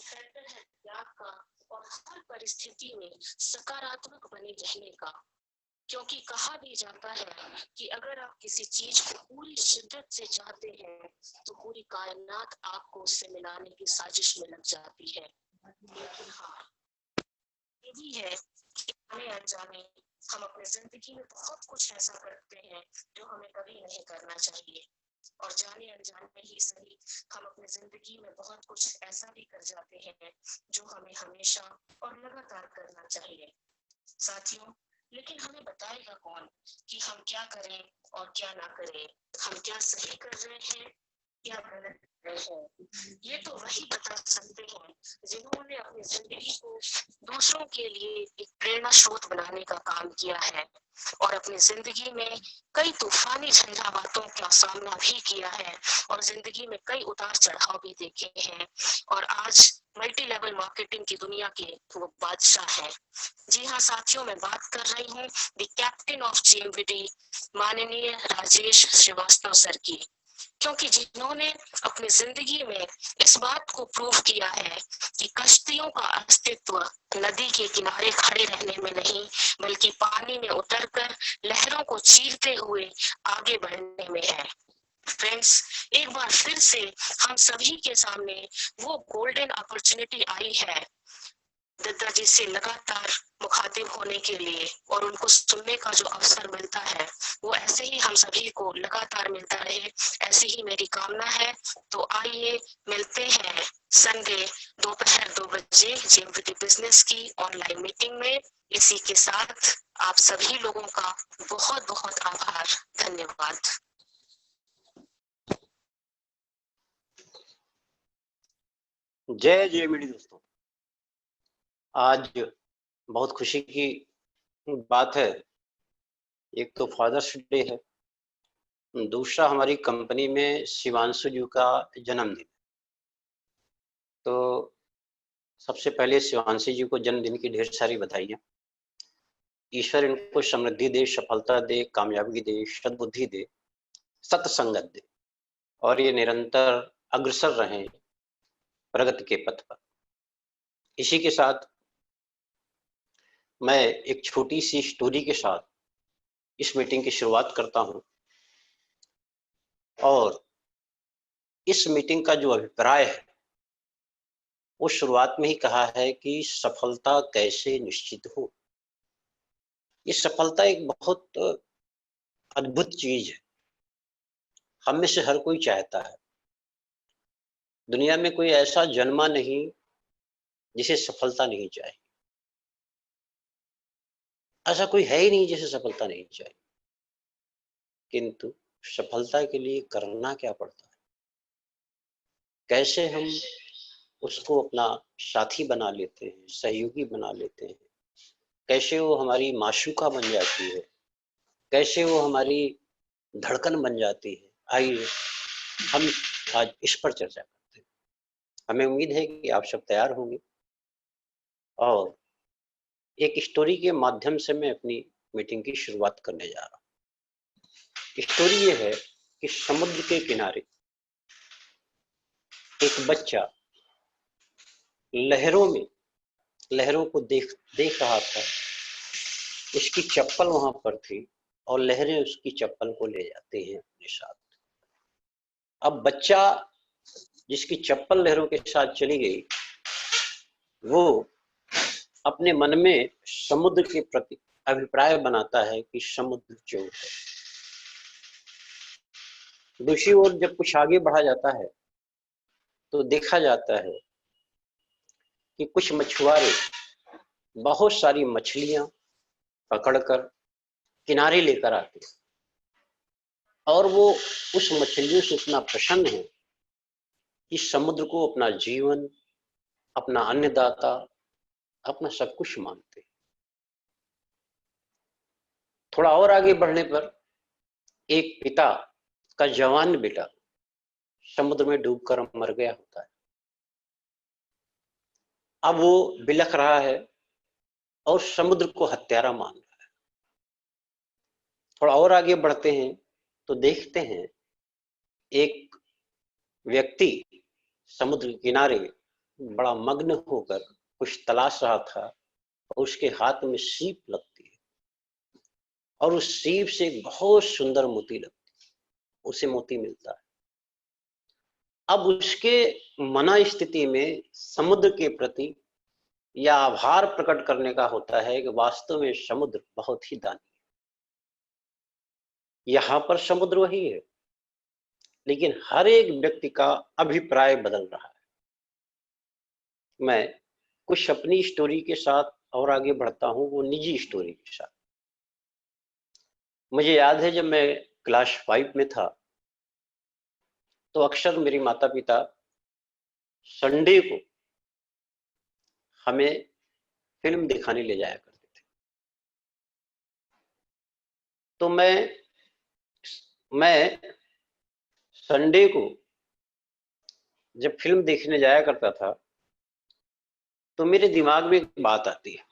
Factor है त्याग का और हर परिस्थिति में सकारात्मक बने रहने का। क्योंकि कहा भी जाता है कि अगर आप किसी चीज को पूरी शिद्दत से चाहते हैं तो पूरी कायनात आपको उससे मिलाने की साजिश में लग जाती है। लेकिन हाँ, ये भी है कि जाने अनजाने हम अपने जिंदगी में बहुत कुछ ऐसा करते हैं जो हमें कभी नहीं करना चाहिए, और जाने अनजाने ही सही हम अपनी जिंदगी में बहुत कुछ ऐसा भी कर जाते हैं जो हमें हमेशा और लगातार करना चाहिए। साथियों, लेकिन हमें बताएगा कौन कि हम क्या करें और क्या ना करें, हम क्या सही कर रहे हैं या गलत कर रहे हैं। ये तो वही बता सकते हैं जिन्होंने अपनी जिंदगी को दूसरों के लिए एक प्रेरणा स्रोत बनाने का काम किया है और अपनी जिंदगी में कई तूफानी झंझावातों का सामना भी किया है और जिंदगी में कई उतार चढ़ाव भी देखे हैं, और आज मल्टी लेवल मार्केटिंग की दुनिया के वो बादशाह हैं। जी हाँ साथियों, मैं बात कर रही हूँ द कैप्टन ऑफ जेएमवीडी माननीय राजेश श्रीवास्तव सर की। क्योंकि जिन्होंने अपनी जिंदगी में इस बात को प्रूव किया है कि कश्तियों का अस्तित्व नदी के किनारे खड़े रहने में नहीं बल्कि पानी में उतरकर लहरों को चीरते हुए आगे बढ़ने में है। फ्रेंड्स, एक बार फिर से हम सभी के सामने वो गोल्डन अपॉर्चुनिटी आई है दद्दा जी से लगातार मुखातिब होने के लिए, और उनको सुनने का जो अवसर मिलता है वो ऐसे ही हम सभी को लगातार मिलता रहे, ऐसी ही मेरी कामना है। तो आइए मिलते हैं संडे दोपहर 2 बजे जेएमवीडी बिजनेस की ऑनलाइन मीटिंग में। इसी के साथ आप सभी लोगों का बहुत बहुत आभार, धन्यवाद। जय जेएमवीडी दोस्तों, आज बहुत खुशी की बात है। एक तो फादर्स डे है, दूसरा हमारी कंपनी में शिवांशु जी का जन्मदिन। तो सबसे पहले शिवांशु जी को जन्मदिन की ढेर सारी बधाइयाँ। ईश्वर इनको समृद्धि दे, सफलता दे, कामयाबी दे, सद्बुद्धि दे, सत्संगत दे, और ये निरंतर अग्रसर रहें प्रगति के पथ पर। इसी के साथ मैं एक छोटी सी स्टोरी के साथ इस मीटिंग की शुरुआत करता हूं, और इस मीटिंग का जो अभिप्राय है वो शुरुआत में ही कहा है कि सफलता कैसे निश्चित हो। ये सफलता एक बहुत अद्भुत चीज है, हम में से हर कोई चाहता है। दुनिया में कोई ऐसा जन्मा नहीं जिसे सफलता नहीं चाहिए, ऐसा कोई है ही नहीं जिसे सफलता नहीं चाहिए। किंतु सफलता के लिए करना क्या पड़ता है, कैसे हम उसको अपना साथी बना लेते हैं, सहयोगी बना लेते हैं, कैसे वो हमारी माशूका बन जाती है, कैसे वो हमारी धड़कन बन जाती है। आइए हम आज इस पर चर्चा करते हैं। हमें उम्मीद है कि आप सब तैयार होंगे, और एक स्टोरी के माध्यम से मैं अपनी मीटिंग की शुरुआत करने जा रहा हूँ। स्टोरी ये है कि समुद्र के किनारे एक बच्चा लहरों को देख रहा था। उसकी चप्पल वहां पर थी और लहरें उसकी चप्पल को ले जाते हैं अपने साथ। अब बच्चा जिसकी चप्पल लहरों के साथ चली गई, वो अपने मन में समुद्र के प्रति अभिप्राय बनाता है कि समुद्र जो है। दूसरी ओर जब कुछ आगे बढ़ा जाता है तो देखा जाता है कि कुछ मछुआरे बहुत सारी मछलियां पकड़कर किनारे लेकर आते हैं, और वो उस मछलियों से इतना प्रसन्न है कि समुद्र को अपना जीवन, अपना अन्नदाता, अपना सब कुछ मानते हैं। थोड़ा और आगे बढ़ने पर एक पिता का जवान बेटा समुद्र में डूबकर मर गया होता है। अब वो बिलख रहा है और समुद्र को हत्यारा मान रहा है। थोड़ा और आगे बढ़ते हैं तो देखते हैं एक व्यक्ति समुद्र के किनारे बड़ा मग्न होकर कुछ तलाश रहा था और उसके हाथ में सीप लगती है और उस सीप से एक बहुत सुंदर मोती लगती है, उसे मोती मिलता है। अब उसके मना स्थिति में समुद्र के प्रति या आभार प्रकट करने का होता है कि वास्तव में समुद्र बहुत ही दानी है। यहाँ पर समुद्र वही है, लेकिन हर एक व्यक्ति का अभिप्राय बदल रहा है। मैं कुछ अपनी स्टोरी के साथ और आगे बढ़ता हूँ, वो निजी स्टोरी के साथ। मुझे याद है जब मैं क्लास 5 में था तो अक्सर मेरे माता पिता संडे को हमें फिल्म दिखाने ले जाया करते थे। तो मैं संडे को जब फिल्म देखने जाया करता था तो मेरे दिमाग में एक बात आती है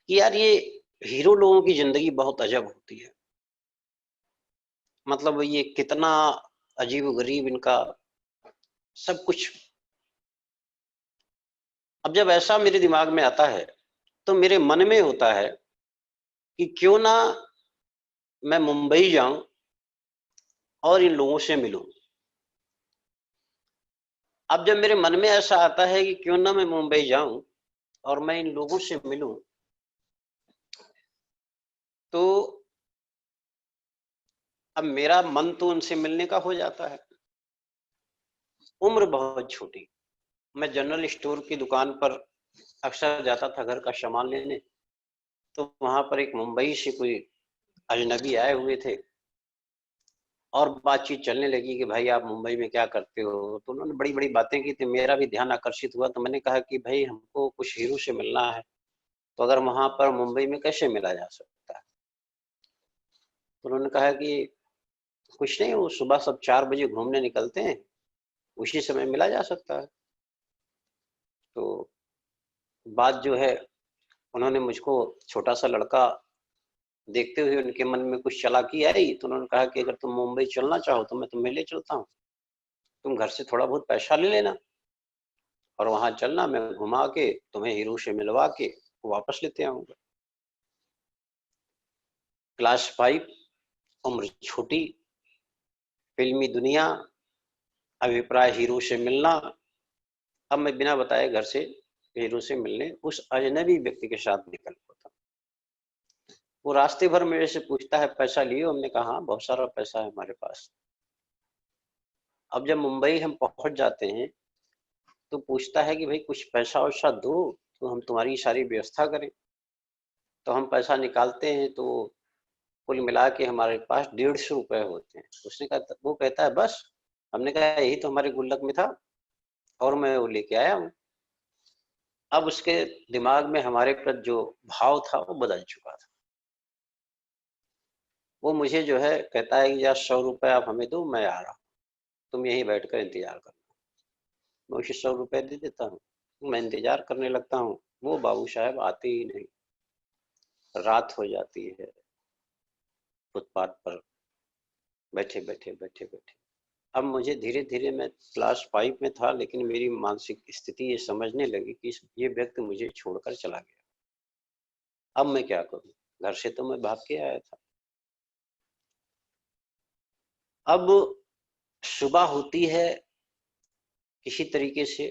कि यार ये हीरो लोगों की जिंदगी बहुत अजब होती है। मतलब ये कितना अजीब गरीब इनका सब कुछ। अब जब ऐसा मेरे दिमाग में आता है तो मेरे मन में होता है कि क्यों ना मैं मुंबई जाऊं और इन लोगों से मिलूं। अब जब मेरे मन में ऐसा आता है कि क्यों ना मैं मुंबई जाऊं और मैं इन लोगों से मिलूं, तो अब मेरा मन तो उनसे मिलने का हो जाता है। उम्र बहुत छोटी, मैं जनरल स्टोर की दुकान पर अक्सर जाता था घर का सामान लेने। तो वहां पर एक मुंबई से कोई अजनबी आए हुए थे और बातचीत चलने लगी कि भाई आप मुंबई में क्या करते हो। तो उन्होंने बड़ी बड़ी बातें की थी, मेरा भी ध्यान आकर्षित हुआ। तो मैंने कहा कि भाई हमको कुछ हीरो से मिलना है, तो अगर वहां पर मुंबई में कैसे मिला जा सकता है। तो उन्होंने कहा कि कुछ नहीं, वो सुबह सब 4 बजे घूमने निकलते हैं, उसी समय मिला जा सकता है। तो बात जो है, उन्होंने मुझको छोटा सा लड़का देखते हुए उनके मन में कुछ चालाकी आई। तो उन्होंने कहा कि अगर तुम मुंबई चलना चाहो तो मैं तुम्हें ले चलता हूँ, तुम घर से थोड़ा बहुत पैसा ले लेना और वहां चलना, मैं घुमा के तुम्हें हीरो से मिलवा के वापस लेते आऊंगा। क्लास 5, उम्र छोटी, फिल्मी दुनिया, अभिप्राय हीरो से मिलना। अब मैं बिना बताए घर से हीरो से मिलने उस अजनबी व्यक्ति के साथ निकल पड़ता। वो रास्ते भर मेरे से पूछता है पैसा लिए? हमने कहा हाँ बहुत सारा पैसा है हमारे पास। अब जब मुंबई हम पहुंच जाते हैं तो पूछता है कि भाई कुछ पैसा वैसा दो तो हम तुम्हारी सारी व्यवस्था करें। तो हम पैसा निकालते हैं तो कुल मिला के हमारे पास 150 रुपए होते हैं। उसने कहा, वो कहता है बस? हमने कहा यही तो हमारे गुल्लक में था और मैं वो लेके आया हूँ। अब उसके दिमाग में हमारे प्रति जो भाव था वो बदल चुका था। वो मुझे जो है कहता है कि यार 100 रुपए आप हमें दो, मैं आ रहा हूँ, तुम यहीं बैठकर इंतजार करना। मैं उसे 100 रुपए दे देता हूँ, मैं इंतजार करने लगता हूँ। वो बाबू साहब आते ही नहीं। रात हो जाती है, फुटपाथ पर बैठे बैठे। अब मुझे धीरे धीरे, मैं क्लास 5 में था लेकिन मेरी मानसिक स्थिति ये समझने लगी कि ये व्यक्ति मुझे छोड़कर चला गया। अब मैं क्या करूं? घर से तो मैं भाग के आया था। अब सुबह होती है किसी तरीके से,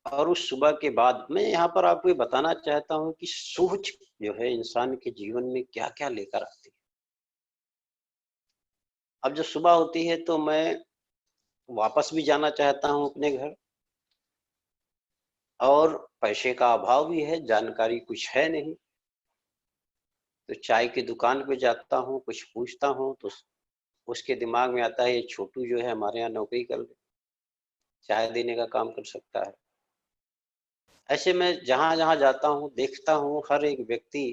और उस सुबह के बाद मैं यहाँ पर आपको ये बताना चाहता हूँ कि सोच जो है इंसान के जीवन में क्या क्या लेकर आती है। अब जब सुबह होती है तो मैं वापस भी जाना चाहता हूँ अपने घर, और पैसे का अभाव भी है, जानकारी कुछ है नहीं। तो चाय की दुकान पे जाता हूँ, कुछ पूछता हूँ तो उसके दिमाग में आता है ये छोटू जो है हमारे यहाँ नौकरी कर ले, चाय देने का काम कर सकता है। ऐसे मैं जहाँ जहाँ जाता हूँ देखता हूँ हर एक व्यक्ति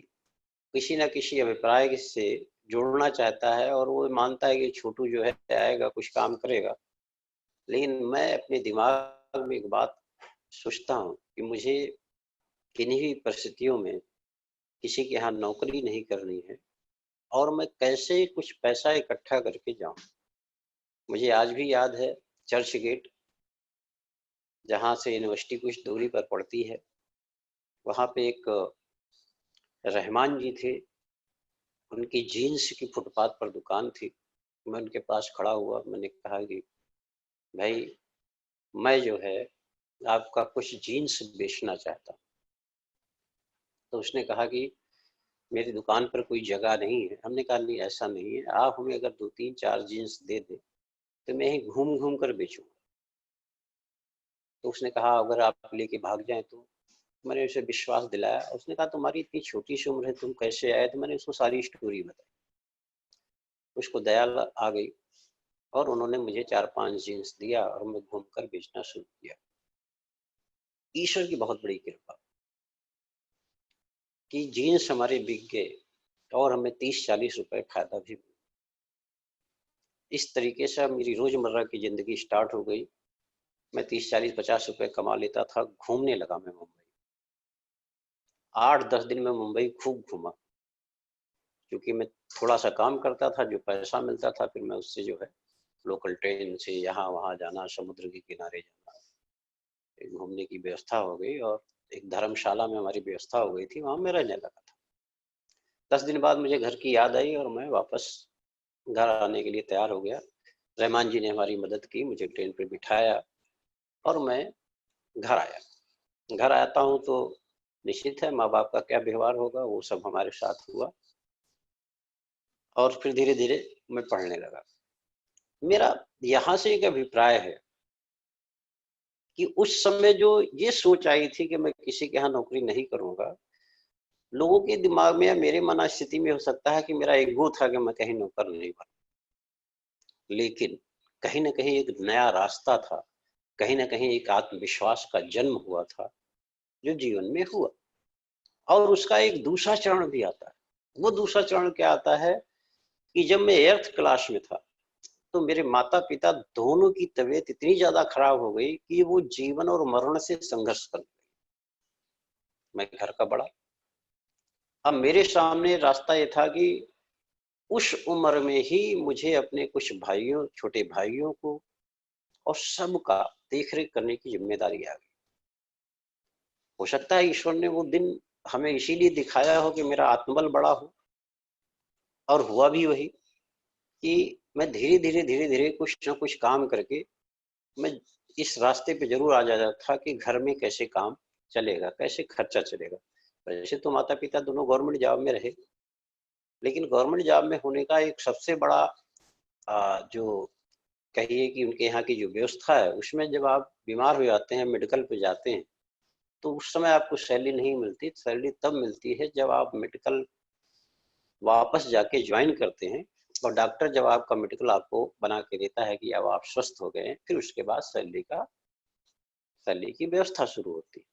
किसी न किसी अभिप्राय से जुड़ना चाहता है और वो मानता है कि छोटू जो है आएगा कुछ काम करेगा। लेकिन मैं अपने दिमाग में एक बात सोचता हूँ कि मुझे किन्हीं परिस्थितियों में किसी के यहाँ नौकरी नहीं करनी है और मैं कैसे कुछ पैसा इकट्ठा करके जाऊं। मुझे आज भी याद है चर्च गेट जहाँ से यूनिवर्सिटी कुछ दूरी पर पड़ती है, वहाँ पे एक रहमान जी थे, उनकी जीन्स की फुटपाथ पर दुकान थी। मैं उनके पास खड़ा हुआ, मैंने कहा कि भाई, मैं जो है आपका कुछ जीन्स बेचना चाहता हूँ। तो उसने कहा कि मेरी दुकान पर कोई जगह नहीं है। हमने कहा नहीं, ऐसा नहीं है, आप हमें अगर 2-3-4 जीन्स दे दें तो मैं ही घूम घूम कर बेचूंगा। तो उसने कहा अगर आप लेके भाग जाएं तो। मैंने उसे विश्वास दिलाया। उसने कहा तुम्हारी इतनी छोटी सी उम्र है, तुम कैसे आए? तो मैंने उसको सारी स्टोरी बताई। उसको दया आ गई और उन्होंने मुझे 4-5 जीन्स दिया और मैं घूमकर बेचना शुरू किया। ईश्वर की बहुत बड़ी कृपा कि जीन्स हमारे बिक गए और हमें 30-40 रुपए फायदा भी हुआ। इस तरीके से मेरी रोजमर्रा की जिंदगी स्टार्ट हो गई। मैं 30-40-50 रुपए कमा लेता था। घूमने लगा मैं मुंबई। 8-10 दिन में मुंबई खूब घूमा, क्योंकि मैं थोड़ा सा काम करता था, जो पैसा मिलता था फिर मैं उससे जो है लोकल ट्रेन से यहाँ वहाँ जाना, समुद्र के किनारे जाना, एक घूमने की व्यवस्था हो गई। और एक धर्मशाला में हमारी व्यवस्था हो गई थी, वहाँ मैं रहने लगा था। 10 दिन बाद मुझे घर की याद आई और मैं वापस घर आने के लिए तैयार हो गया। रहमान जी ने हमारी मदद की, मुझे ट्रेन पर बिठाया और मैं घर आया। घर आता हूँ तो निश्चित है माँ बाप का क्या व्यवहार होगा, वो सब हमारे साथ हुआ। और फिर धीरे धीरे मैं पढ़ने लगा। मेरा यहाँ से एक अभिप्राय है कि उस समय जो ये सोच आई थी कि मैं किसी के यहाँ नौकरी नहीं करूंगा, लोगों के दिमाग में या मेरे मनस्थिति में हो सकता है कि मेरा ईगो था कि मैं कहीं नौकर नहीं बना। लेकिन कहीं ना कहीं एक नया रास्ता था, कहीं ना कहीं एक आत्मविश्वास का जन्म हुआ था जो जीवन में हुआ। और उसका एक दूसरा चरण भी आता है। वो दूसरा चरण क्या आता है कि जब मैं 8th क्लास में था तो मेरे माता पिता दोनों की तबीयत इतनी ज्यादा खराब हो गई कि वो जीवन और मरण से संघर्ष कर। मैं घर का बड़ा, अब मेरे सामने रास्ता ये था कि उस उम्र में ही मुझे अपने कुछ भाइयों, छोटे भाइयों को और सबका देखरेख करने की जिम्मेदारी आ गई। हो सकता है ईश्वर ने वो दिन हमें इसीलिए दिखाया हो कि मेरा आत्मबल बड़ा हो। और हुआ भी वही कि मैं धीरे धीरे कुछ ना कुछ काम करके मैं इस रास्ते पे जरूर आ जाता था कि घर में कैसे काम चलेगा, कैसे खर्चा चलेगा। वैसे तो माता पिता दोनों गवर्नमेंट जॉब में रहे, लेकिन गवर्नमेंट जॉब में होने का एक सबसे बड़ा जो कहिए कि उनके यहाँ की जो व्यवस्था है, उसमें जब आप बीमार हो जाते हैं, मेडिकल पे जाते हैं, तो उस समय आपको सैलरी नहीं मिलती। सैलरी तब मिलती है जब आप मेडिकल वापस जाके ज्वाइन करते हैं और डॉक्टर जब आपका मेडिकल आपको बना के देता है कि अब आप स्वस्थ हो गए हैं, फिर उसके बाद सैलरी की व्यवस्था शुरू होती है।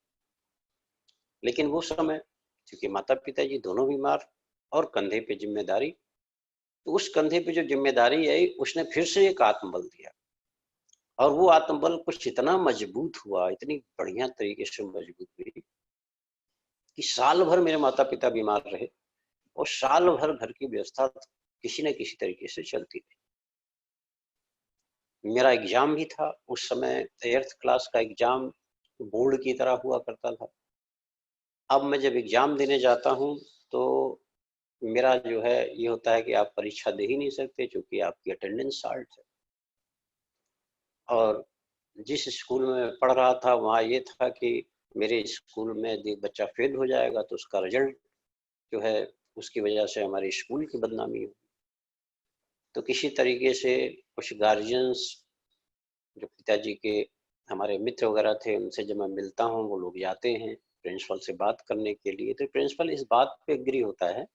लेकिन वो समय क्योंकि माता पिता जी दोनों बीमार और कंधे पे जिम्मेदारी, तो उस कंधे पे जो जिम्मेदारी आई उसने फिर से एक आत्मबल दिया। और वो आत्मबल कुछ इतना मजबूत हुआ, इतनी बढ़िया तरीके से मजबूत हुई कि साल भर मेरे माता पिता बीमार रहे और साल भर घर की व्यवस्था किसी न किसी तरीके से चलती थी। मेरा एग्जाम भी था उस समय, 8th क्लास का एग्जाम बोर्ड की तरह हुआ करता था। अब मैं जब एग्जाम देने जाता हूँ तो मेरा जो है ये होता है कि आप परीक्षा दे ही नहीं सकते क्योंकि आपकी अटेंडेंस शार्ट है। और जिस स्कूल में मैं पढ़ रहा था वहाँ ये था कि मेरे स्कूल में यदि बच्चा फेल हो जाएगा तो उसका रिजल्ट जो है उसकी वजह से हमारे स्कूल की बदनामी हो। तो किसी तरीके से कुछ गार्जियंस जो पिताजी के हमारे मित्र वगैरह थे, उनसे जब मैं मिलता हूँ वो लोग जाते हैं प्रिंसिपल से बात करने के लिए। तो प्रिंसिपल इस बात पे एग्री होता है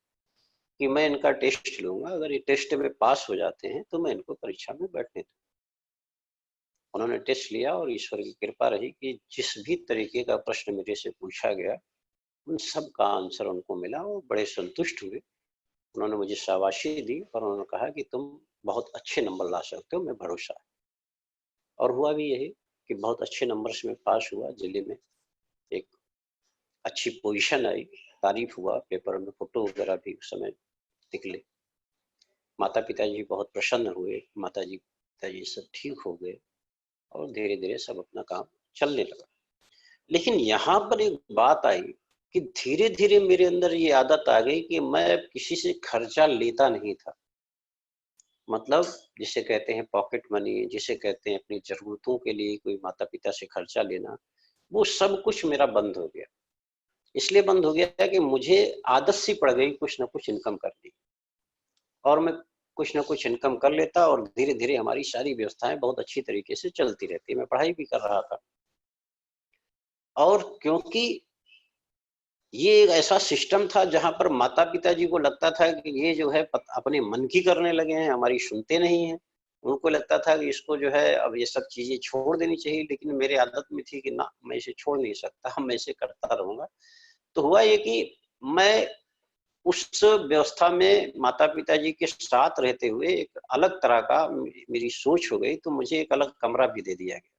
कि मैं इनका टेस्ट लूंगा, अगर ये टेस्ट में पास हो जाते हैं तो मैं इनको परीक्षा में बैठने दूँ। उन्होंने टेस्ट लिया और ईश्वर की कृपा रही कि जिस भी तरीके का प्रश्न मेरे से पूछा गया उन सब का आंसर उनको मिला और बड़े संतुष्ट हुए। उन्होंने मुझे शाबाशी दी और उन्होंने कहा कि तुम बहुत अच्छे नंबर ला सकते हो, मैं भरोसा है। और हुआ भी यही कि बहुत अच्छे नंबर से मैं पास हुआ। जिले में एक अच्छी पोजीशन आई, तारीफ हुआ, पेपर में फोटो वगैरह भी उस समय निकले। माता पिताजी बहुत प्रसन्न हुए, माता जी पिताजी सब ठीक हो गए और धीरे धीरे सब अपना काम चलने लगा। लेकिन यहाँ पर एक बात आई कि धीरे धीरे मेरे अंदर ये आदत आ गई कि मैं किसी से खर्चा लेता नहीं था। मतलब जिसे कहते हैं पॉकेट मनी, जिसे कहते हैं अपनी जरूरतों के लिए कोई माता पिता से खर्चा लेना, वो सब कुछ मेरा बंद हो गया। इसलिए बंद हो गया कि मुझे आदत सी पड़ गई कुछ ना कुछ इनकम करने की, और मैं कुछ ना कुछ इनकम कर लेता और धीरे धीरे हमारी सारी व्यवस्थाएं बहुत अच्छी तरीके से चलती रहती। मैं पढ़ाई भी कर रहा था, और क्योंकि ये एक ऐसा सिस्टम था जहां पर माता पिता जी को लगता था कि ये जो है अपने मन की करने लगे हैं, हमारी सुनते नहीं हैं। उनको लगता था कि इसको जो है अब ये सब चीजें छोड़ देनी चाहिए, लेकिन मेरे आदत में थी कि ना, मैं इसे छोड़ नहीं सकता, मैं इसे करता रहूंगा। तो हुआ ये कि मैं उस व्यवस्था में माता पिता जी के साथ रहते हुए एक अलग तरह का मेरी सोच हो गई। तो मुझे एक अलग कमरा भी दे दिया गया,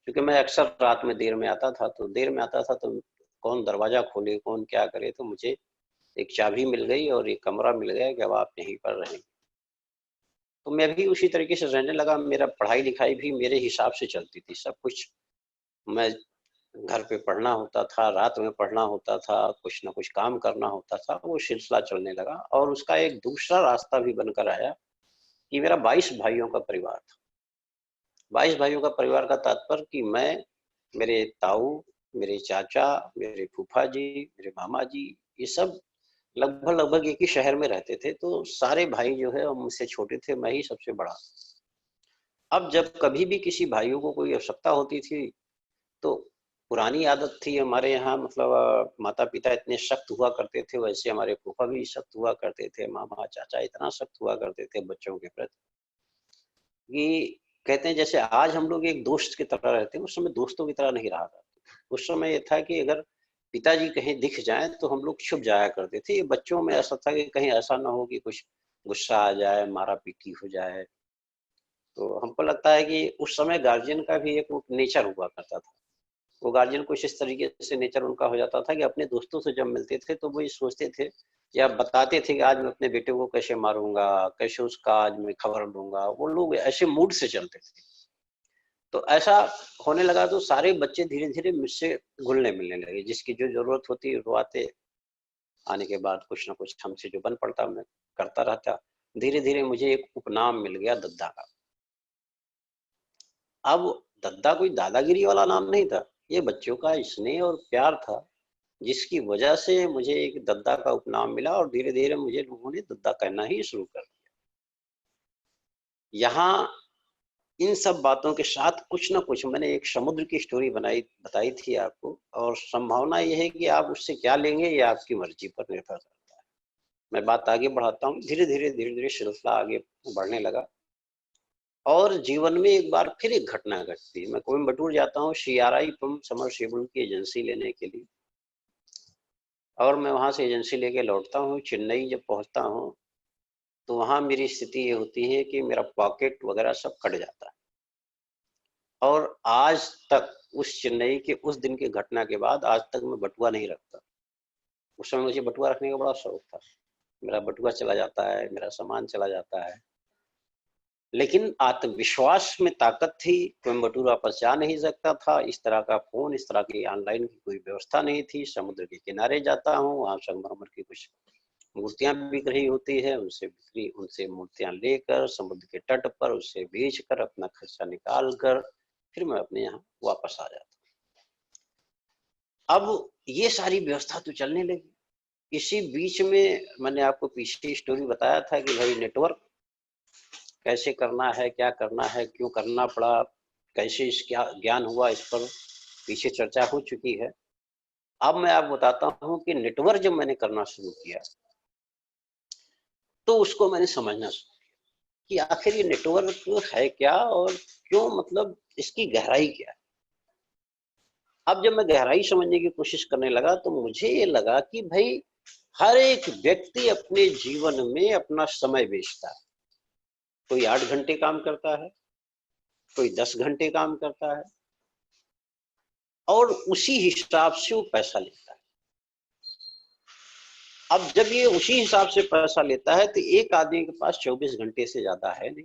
क्योंकि मैं अक्सर रात में देर में आता था, तो देर में आता था तो कौन दरवाजा खोले, कौन क्या करे, तो मुझे एक चाबी मिल गई और एक कमरा मिल गया कि अब आप यहीं पर रहेंगे। तो मैं भी उसी तरीके से रहने लगा। मेरा पढ़ाई लिखाई भी मेरे हिसाब से चलती थी, सब कुछ मैं घर पे पढ़ना होता था, रात में पढ़ना होता था, कुछ ना कुछ काम करना होता था, वो सिलसिला चलने लगा। और उसका एक दूसरा रास्ता भी बनकर आया कि मेरा 22 भाइयों का परिवार था। 22 भाइयों का परिवार का तात्पर्य कि मैं, मेरे ताऊ, मेरे चाचा, मेरे फूफा जी, मेरे मामा जी, ये सब लगभग लगभग एक ही शहर में रहते थे। तो सारे भाई जो है वो मुझसे छोटे थे, मैं ही सबसे बड़ा। अब जब कभी भी किसी भाइयों को कोई आवश्यकता होती थी, तो पुरानी आदत थी हमारे यहाँ, मतलब माता पिता इतने सख्त हुआ करते थे, वैसे हमारे फूफा भी सख्त हुआ करते थे, मामा चाचा इतना सख्त हुआ करते थे बच्चों के प्रति कि कहते हैं जैसे आज हम लोग एक दोस्त की तरह रहते हैं, उस समय दोस्तों की तरह नहीं रहा करते। उस समय ये था कि अगर पिताजी कहीं दिख जाएं तो हम लोग छुप जाया करते थे। ये बच्चों में ऐसा था कि कहीं ऐसा ना हो कि कुछ गुस्सा आ जाए, मारा पीटी हो जाए। तो हमको लगता है कि उस समय गार्जियन का भी एक नेचर हुआ करता था। वो गार्जियन कुछ इस तरीके से नेचर उनका हो जाता था कि अपने दोस्तों से जब मिलते थे तो वो ये सोचते थे या बताते थे कि आज मैं अपने बेटे को कैसे मारूंगा, कैसे उसका आज मैं खबर लूंगा। वो लोग ऐसे मूड से चलते थे। तो ऐसा होने लगा तो सारे बच्चे धीरे धीरे मुझसे घुलने मिलने लगे। जिसकी जो जरूरत होती वो आते, आने के बाद कुछ ना कुछ हमसे जो बन पड़ता मैं करता रहता। धीरे धीरे मुझे एक उपनाम मिल गया दद्दा का। अब दद्दा कोई दादागिरी वाला नाम नहीं था, ये बच्चों का स्नेह और प्यार था, जिसकी वजह से मुझे एक दद्दा का उपनाम मिला। और धीरे धीरे मुझे लोगों ने दद्दा कहना ही शुरू कर दिया। यहाँ इन सब बातों के साथ कुछ ना कुछ मैंने एक समुद्र की स्टोरी बताई थी आपको, और संभावना यह है कि आप उससे क्या लेंगे ये आपकी मर्जी पर निर्भर करता है। मैं बात आगे बढ़ाता हूँ। धीरे धीरे सिलसिला आगे बढ़ने लगा, और जीवन में एक बार फिर एक घटना घटती। मैं कोयम्बटूर जाता हूँ CRI पंप समरसेबुल की एजेंसी लेने के लिए, और मैं वहां से एजेंसी लेके लौटता हूँ। चेन्नई जब पहुंचता हूँ तो वहां मेरी स्थिति ये होती है कि मेरा पॉकेट वगैरह सब कट जाता है। और आज तक उस चेन्नई के उस दिन की घटना के बाद आज तक मैं बटुआ नहीं रखता। उस समय मुझे बटुआ रखने का बड़ा शौक था। मेरा बटुआ चला जाता है, मेरा सामान चला जाता है, लेकिन आत्मविश्वास में ताकत थी। कोयम्बटूर वापस जा नहीं सकता था, इस तरह का फोन, इस तरह की ऑनलाइन की कोई व्यवस्था नहीं थी। समुद्र के किनारे जाता हूँ, वहां संगमरमर की कुछ मूर्तियां बिक रही होती है, उनसे मूर्तियां लेकर समुद्र के तट पर उसे बेचकर अपना खर्चा निकाल कर फिर मैं अपने यहाँ वापस आ जाता। अब ये सारी व्यवस्था तो चलने लगी। इसी बीच में मैंने आपको पीछे स्टोरी बताया था कि भाई नेटवर्क कैसे करना है, क्या करना है, क्यों करना पड़ा, कैसे इसका ज्ञान हुआ, इस पर पीछे चर्चा हो चुकी है। अब मैं आपको बताता हूँ कि नेटवर्क जब मैंने करना शुरू किया तो उसको मैंने समझना शुरू कि आखिर ये नेटवर्क है क्या, और क्यों, मतलब इसकी गहराई क्या है। अब जब मैं गहराई समझने की कोशिश करने लगा तो मुझे ये लगा कि भाई हर एक व्यक्ति अपने जीवन में अपना समय बेचता है। कोई 8 घंटे काम करता है, कोई 10 घंटे काम करता है, और उसी हिसाब से वो पैसा लेता है। अब जब ये उसी हिसाब से पैसा लेता है तो एक आदमी के पास 24 घंटे से ज्यादा है नहीं,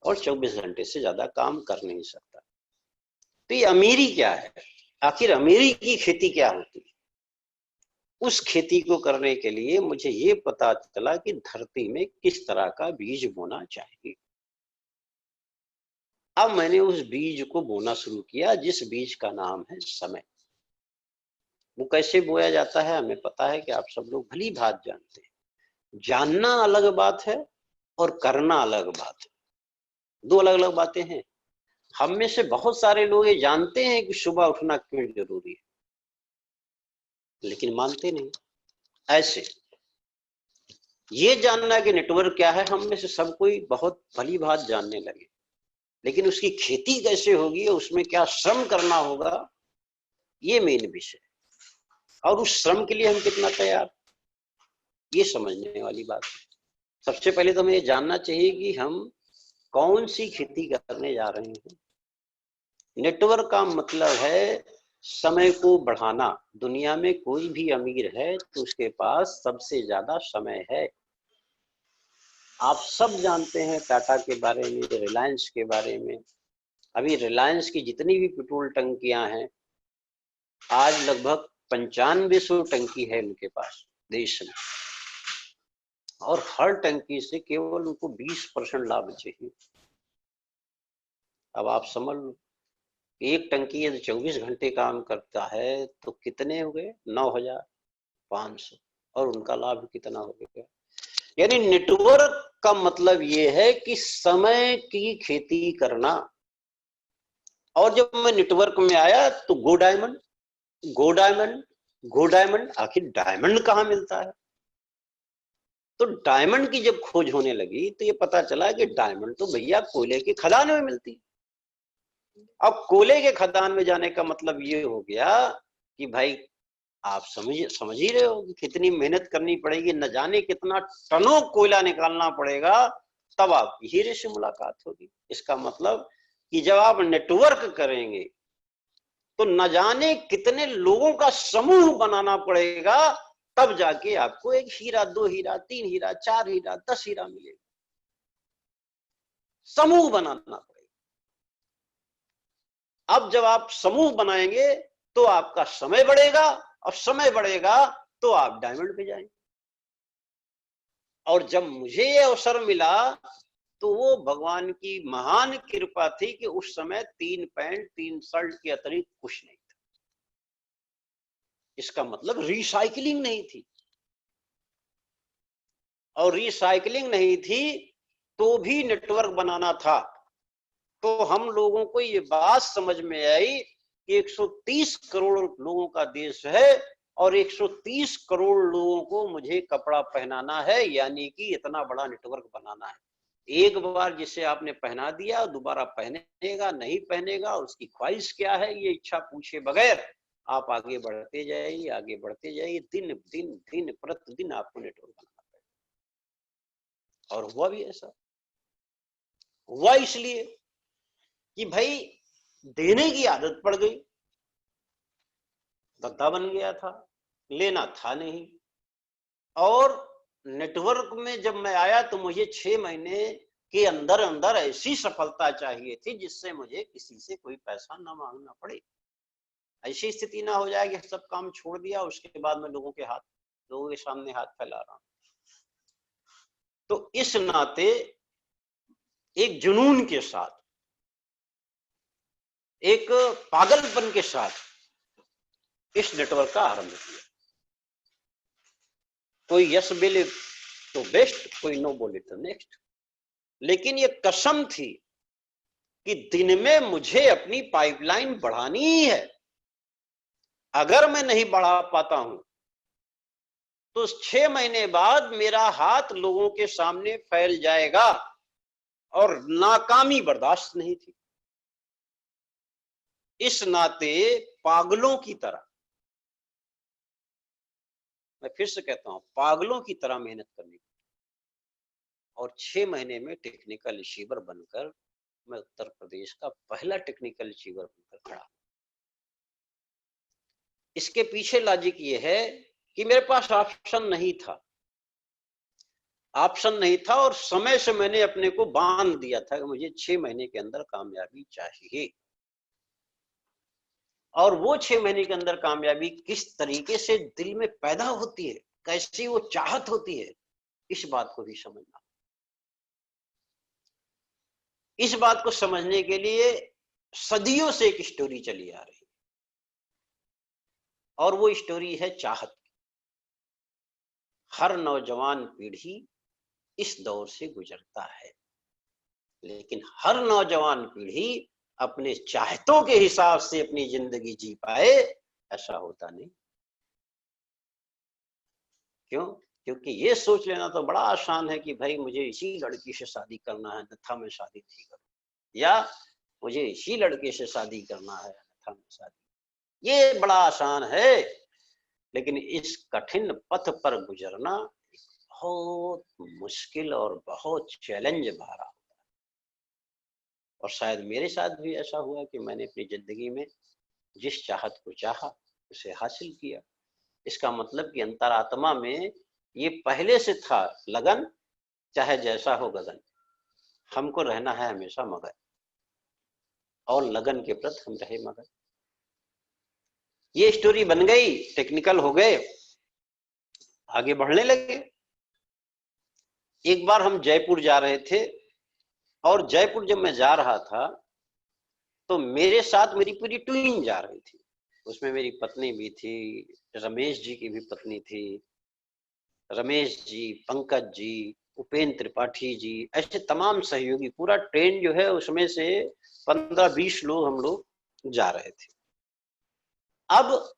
और 24 घंटे से ज्यादा काम कर नहीं सकता। तो ये अमीरी क्या है, आखिर अमीरी की खेती क्या होती है? उस खेती को करने के लिए मुझे ये पता चला कि धरती में किस तरह का बीज बोना चाहिए। अब मैंने उस बीज को बोना शुरू किया, जिस बीज का नाम है समय। वो कैसे बोया जाता है हमें पता है कि आप सब लोग भली भात जानते हैं। जानना अलग बात है और करना अलग बात है, दो अलग अलग बातें हैं। हम में से बहुत सारे लोग ये जानते हैं कि सुबह उठना क्यों जरूरी है, लेकिन मानते नहीं। ऐसे ये जानना कि नेटवर्क क्या है, हम में से सब कोई बहुत भली भात जानने लगे, लेकिन उसकी खेती कैसे होगी, उसमें क्या श्रम करना होगा, ये मेन विषय। और उस श्रम के लिए हम कितना तैयार, ये समझने वाली बात है। सबसे पहले तो हमें ये जानना चाहिए कि हम कौन सी खेती करने जा रहे हैं। नेटवर्क का मतलब है समय को बढ़ाना। दुनिया में कोई भी अमीर है तो उसके पास सबसे ज्यादा समय है। आप सब जानते हैं टाटा के बारे में, रिलायंस के बारे में। अभी रिलायंस की जितनी भी पेट्रोल टंकियां हैं, आज लगभग 9500 टंकी है उनके पास देश में, और हर टंकी से केवल उनको 20% लाभ चाहिए। अब आप समझ लो, एक टंकी यदि 24 घंटे काम करता है तो कितने हो गए, 9500, और उनका लाभ कितना हो गया। यानी नेटवर्क का मतलब ये है कि समय की खेती करना। और जब मैं नेटवर्क में आया तो गो डायमंड, गो डायमंड, गो डायमंड, आखिर डायमंड कहाँ मिलता है। तो डायमंड की जब खोज होने लगी तो ये पता चला कि डायमंड तो भैया कोयले की खदान में मिलती। अब कोयले के खदान में जाने का मतलब ये हो गया कि भाई आप समझ ही रहे हो कि कितनी मेहनत करनी पड़ेगी, न जाने कितना टनों कोयला निकालना पड़ेगा, तब आपकी हीरे से मुलाकात होगी। इसका मतलब कि जब आप नेटवर्क करेंगे तो न जाने कितने लोगों का समूह बनाना पड़ेगा, तब जाके आपको एक हीरा, 2 हीरा, 3 हीरा, 4 हीरा, 10 हीरा मिलेगा। समूह बनाना पड़ेगा। अब जब आप समूह बनाएंगे तो आपका समय बढ़ेगा, और समय बढ़ेगा तो आप डायमंड पे जाएंगे। और जब मुझे ये अवसर मिला तो वो भगवान की महान कृपा थी कि उस समय 3 पैंट 3 शर्ट के अतिरिक्त कुछ नहीं था। इसका मतलब रिसाइकलिंग नहीं थी, और रिसाइकलिंग नहीं थी तो भी नेटवर्क बनाना था। तो हम लोगों को ये बात समझ में आई कि 130 करोड़ लोगों का देश है, और 130 करोड़ लोगों को मुझे कपड़ा पहनाना है, यानी कि इतना बड़ा नेटवर्क बनाना है। एक बार जिसे आपने पहना दिया दोबारा पहनेगा नहीं पहनेगा, उसकी ख्वाहिश क्या है ये इच्छा पूछे बगैर आप आगे बढ़ते जाइए, आगे बढ़ते जाइए। दिन दिन दिन प्रतिदिन आपको नेटवर्क बनाना पड़ेगा। और हुआ भी ऐसा। हुआ इसलिए कि भाई देने की आदत पड़ गई, धंधा बन गया था, लेना था नहीं। और नेटवर्क में जब मैं आया तो मुझे 6 महीने के अंदर अंदर ऐसी सफलता चाहिए थी जिससे मुझे किसी से कोई पैसा ना मांगना पड़े। ऐसी स्थिति ना हो जाए कि सब काम छोड़ दिया, उसके बाद मैं लोगों के सामने हाथ फैला रहा हूं। तो इस नाते एक जुनून के साथ, एक पागलपन के साथ इस नेटवर्क का आरंभ किया। कोई यस बोले तो बेस्ट, कोई नो बोले तो नेक्स्ट। लेकिन ये कसम थी कि दिन में मुझे अपनी पाइपलाइन बढ़ानी ही है। अगर मैं नहीं बढ़ा पाता हूं तो 6 महीने बाद मेरा हाथ लोगों के सामने फैल जाएगा, और नाकामी बर्दाश्त नहीं थी। इस नाते पागलों की तरह, मैं फिर से कहता हूं, पागलों की तरह मेहनत करनी। और 6 महीने में टेक्निकल अचीवर बनकर मैं उत्तर प्रदेश का पहला टेक्निकल अचीवर बनकर खड़ा। इसके पीछे लॉजिक ये है कि मेरे पास ऑप्शन नहीं था, ऑप्शन नहीं था, और समय से मैंने अपने को बांध दिया था कि मुझे 6 महीने के अंदर कामयाबी चाहिए। और वो 6 महीने के अंदर कामयाबी किस तरीके से दिल में पैदा होती है, कैसी वो चाहत होती है, इस बात को भी समझना। इस बात को समझने के लिए सदियों से एक स्टोरी चली आ रही है, और वो स्टोरी है चाहत। हर नौजवान पीढ़ी इस दौर से गुजरता है, लेकिन हर नौजवान पीढ़ी अपने चाहतों के हिसाब से अपनी जिंदगी जी पाए, ऐसा होता नहीं। क्यों? क्योंकि ये सोच लेना तो बड़ा आसान है कि भाई मुझे इसी लड़की से शादी करना है, अन्यथा मैं शादी नहीं करूं, या मुझे इसी लड़के से शादी करना है, अन्यथा मैं शादी। ये बड़ा आसान है, लेकिन इस कठिन पथ पर गुजरना बहुत मुश्किल और बहुत चैलेंज भरा। और शायद मेरे साथ भी ऐसा हुआ कि मैंने अपनी जिंदगी में जिस चाहत को चाहा उसे हासिल किया। इसका मतलब कि अंतरात्मा में ये पहले से था लगन, चाहे जैसा हो गगन, हमको रहना है हमेशा मगन, और लगन के प्रति हम रहे मगन। ये स्टोरी बन गई, टेक्निकल हो गए, आगे बढ़ने लगे। एक बार हम जयपुर जा रहे थे, और जयपुर जब मैं जा रहा था तो मेरे साथ मेरी पूरी टीम जा रही थी। उसमें मेरी पत्नी भी थी, रमेश जी की भी पत्नी थी, रमेश जी, पंकज जी, उपेंद्र त्रिपाठी जी, ऐसे तमाम सहयोगी, पूरा ट्रेन जो है उसमें से 15-20 लोग हम लोग जा रहे थे। अब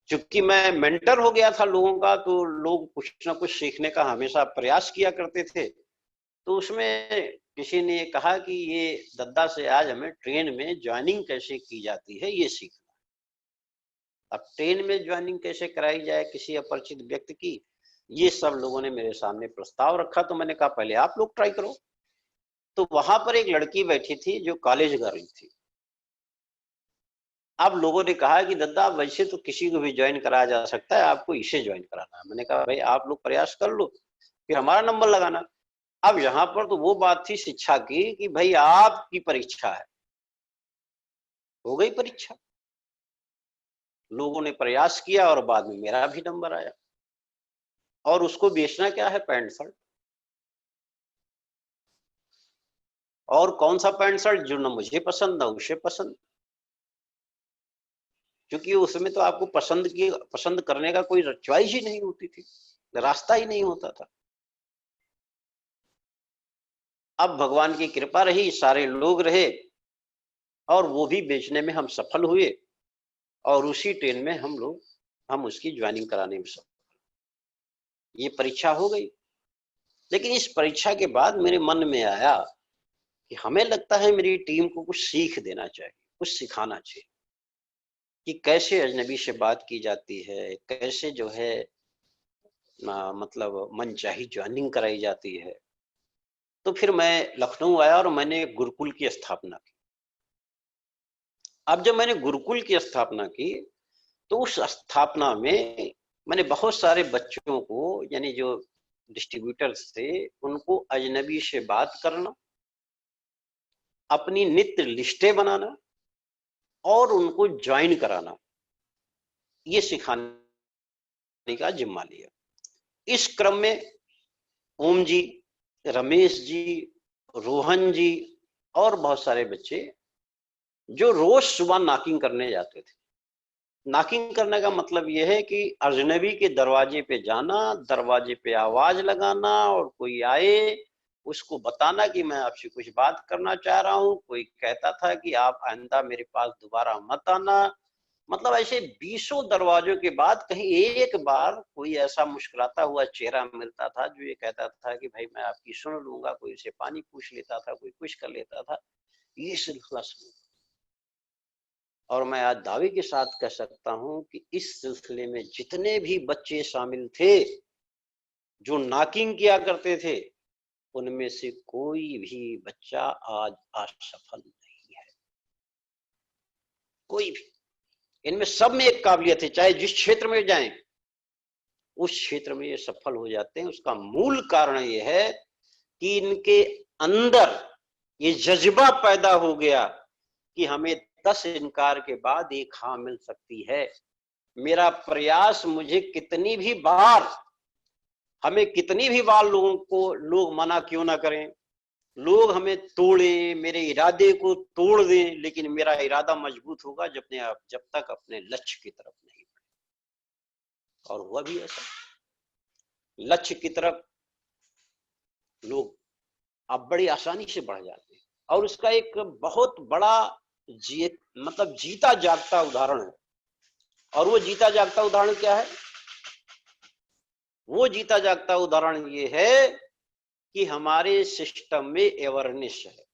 चूंकि मैं मेंटर हो गया था लोगों का, तो लोग कुछ ना कुछ सीखने का हमेशा प्रयास किया करते थे। तो उसमें किसी ने कहा कि ये दद्दा से आज हमें ट्रेन में ज्वाइनिंग कैसे की जाती है ये सीखना। अब ट्रेन में ज्वाइनिंग कैसे कराई जाए किसी अपरिचित व्यक्ति की, ये सब लोगों ने मेरे सामने प्रस्ताव रखा। तो मैंने कहा पहले आप लोग ट्राई करो। तो वहां पर एक लड़की बैठी थी जो कॉलेज गर्ल थी। अब लोगों ने कहा कि दद्दा वैसे तो किसी को भी ज्वाइन कराया जा सकता है, आपको इसे ज्वाइन कराना है। मैंने कहा भाई आप लोग प्रयास कर लो, फिर हमारा नंबर लगाना। अब यहाँ पर तो वो बात थी शिक्षा की कि भाई आपकी परीक्षा है। हो गई परीक्षा, लोगों ने प्रयास किया और बाद में मेरा भी नंबर आया। और उसको बेचना क्या है, पैंट शर्ट। और कौन सा पैंट शर्ट जो न मुझे पसंद न उसे पसंद, क्योंकि उसमें तो आपको पसंद करने का कोई चॉइस ही नहीं होती थी, रास्ता ही नहीं होता था। अब भगवान की कृपा रही, सारे लोग रहे, और वो भी बेचने में हम सफल हुए, और उसी ट्रेन में हम उसकी ज्वाइनिंग कराने में सफल। ये परीक्षा हो गई। लेकिन इस परीक्षा के बाद मेरे मन में आया कि हमें लगता है मेरी टीम को कुछ सीख देना चाहिए, कुछ सिखाना चाहिए कि कैसे अजनबी से बात की जाती है, कैसे जो है मतलब मनचाही ज्वाइनिंग कराई जाती है। तो फिर मैं लखनऊ आया और मैंने गुरुकुल की स्थापना की। अब जब मैंने गुरुकुल की स्थापना की तो उस स्थापना में मैंने बहुत सारे बच्चों को, यानी जो डिस्ट्रीब्यूटर्स थे, उनको अजनबी से बात करना, अपनी नित्य लिस्टें बनाना और उनको ज्वाइन कराना, ये सिखाने का जिम्मा लिया। इस क्रम में ओम जी, रमेश जी, रोहन जी और बहुत सारे बच्चे जो रोज सुबह नॉकिंग करने जाते थे। नॉकिंग करने का मतलब यह है कि अजनबी के दरवाजे पे जाना, दरवाजे पे आवाज लगाना, और कोई आए उसको बताना कि मैं आपसे कुछ बात करना चाह रहा हूं। कोई कहता था कि आप आइंदा मेरे पास दोबारा मत आना। मतलब ऐसे 20 दरवाजों के बाद कहीं एक बार कोई ऐसा मुस्कुराता हुआ चेहरा मिलता था जो ये कहता था कि भाई मैं आपकी सुन लूंगा। कोई से पानी पूछ लेता था, कोई कुछ कर लेता था। ये सिलसिला शुरू। और मैं आज दावे के साथ कह सकता हूं कि इस सिलसिले में जितने भी बच्चे शामिल थे जो नॉकिंग किया करते थे, उनमें से कोई भी बच्चा आज असफल नहीं है, कोई भी। इनमें सब में एक काबिलियत है, चाहे जिस क्षेत्र में जाएं उस क्षेत्र में ये सफल हो जाते हैं। उसका मूल कारण ये है कि इनके अंदर ये जज्बा पैदा हो गया कि हमें 10 इनकार के बाद एक हाँ मिल सकती है। मेरा प्रयास मुझे कितनी भी बार, हमें कितनी भी बार लोग मना क्यों ना करें, लोग हमें तोड़ें, मेरे इरादे को तोड़ दें, लेकिन मेरा इरादा मजबूत होगा जब तक अपने लक्ष्य की तरफ नहीं बढ़े। और हुआ भी ऐसा। लक्ष्य की तरफ लोग अब बड़ी आसानी से बढ़ जाते हैं। और उसका एक बहुत बड़ा जीता जागता उदाहरण है। और वो जीता जागता उदाहरण क्या है? वो जीता जागता उदाहरण ये है कि हमारे सिस्टम में अवेयरनेस है।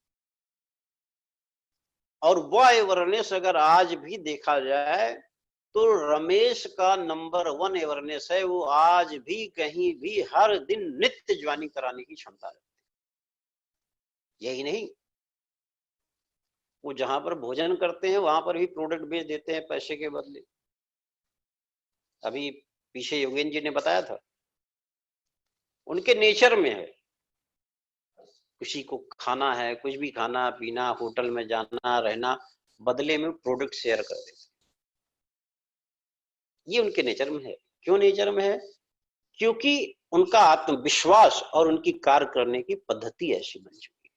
और वह अवेयरनेस अगर आज भी देखा जाए तो रमेश का नंबर 1 अवेयरनेस है। वो आज भी कहीं भी हर दिन नित्य ज्वाइनिंग कराने की क्षमता रखते हैं। यही नहीं, वो जहां पर भोजन करते हैं वहां पर भी प्रोडक्ट बेच देते हैं पैसे के बदले। अभी पीछे योगेंद्र जी ने बताया था, उनके नेचर में है। किसी को खाना है, कुछ भी खाना पीना, होटल में जाना रहना, बदले में प्रोडक्ट शेयर कर देते। ये उनके नेचर में है। क्यों नेचर में है? क्योंकि उनका आत्मविश्वास और उनकी कार्य करने की पद्धति ऐसी बन चुकी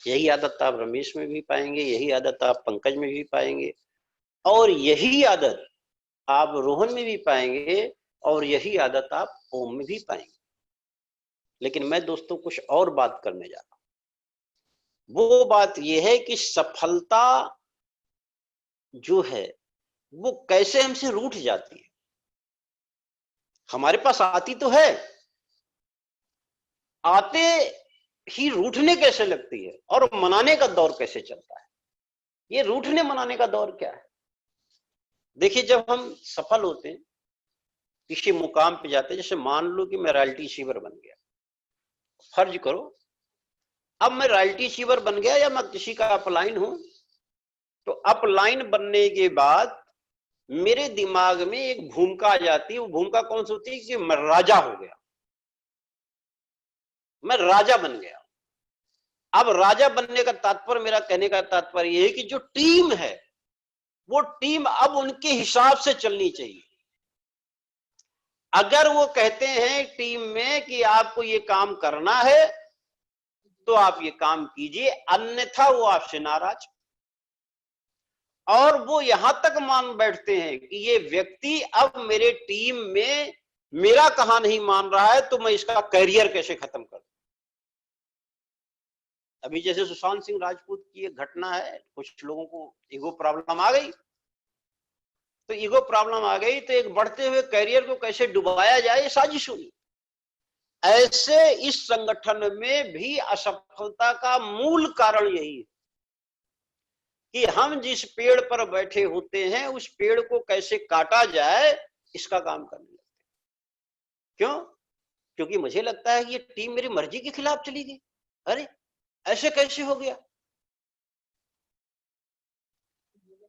है। यही आदत आप रमेश में भी पाएंगे, यही आदत आप पंकज में भी पाएंगे, और यही आदत आप रोहन में भी पाएंगे, और यही आदत आप ओम में भी पाएंगे। लेकिन मैं दोस्तों कुछ और बात करने जा रहा हूं। वो बात यह है कि सफलता जो है वो कैसे हमसे रूठ जाती है। हमारे पास आती तो है, आते ही रूठने कैसे लगती है, और मनाने का दौर कैसे चलता है। ये रूठने मनाने का दौर क्या है? देखिए, जब हम सफल होते हैं, किसी मुकाम पे जाते हैं, जैसे मान लो कि मैं रॉयल्टी अचीवर बन गया, फर्ज करो अब मैं रॉयल्टी अचीवर बन गया या मैं किसी का अपलाइन हूं, तो अपलाइन बनने के बाद मेरे दिमाग में एक भूमिका आ जाती है। वो भूमिका कौन सी होती है कि मैं राजा हो गया, मैं राजा बन गया। अब राजा बनने का तात्पर्य, मेरा कहने का तात्पर्य यह है कि जो टीम है वो टीम अब उनके हिसाब से चलनी चाहिए। अगर वो कहते हैं टीम में कि आपको ये काम करना है तो आप ये काम कीजिए, अन्यथा वो आपसे नाराज। और वो यहां तक मान बैठते हैं कि ये व्यक्ति अब मेरे टीम में मेरा कहा नहीं मान रहा है तो मैं इसका करियर कैसे खत्म कर दूं। अभी जैसे सुशांत सिंह राजपूत की एक घटना है, कुछ लोगों को ईगो प्रॉब्लम आ गई, तो ईगो प्रॉब्लम आ गई तो एक बढ़ते हुए करियर को कैसे डुबाया जाए, साजिश हुई। ऐसे इस संगठन में भी असफलता का मूल कारण यही है कि हम जिस पेड़ पर बैठे होते हैं उस पेड़ को कैसे काटा जाए, इसका काम करने लगते हैं। क्यों? क्योंकि मुझे लगता है कि ये टीम मेरी मर्जी के खिलाफ चली गई। अरे ऐसे कैसे हो गया?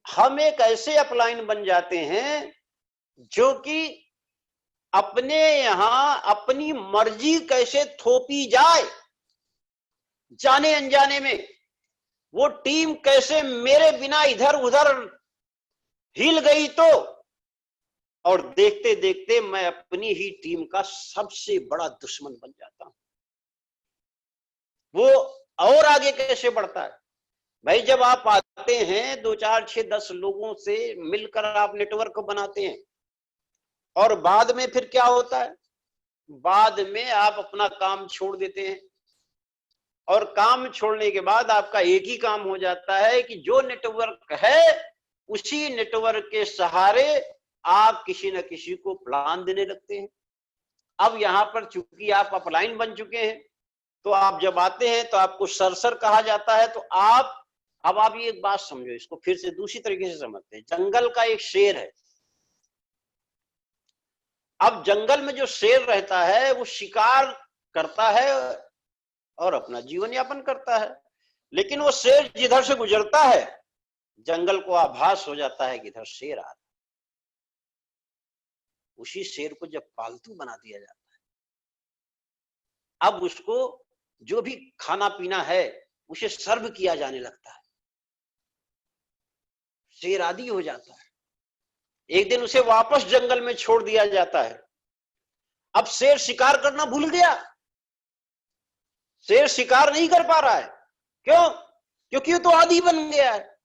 हम एक ऐसे अपलाइन बन जाते हैं जो कि अपने यहां अपनी मर्जी कैसे थोपी जाए, जाने अनजाने में वो टीम कैसे मेरे बिना इधर उधर हिल गई तो, और देखते देखते मैं अपनी ही टीम का सबसे बड़ा दुश्मन बन जाता हूं। वो और आगे कैसे बढ़ता है भाई? जब आप आते हैं 2 4 6 10 लोगों से मिलकर आप नेटवर्क बनाते हैं, और बाद में फिर क्या होता है? बाद में आप अपना काम छोड़ देते हैं, और काम छोड़ने के बाद आपका एक ही काम हो जाता है कि जो नेटवर्क है उसी नेटवर्क के सहारे आप किसी न किसी को प्लान देने लगते हैं। अब यहां पर चूंकि आप अपलाइन बन चुके हैं, तो आप जब आते हैं तो आपको सरसर कहा जाता है। तो अब आप ये एक बात समझो, इसको फिर से दूसरी तरीके से समझते हैं। जंगल का एक शेर है। अब जंगल में जो शेर रहता है वो शिकार करता है और अपना जीवन यापन करता है, लेकिन वो शेर जिधर से गुजरता है जंगल को आभास हो जाता है कि इधर शेर आ रहा है। उसी शेर को जब पालतू बना दिया जाता है, अब उसको जो भी खाना पीना है उसे सर्व किया जाने लगता है। शेर आदी हो जाता है। एक दिन उसे वापस जंगल में छोड़ दिया जाता है। अब शेर शिकार करना भूल गया, शेर शिकार नहीं कर पा रहा है। क्यों? क्योंकि वो तो आदी बन गया है,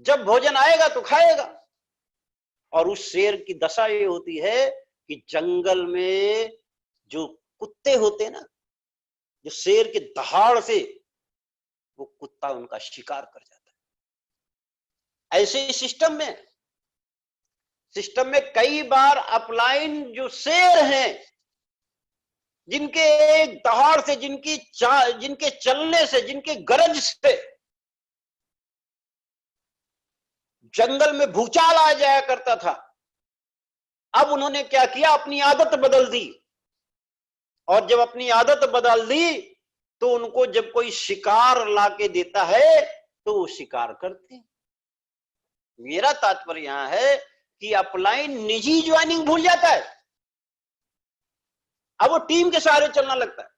जब भोजन आएगा तो खाएगा। और उस शेर की दशा ये होती है कि जंगल में जो कुत्ते होते हैं ना, जो शेर के दहाड़ से वो कुत्ता उनका शिकार कर जाता है। ऐसे सिस्टम में कई बार अपलाइन जो शेर हैं, जिनके एक दहाड़ से, जिनके चलने से, जिनके गरज से जंगल में भूचाल आ जाया करता था, अब उन्होंने क्या किया, अपनी आदत बदल दी। और जब अपनी आदत बदल दी तो उनको जब कोई शिकार लाके देता है तो वो शिकार करते। मेरा तात्पर्य यहां है कि अपलाइन निजी ज्वाइनिंग भूल जाता है, अब वो टीम के सहारे चलना लगता है।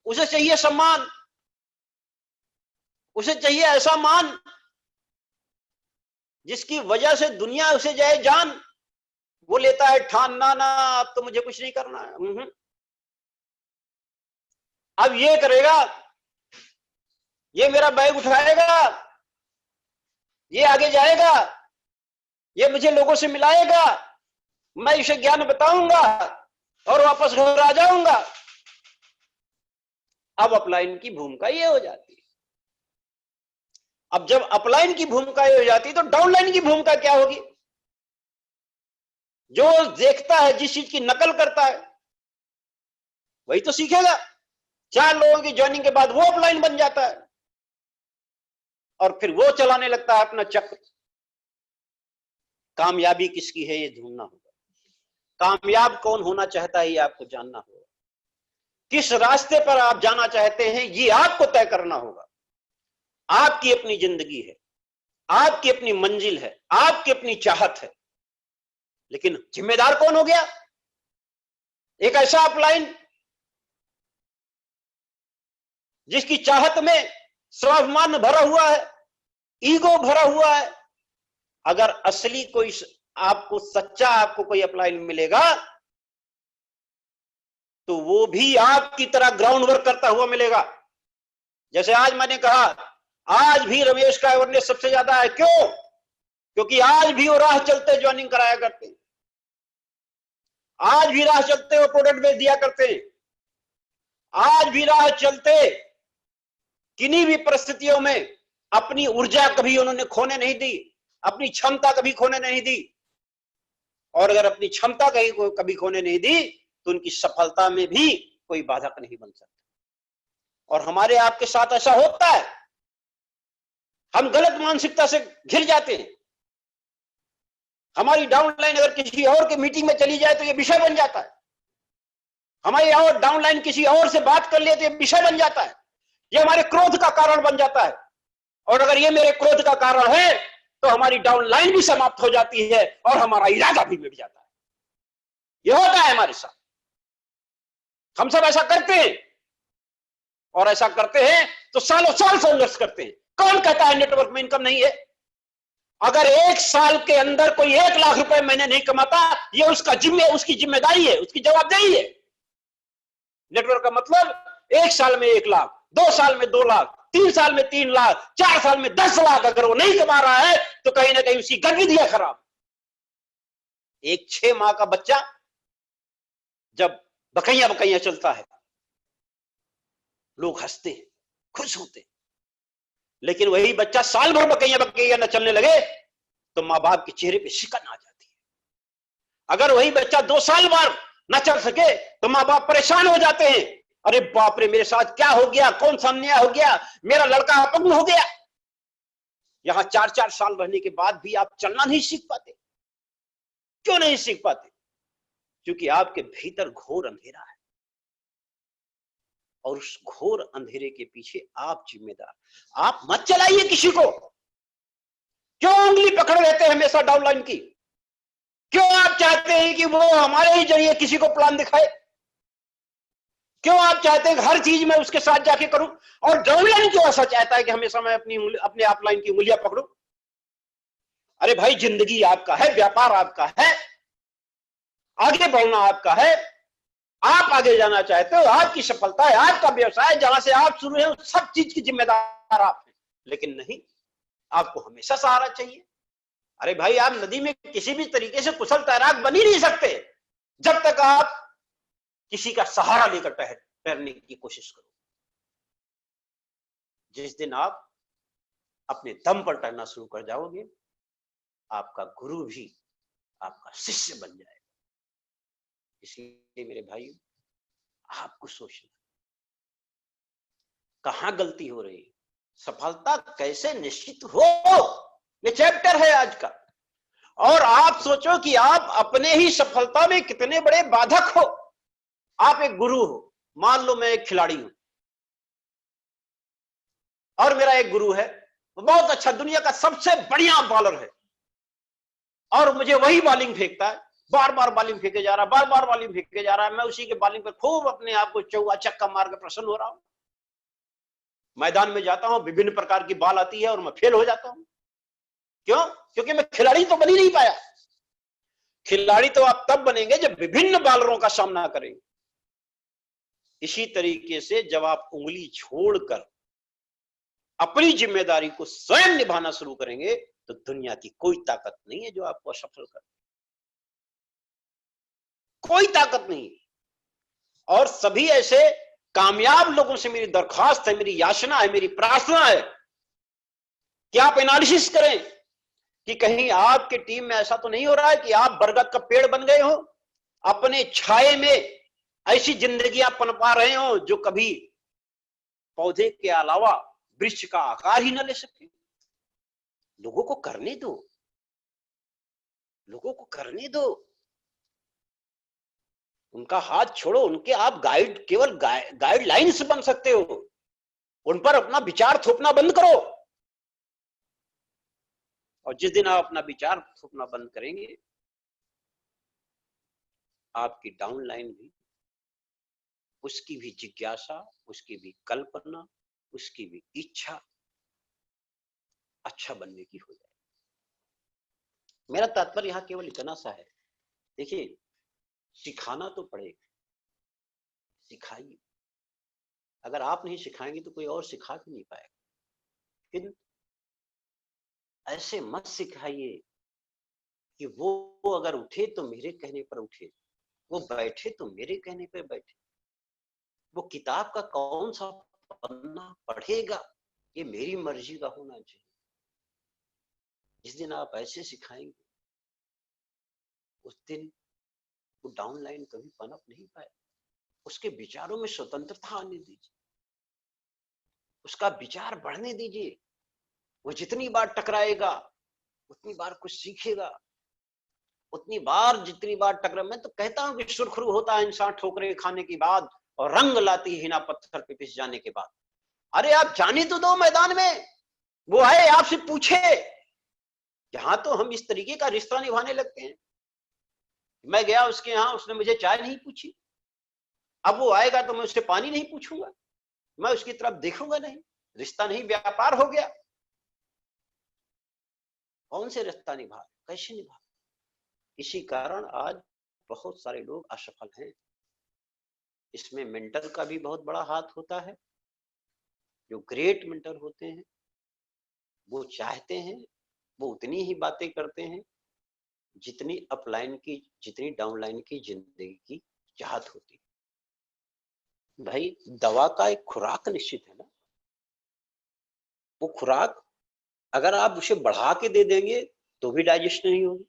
उसे चाहिए सम्मान, उसे चाहिए ऐसा मान जिसकी वजह से दुनिया उसे जाए जान। वो लेता है ठान, ना ना अब तो मुझे कुछ नहीं करना है, अब ये करेगा, ये मेरा बैग उठाएगा, ये आगे जाएगा, ये मुझे लोगों से मिलाएगा, मैं इसे ज्ञान बताऊंगा और वापस घर आ जाऊंगा। अब अपलाइन की भूमिका ये हो जाती है। अब जब अपलाइन की भूमिका ये हो जाती है तो डाउनलाइन की भूमिका क्या होगी? जो देखता है, जिस चीज की नकल करता है, वही तो सीखेगा। 4 लोगों की ज्वाइनिंग के बाद वो अपलाइन बन जाता है और फिर वो चलाने लगता है अपना चक्र। कामयाबी किसकी है ये ढूंढना होगा, कामयाब कौन होना चाहता है ये आपको जानना होगा, किस रास्ते पर आप जाना चाहते हैं ये आपको तय करना होगा। आपकी अपनी जिंदगी है, आपकी अपनी मंजिल है, आपकी अपनी चाहत है, लेकिन जिम्मेदार कौन हो गया? एक ऐसा अपलाइन जिसकी चाहत में स्वाभिमान भरा हुआ है, ईगो भरा हुआ है। अगर असली कोई आपको सच्चा आपको कोई अपलाइन मिलेगा तो वो भी आपकी तरह ग्राउंड वर्क करता हुआ मिलेगा। जैसे आज मैंने कहा, आज भी रमेश का अवेयरनेस सबसे ज्यादा है। क्यों? क्योंकि आज भी वो राह चलते ज्वाइनिंग कराया करते हैं, आज भी राह चलते वो प्रोडक्ट बेच दिया करते हैं, आज भी राह चलते किन्हीं भी परिस्थितियों में अपनी ऊर्जा कभी उन्होंने खोने नहीं दी, अपनी क्षमता कभी खोने नहीं दी। और अगर अपनी क्षमता कभी खोने नहीं दी तो उनकी सफलता में भी कोई बाधक नहीं बन सकता। और हमारे आपके साथ ऐसा होता है, हम गलत मानसिकता से घिर जाते हैं। हमारी डाउनलाइन अगर किसी और के मीटिंग में चली जाए तो यह विषय बन जाता है, हमारी और डाउनलाइन किसी और से बात कर ले तो यह विषय बन जाता है, यह हमारे क्रोध का कारण बन जाता है। और अगर ये मेरे क्रोध का कारण है तो हमारी डाउनलाइन भी समाप्त हो जाती है और हमारा इरादा भी मिट जाता है। यह होता है हमारे साथ, हम सब ऐसा करते हैं। और ऐसा करते हैं तो सालों साल संघर्ष करते हैं। कौन कहता है नेटवर्क में इनकम नहीं है? अगर 1 साल के अंदर कोई 1 लाख रुपए महीने नहीं कमाता, ये उसकी जिम्मेदारी है, उसकी जवाबदेही है। नेटवर्क का मतलब 1 साल में 1 लाख, 2 साल में 2 लाख, 3 साल में 3 लाख, 4 साल में 10 लाख अगर वो नहीं कमा रहा है तो कहीं ना कहीं उसकी गतिविधि है खराब। एक 6 माह का बच्चा जब बकैया बकैया चलता है, लोग हंसते हैं, खुश होते हैं। लेकिन वही बच्चा साल भर बकैया बकैया न चलने लगे तो मां बाप के चेहरे पे शिकन आ जाती है। अगर वही बच्चा 2 साल भर न चल सके तो मां बाप परेशान हो जाते हैं, अरे बाप रे मेरे साथ क्या हो गया, कौन सा अन्याय हो गया, मेरा लड़का अपंग हो गया। यहां 4-4 साल रहने के बाद भी आप चलना नहीं सीख पाते। क्यों नहीं सीख पाते? क्योंकि आपके भीतर घोर अंधेरा है और उस घोर अंधेरे के पीछे आप जिम्मेदार। आप मत चलाइए किसी को। क्यों उंगली पकड़ लेते हैं हमेशा डाउनलाइन की? क्यों आप चाहते हैं कि वो हमारे ही जरिए किसी को प्लान दिखाए? क्यों आप चाहते हैं हर चीज में उसके साथ जाके करूं? और डाउनलाइन क्यों ऐसा चाहता है कि हमेशा मैं अपने अपलाइन की उंगलियां पकड़ूं? अरे भाई, जिंदगी आपका है, व्यापार आपका है, आगे बढ़ना आपका है, आप आगे जाना चाहते हो, आपकी सफलता है, आपका व्यवसाय, जहां से आप शुरू है सब चीज की जिम्मेदार आप हैं। लेकिन नहीं, आपको हमेशा सहारा चाहिए। अरे भाई, आप नदी में किसी भी तरीके से कुशल तैराक बन ही नहीं सकते जब तक आप किसी का सहारा लेकर तैरने की कोशिश करो। जिस दिन आप अपने दम पर तैरना शुरू कर जाओगे, आपका गुरु भी आपका शिष्य बन जाएगा। इसलिए मेरे भाई, आपको सोचना कहां गलती हो रही है, सफलता कैसे निश्चित हो, ये चैप्टर है आज का। और आप सोचो कि आप अपने ही सफलता में कितने बड़े बाधक हो। आप एक गुरु हो, मान लो मैं एक खिलाड़ी हूं और मेरा एक गुरु है, बहुत अच्छा, दुनिया का सबसे बढ़िया बॉलर है, और मुझे वही बॉलिंग फेंकता है, बार बार बॉलिंग फेंके जा रहा है, बार बार बॉलिंग फेंके जा रहा है। मैं उसी के बॉलिंग पर खूब अपने आप को चौका छक्का मार के प्रसन्न हो रहा हूं। मैदान में जाता हूं, विभिन्न प्रकार की बॉल आती है और मैं फेल हो जाता हूं। क्यों? क्योंकि मैं खिलाड़ी तो बन ही नहीं पाया। खिलाड़ी तो आप तब बनेंगे जब विभिन्न बॉलरों का सामना करेंगे। इसी तरीके से जब आप उंगली छोड़कर अपनी जिम्मेदारी को स्वयं निभाना शुरू करेंगे, तो दुनिया की कोई ताकत नहीं है जो आपको असफल करे, कोई ताकत नहीं। और सभी ऐसे कामयाब लोगों से मेरी दरख्वास्त है, मेरी याचना है, मेरी प्रार्थना है कि आप एनालिसिस करें कि कहीं आपके टीम में ऐसा तो नहीं हो रहा है कि आप बरगद का पेड़ बन गए हो, अपने छाये में ऐसी जिंदगियां पनपा रहे हो जो कभी पौधे के अलावा वृक्ष का आकार ही न ले सके। लोगों को करने दो, लोगों को करने दो, उनका हाथ छोड़ो, उनके आप केवल गाइडलाइंस बन सकते हो, उन पर अपना विचार थोपना बंद करो। और जिस दिन आप अपना विचार थोपना बंद करेंगे, आपकी डाउनलाइन भी, उसकी भी जिज्ञासा, उसकी भी कल्पना, उसकी भी इच्छा अच्छा बनने की हो जाए। मेरा तात्पर्य यहां केवल इतना सा है, देखिए, सिखाना तो पड़ेगा, सिखाइए। अगर आप नहीं सिखाएंगे तो कोई और सिखा भी नहीं पाएगा। लेकिन ऐसे मत सिखाइए कि वो अगर उठे तो मेरे कहने पर उठे, वो बैठे तो मेरे कहने पर बैठे, वो किताब का कौन सा पन्ना पढ़ेगा ये मेरी मर्जी का होना चाहिए। जिस दिन आप ऐसे सिखाएंगे, उस दिन वो डाउनलाइन कभी पनप नहीं पाए। उसके विचारों में स्वतंत्रता आने दीजिए, उसका विचार बढ़ने दीजिए। वो जितनी बार टकराएगा उतनी बार कुछ सीखेगा, उतनी बार जितनी बार टकरा। मैं तो कहता हूं कि सुरखरू होता है इंसान ठोकरे खाने के बाद, और रंग लाती है हिना पत्थर पे पिस जाने के बाद। अरे आप जाने तो दो मैदान में, वो आए आपसे पूछे। यहां तो हम इस तरीके का रिश्ता निभाने लगते हैं। मैं गया उसके यहां, उसने मुझे चाय नहीं पूछी, अब वो आएगा तो मैं उससे पानी नहीं पूछूंगा, मैं उसकी तरफ देखूंगा नहीं, रिश्ता नहीं व्यापार हो गया। कौन से रिश्ता निभा, कैसे निभा? इसी कारण आज बहुत सारे लोग असफल हैं। इसमें मेंटर का भी बहुत बड़ा हाथ होता है। जो ग्रेट मेंटर होते हैं वो चाहते हैं, वो उतनी ही बातें करते हैं जितनी अपलाइन की, जितनी डाउनलाइन की जिंदगी की चाहत होती है। भाई, दवा का एक खुराक निश्चित है ना, वो खुराक अगर आप उसे बढ़ा के दे देंगे तो भी डाइजेस्ट नहीं होगी,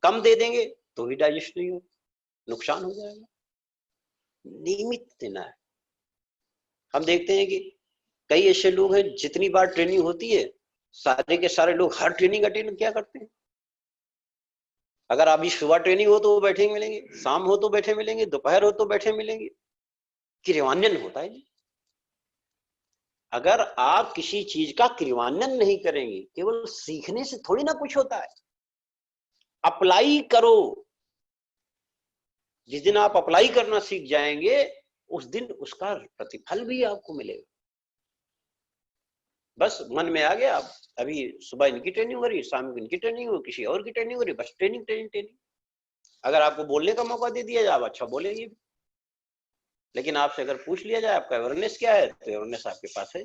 कम दे देंगे तो भी डाइजेस्ट नहीं होगी, नुकसान हो जाएगा। नियमित देना है। हम देखते हैं कि कई ऐसे लोग हैं, जितनी बार ट्रेनिंग होती है सारे के सारे लोग हर ट्रेनिंग अटेंड क्या करते हैं। अगर अभी सुबह ट्रेनिंग हो तो बैठे मिलेंगे, शाम हो तो बैठे मिलेंगे, दोपहर हो तो बैठे मिलेंगे, क्रियान्वयन होता है जी। अगर आप किसी चीज का क्रियान्वयन नहीं करेंगे, केवल सीखने से थोड़ी ना कुछ होता है। अप्लाई करो। जिस दिन आप अप्लाई करना सीख जाएंगे, उस दिन उसका प्रतिफल भी आपको मिलेगा। बस मन में आ गया, अभी सुबह इनकी ट्रेनिंग हो रही, शाम को इनकी ट्रेनिंग हो, किसी और की ट्रेनिंग हो रही, बस ट्रेनिंग ट्रेनिंग ट्रेनिंग। अगर आपको बोलने का मौका दे दिया जाए, आप अच्छा बोलेंगे भी, लेकिन आपसे अगर पूछ लिया जाए आपका अवेयरनेस क्या है, तो अवेयरनेस आपके पास है।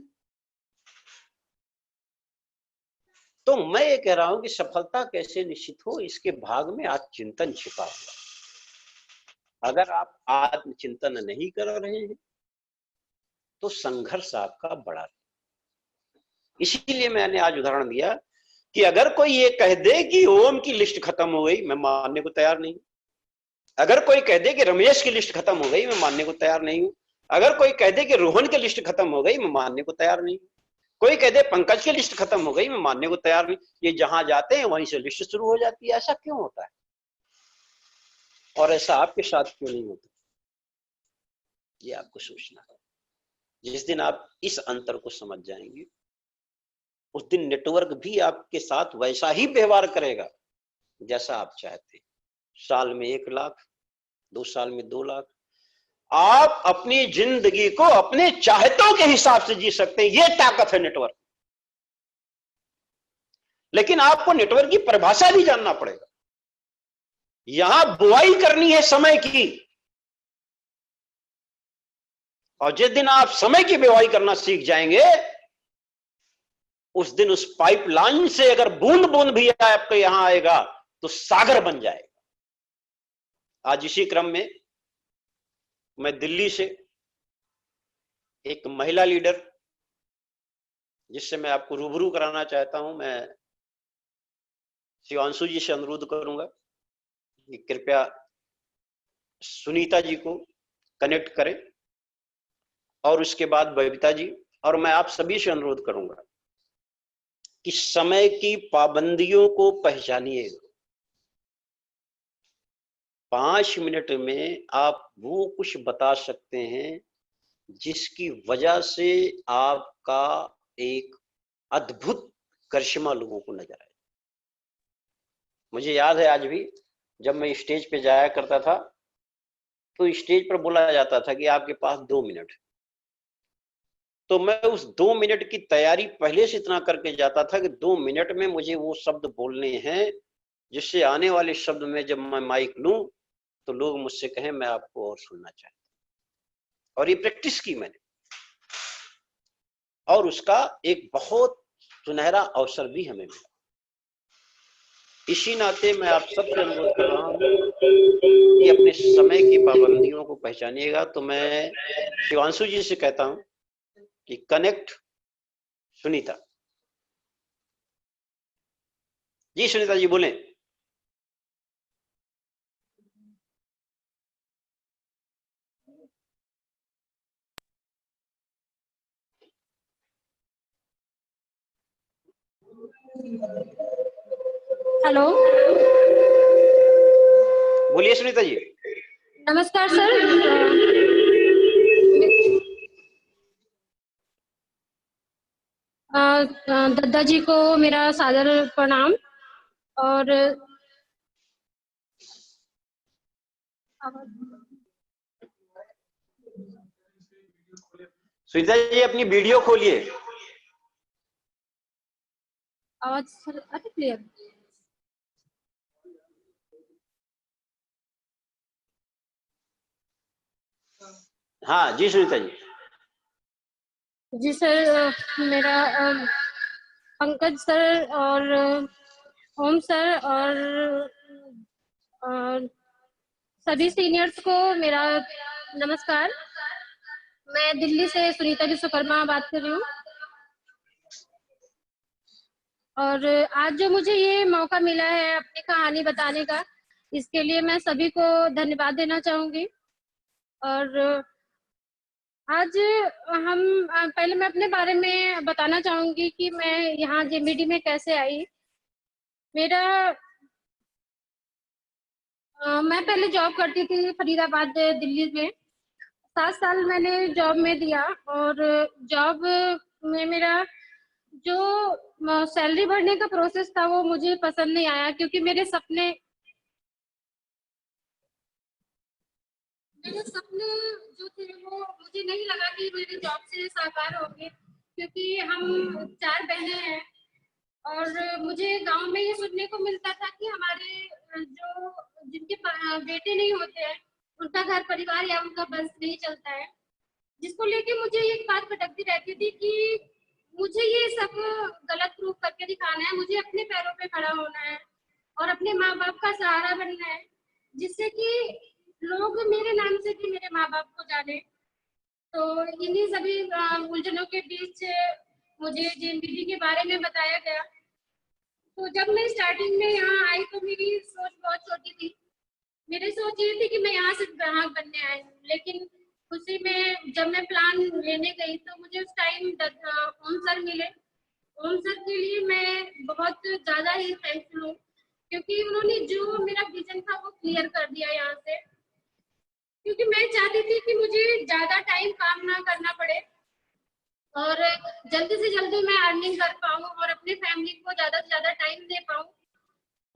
तो मैं ये कह रहा हूं कि सफलता कैसे निश्चित हो, इसके भाग में आज चिंतन छिपा हुआ। अगर आप आत्मचिंतन नहीं कर रहे हैं तो संघर्ष आपका बड़ा है। इसीलिए मैंने आज उदाहरण दिया कि अगर कोई ये कह दे कि ओम की लिस्ट खत्म हो गई, मैं मानने को तैयार नहीं। अगर कोई कह दे कि रमेश की लिस्ट खत्म हो गई, मैं मानने को तैयार नहीं हूं। अगर कोई कह दे कि रोहन की लिस्ट खत्म हो गई, मैं मानने को तैयार नहीं। कोई कह दे पंकज की लिस्ट खत्म हो गई, मैं मानने को तैयार नहीं। ये जहां जाते हैं वहीं से लिस्ट शुरू हो जाती है। ऐसा क्यों होता है और ऐसा आपके साथ क्यों नहीं होता, ये आपको सोचना है। जिस दिन आप इस अंतर को समझ जाएंगे, उस दिन नेटवर्क भी आपके साथ वैसा ही व्यवहार करेगा जैसा आप चाहते हैं। साल में 1 लाख, 2 साल में 2 लाख, आप अपनी जिंदगी को अपने चाहतों के हिसाब से जी सकते हैं। ये ताकत है नेटवर्क। लेकिन आपको नेटवर्क की परिभाषा भी जानना पड़ेगा। यहां बुआई करनी है समय की, और जिस दिन आप समय की बुआई करना सीख जाएंगे, उस दिन उस पाइपलाइन से अगर बूंद बूंद भी आपके यहां आएगा तो सागर बन जाएगा। आज इसी क्रम में मैं दिल्ली से एक महिला लीडर, जिससे मैं आपको रूबरू कराना चाहता हूं, मैं शिवांशु जी से अनुरोध करूंगा कि कृपया सुनीता जी को कनेक्ट करें, और उसके बाद बबीता जी, और मैं आप सभी से अनुरोध करूंगा कि समय की पाबंदियों को पहचानिएगा। 5 मिनट में आप वो कुछ बता सकते हैं जिसकी वजह से आपका एक अद्भुत करिश्मा लोगों को नजर आए। मुझे याद है आज भी, जब मैं स्टेज पे जाया करता था तो स्टेज पर बोला जाता था कि आपके पास 2 मिनट, तो मैं उस 2 मिनट की तैयारी पहले से इतना करके जाता था कि 2 मिनट में मुझे वो शब्द बोलने हैं जिससे आने वाले शब्द में जब मैं माइक लूं तो लोग मुझसे कहें मैं आपको और सुनना चाहता हूं। और ये प्रैक्टिस की मैंने, और उसका एक बहुत सुनहरा अवसर भी हमें मिला। इसी नाते मैं आप सबसे अनुरोध कर रहा हूं कि अपने समय की पाबंदियों को पहचानिएगा। तो मैं शिवांशु जी से कहता हूं कि कनेक्ट सुनीता जी। सुनीता जी बोलें। हेलो, बोलिए सुनीता जी। नमस्कार सर। दद्दा जी को मेरा सादर प्रणाम। और सुनीता जी अपनी वीडियो खोलिए। आवाज सर आती क्लियर? हाँ जी सुनीता जी। जी सर, मेरा पंकज सर और ओम सर और सभी सीनियर्स को मेरा नमस्कार। मैं दिल्ली से सुनीता विश्वकर्मा बात कर रही हूँ। और आज जो मुझे ये मौका मिला है अपनी कहानी बताने का, इसके लिए मैं सभी को धन्यवाद देना चाहूंगी। और आज हम पहले मैं अपने बारे में बताना चाहूंगी कि मैं यहाँ जेएमबीडी में कैसे आई। मेरा मैं पहले जॉब करती थी फरीदाबाद दिल्ली में। 7 साल मैंने जॉब में दिया, और जॉब में मेरा जो सैलरी बढ़ने का प्रोसेस था वो मुझे पसंद नहीं आया, क्योंकि मेरे सपने जो थे वो मुझे नहीं लगा कि मेरे जॉब से साकार होंगे, क्योंकि हम 4 बहनें हैं और मुझे गांव में ये सुनने को मिलता था कि हमारे जो जिनके बेटे नहीं होते हैं उनका घर परिवार या उनका वंश नहीं चलता है, जिसको लेके मुझे एक बात भटकती रहती थी कि मुझे ये सब गलत प्रूफ करके दिखाना है, मुझे अपने पैरों पे खड़ा होना है और अपने माँ बाप का सहारा बनना है, जिससे कि लोग मेरे नाम से भी मेरे माँ बाप को जाने। तो इन्हीं सभी उलझनों के बीच मुझे जेएनबीटी के बारे में बताया गया। तो जब मैं स्टार्टिंग में यहाँ आई तो मेरी सोच बहुत छोटी थी। मेरी सोच ये थी कि मैं यहाँ से ग्राहक बनने आई हूँ, लेकिन उसी में जब मैं प्लान लेने गई तो मुझे उस टाइम ओम सर मिले। ओम सर के लिए मैं बहुत ज्यादा ही थैंकफुल हूँ, क्योंकि उन्होंने जो मेरा विजन था वो क्लियर कर दिया यहाँ से। क्योंकि मैं चाहती थी कि मुझे ज्यादा टाइम काम ना करना पड़े और जल्दी से जल्दी मैं अर्निंग कर पाऊँ और अपने फैमिली को ज्यादा से ज्यादा टाइम दे पाऊँ।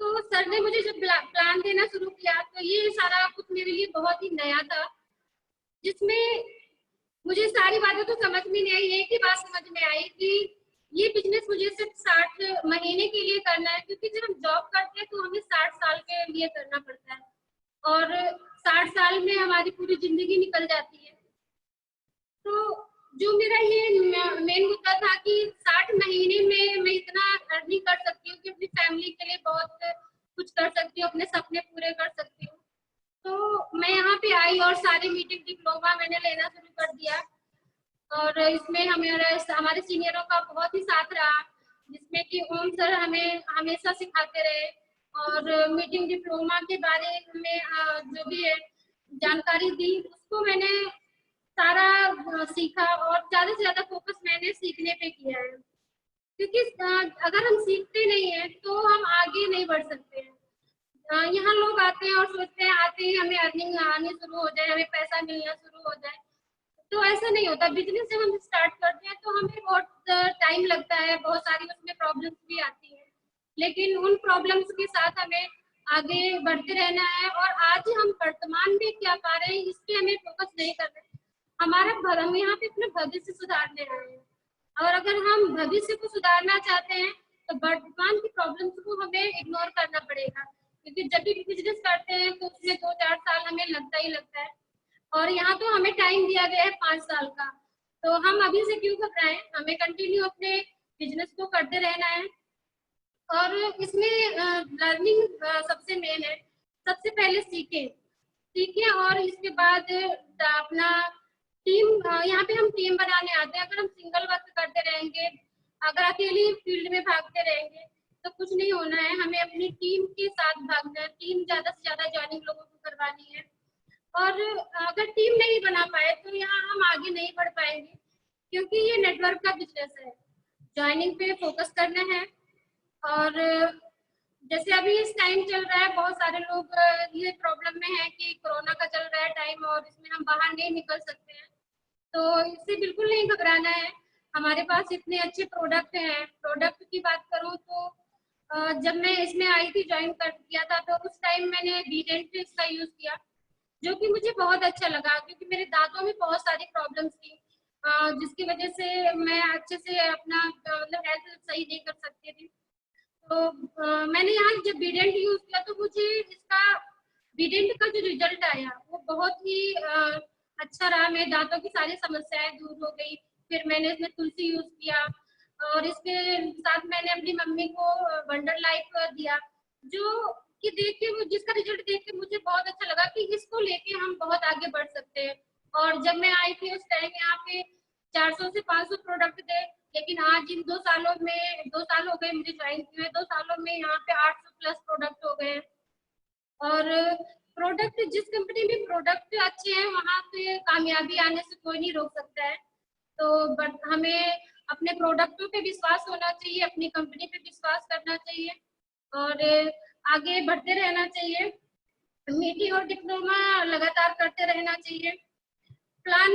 तो सर ने मुझे जब प्लान देना शुरू किया तो ये सारा कुछ मेरे लिए बहुत ही नया था, जिसमें मुझे सारी बातें तो समझ में नहीं आई। एक ही बात समझ में आई कि ये बिजनेस मुझे सिर्फ 60 महीने के लिए करना है, क्योंकि जब हम जॉब करते हैं तो हमें 60 साल के लिए करना पड़ता है और 60 साल में हमारी पूरी जिंदगी निकल जाती है। तो जो मेरा ये मेन मुद्दा था कि 60 महीने में मैं इतना अर्निंग कर सकती हूँ कि अपनी फैमिली के लिए बहुत कुछ कर सकती हूँ, अपने सपने पूरे कर सकती हूँ। तो मैं यहाँ पे आई और सारे मीटिंग डिप्लोमा मैंने लेना शुरू कर दिया और इसमें हमारे सीनियरों का बहुत ही साथ रहा, जिसमें कि ओम सर हमें हमेशा सिखाते रहे और मीटिंग डिप्लोमा के बारे में जो भी है जानकारी दी उसको मैंने सारा सीखा और ज्यादा से ज्यादा फोकस मैंने सीखने पे किया है, क्योंकि अगर हम सीखते नहीं है तो हम आगे नहीं बढ़ सकते हैं। यहाँ लोग आते हैं और सोचते हैं आते ही हमें अर्निंग आनी शुरू हो जाए, हमें पैसा मिलना शुरू हो जाए, तो ऐसा नहीं होता। बिजनेस जब हम स्टार्ट करते हैं तो हमें बहुत टाइम लगता है, बहुत सारी उसमें प्रॉब्लम्स भी आती है, लेकिन उन प्रॉब्लम्स के साथ हमें आगे बढ़ते रहना है और आज हम वर्तमान में क्या पा रहे हैं इस पे हमें फोकस नहीं करना है। हमारा हम यहाँ पे अपना भविष्य सुधारने आए हैं और अगर हम भविष्य को सुधारना चाहते हैं तो वर्तमान की प्रॉब्लम्स को हमें इग्नोर करना पड़ेगा, क्योंकि जब भी बिजनेस करते हैं तो उसमें 2-4 साल हमें लगता ही लगता है और यहाँ तो हमें टाइम दिया गया है 5 साल का, तो हम अभी से क्यों घबराएं, हमें कंटिन्यू अपने बिजनेस को करते रहना है। और इसमें लर्निंग सबसे मेन है। सबसे पहले सीखें और इसके बाद अपना टीम, यहाँ पे हम टीम बनाने आते हैं। अगर हम सिंगल वर्क करते रहेंगे, अगर अकेले फील्ड में भागते रहेंगे तो कुछ नहीं होना है, हमें अपनी टीम के साथ भागना है, टीम ज्यादा से ज्यादा ज्वाइनिंग लोगों को करवानी है और अगर टीम नहीं बना पाए तो यहाँ हम आगे नहीं बढ़ पाएंगे, क्योंकि ये नेटवर्क का बिजनेस है, ज्वाइनिंग पे फोकस करना है। और जैसे अभी इस टाइम चल रहा है, बहुत सारे लोग ये प्रॉब्लम में है कि कोरोना का चल रहा है टाइम और इसमें हम बाहर नहीं निकल सकते हैं, तो इससे बिल्कुल नहीं घबराना है। हमारे पास इतने अच्छे प्रोडक्ट हैं। प्रोडक्ट की बात करूँ तो जब मैं इसमें आई थी, ज्वाइन कर किया था, तो उस टाइम मैंने वीडेंट का यूज किया, जो कि मुझे बहुत अच्छा लगा, क्योंकि मेरे दांतों में बहुत सारी प्रॉब्लम्स थी, जिसकी वजह से मैं अच्छे से अपना मतलब हेल्थ सही नहीं कर सकती थी। तो मैंने यहाँ जब वीडेंट यूज किया तो मुझे इसका वीडेंट का जो रिजल्ट आया वो बहुत ही अच्छा रहा। मेरे दांतों की सारी समस्याएं दूर हो गई। फिर मैंने इसमें तुलसी यूज किया और इसके साथ मैंने अपनी मम्मी को वंडर लाइफ दिया, जो कि देख के जिसका रिजल्ट देख के मुझे बहुत अच्छा लगा कि इसको लेके हम बहुत आगे बढ़ सकते हैं। और जब मैं आई थी उस टाइम यहाँ पे 400 से 500 प्रोडक्ट थे, लेकिन आज इन 2 सालों में 2 साल हो गए मुझे ज्वाइन किए, 2 सालों में यहाँ पे 800 प्लस प्रोडक्ट हो गए। और प्रोडक्ट, जिस कंपनी में प्रोडक्ट अच्छे हैं वहां पे कामयाबी आने से कोई नहीं रोक सकता है। तो बट हमें अपने प्रोडक्टों पे विश्वास होना चाहिए, अपनी कंपनी पे विश्वास करना चाहिए और आगे बढ़ते रहना चाहिए। मीटिंग और डिप्लोमा लगातार करते रहना चाहिए। प्लान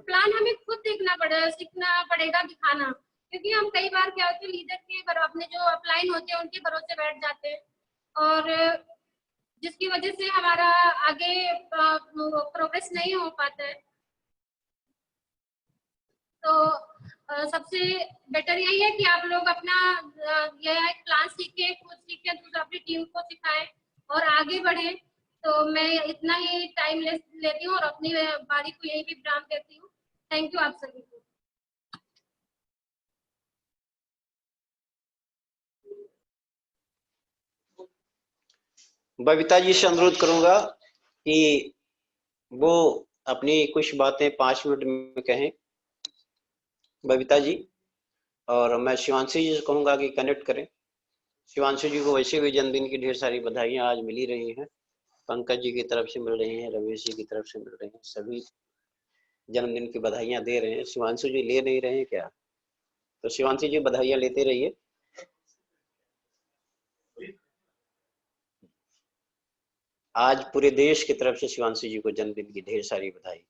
प्लान हमें खुद सीखना पड़ेगा दिखाना, क्योंकि हम कई बार क्या होते हैं लीडर के अपने जो अपलाइन होते हैं उनके भरोसे बैठ जाते हैं और जिसकी वजह से हमारा आगे प्रोग्रेस नहीं हो पाता है। तो सबसे बेटर यही है कि आप लोग अपना यह क्लास सीखें, खुद सीखें, दूसरा अपनी टीम को सिखाएं और आगे बढ़े। तो मैं इतना ही टाइम लेती हूँ और अपनी बारी को यही भी विराम देती हूँ। थैंक यू आप सभी को। बबीता जी से अनुरोध करूंगा कि वो अपनी कुछ बातें 5 मिनट में कहें, बबीता जी। और मैं शिवांशी जी से कहूंगा कि कनेक्ट करें। शिवांशी जी को वैसे भी जन्मदिन की ढेर सारी बधाइयां आज मिली रही हैं, पंकज जी की तरफ से मिल रही हैं, रमेश जी की तरफ से मिल रही हैं, सभी जन्मदिन की बधाइयां दे रहे हैं। शिवांशु जी ले नहीं रहे हैं क्या? तो शिवांशी जी बधाइयां लेते रहिए। आज पूरे देश की तरफ से शिवांशी जी को जन्मदिन की ढेर सारी बधाई।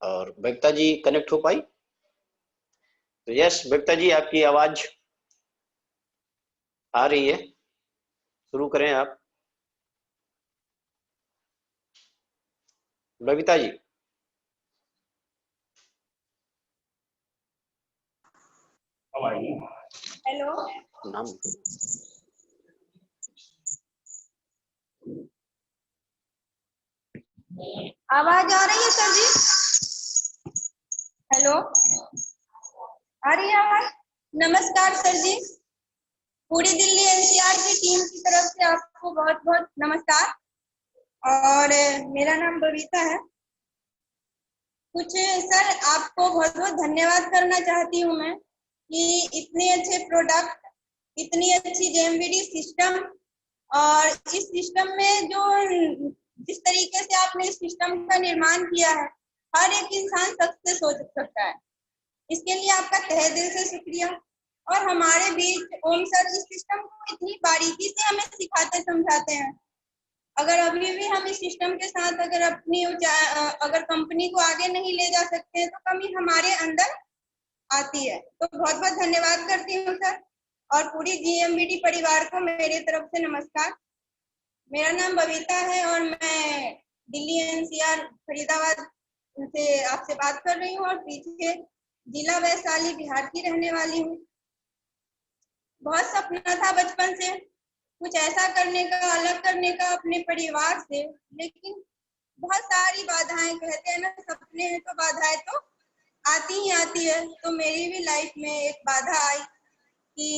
और बबीता जी कनेक्ट हो पाई? तो यस बबीता जी, आपकी आवाज आ रही है, शुरू करें आप। बबीता जी। हेलो, नाम आवाज आ रही है सर जी? हेलो, आ रही है आवाज? नमस्कार सर जी, पूरी दिल्ली एनसीआर की टीम की तरफ से आपको बहुत बहुत नमस्कार। और मेरा नाम बबीता है। कुछ सर आपको बहुत बहुत धन्यवाद करना चाहती हूँ मैं कि इतने अच्छे प्रोडक्ट, इतनी अच्छी जेएमवीडी सिस्टम, और इस सिस्टम में जो जिस तरीके से आपने इस सिस्टम का निर्माण किया है, हर एक इंसान सक्सेस हो सकता है। इसके लिए आपका तहे दिल से शुक्रिया। और हमारे बीच ओम सर इस सिस्टम को इतनी बारीकी से हमें सिखाते समझाते हैं। अगर अभी भी हम इस सिस्टम के साथ अगर कंपनी को आगे नहीं ले जा सकते हैं तो कमी हमारे अंदर आती है। तो बहुत बहुत धन्यवाद करती हूँ सर, और पूरी जीएमवीडी परिवार को मेरे तरफ से नमस्कार। मेरा नाम बबीता है और मैं दिल्ली एनसीआर फरीदाबाद से आपसे बात कर रही हूँ, और पीछे जिला वैशाली बिहार की रहने वाली हूँ। बहुत सपना था बचपन से कुछ ऐसा करने का, अलग करने का अपने परिवार से, लेकिन बहुत सारी बाधाएं, कहते हैं ना सपने हैं तो बाधाएं तो आती ही आती है। तो मेरी भी लाइफ में एक बाधा आई कि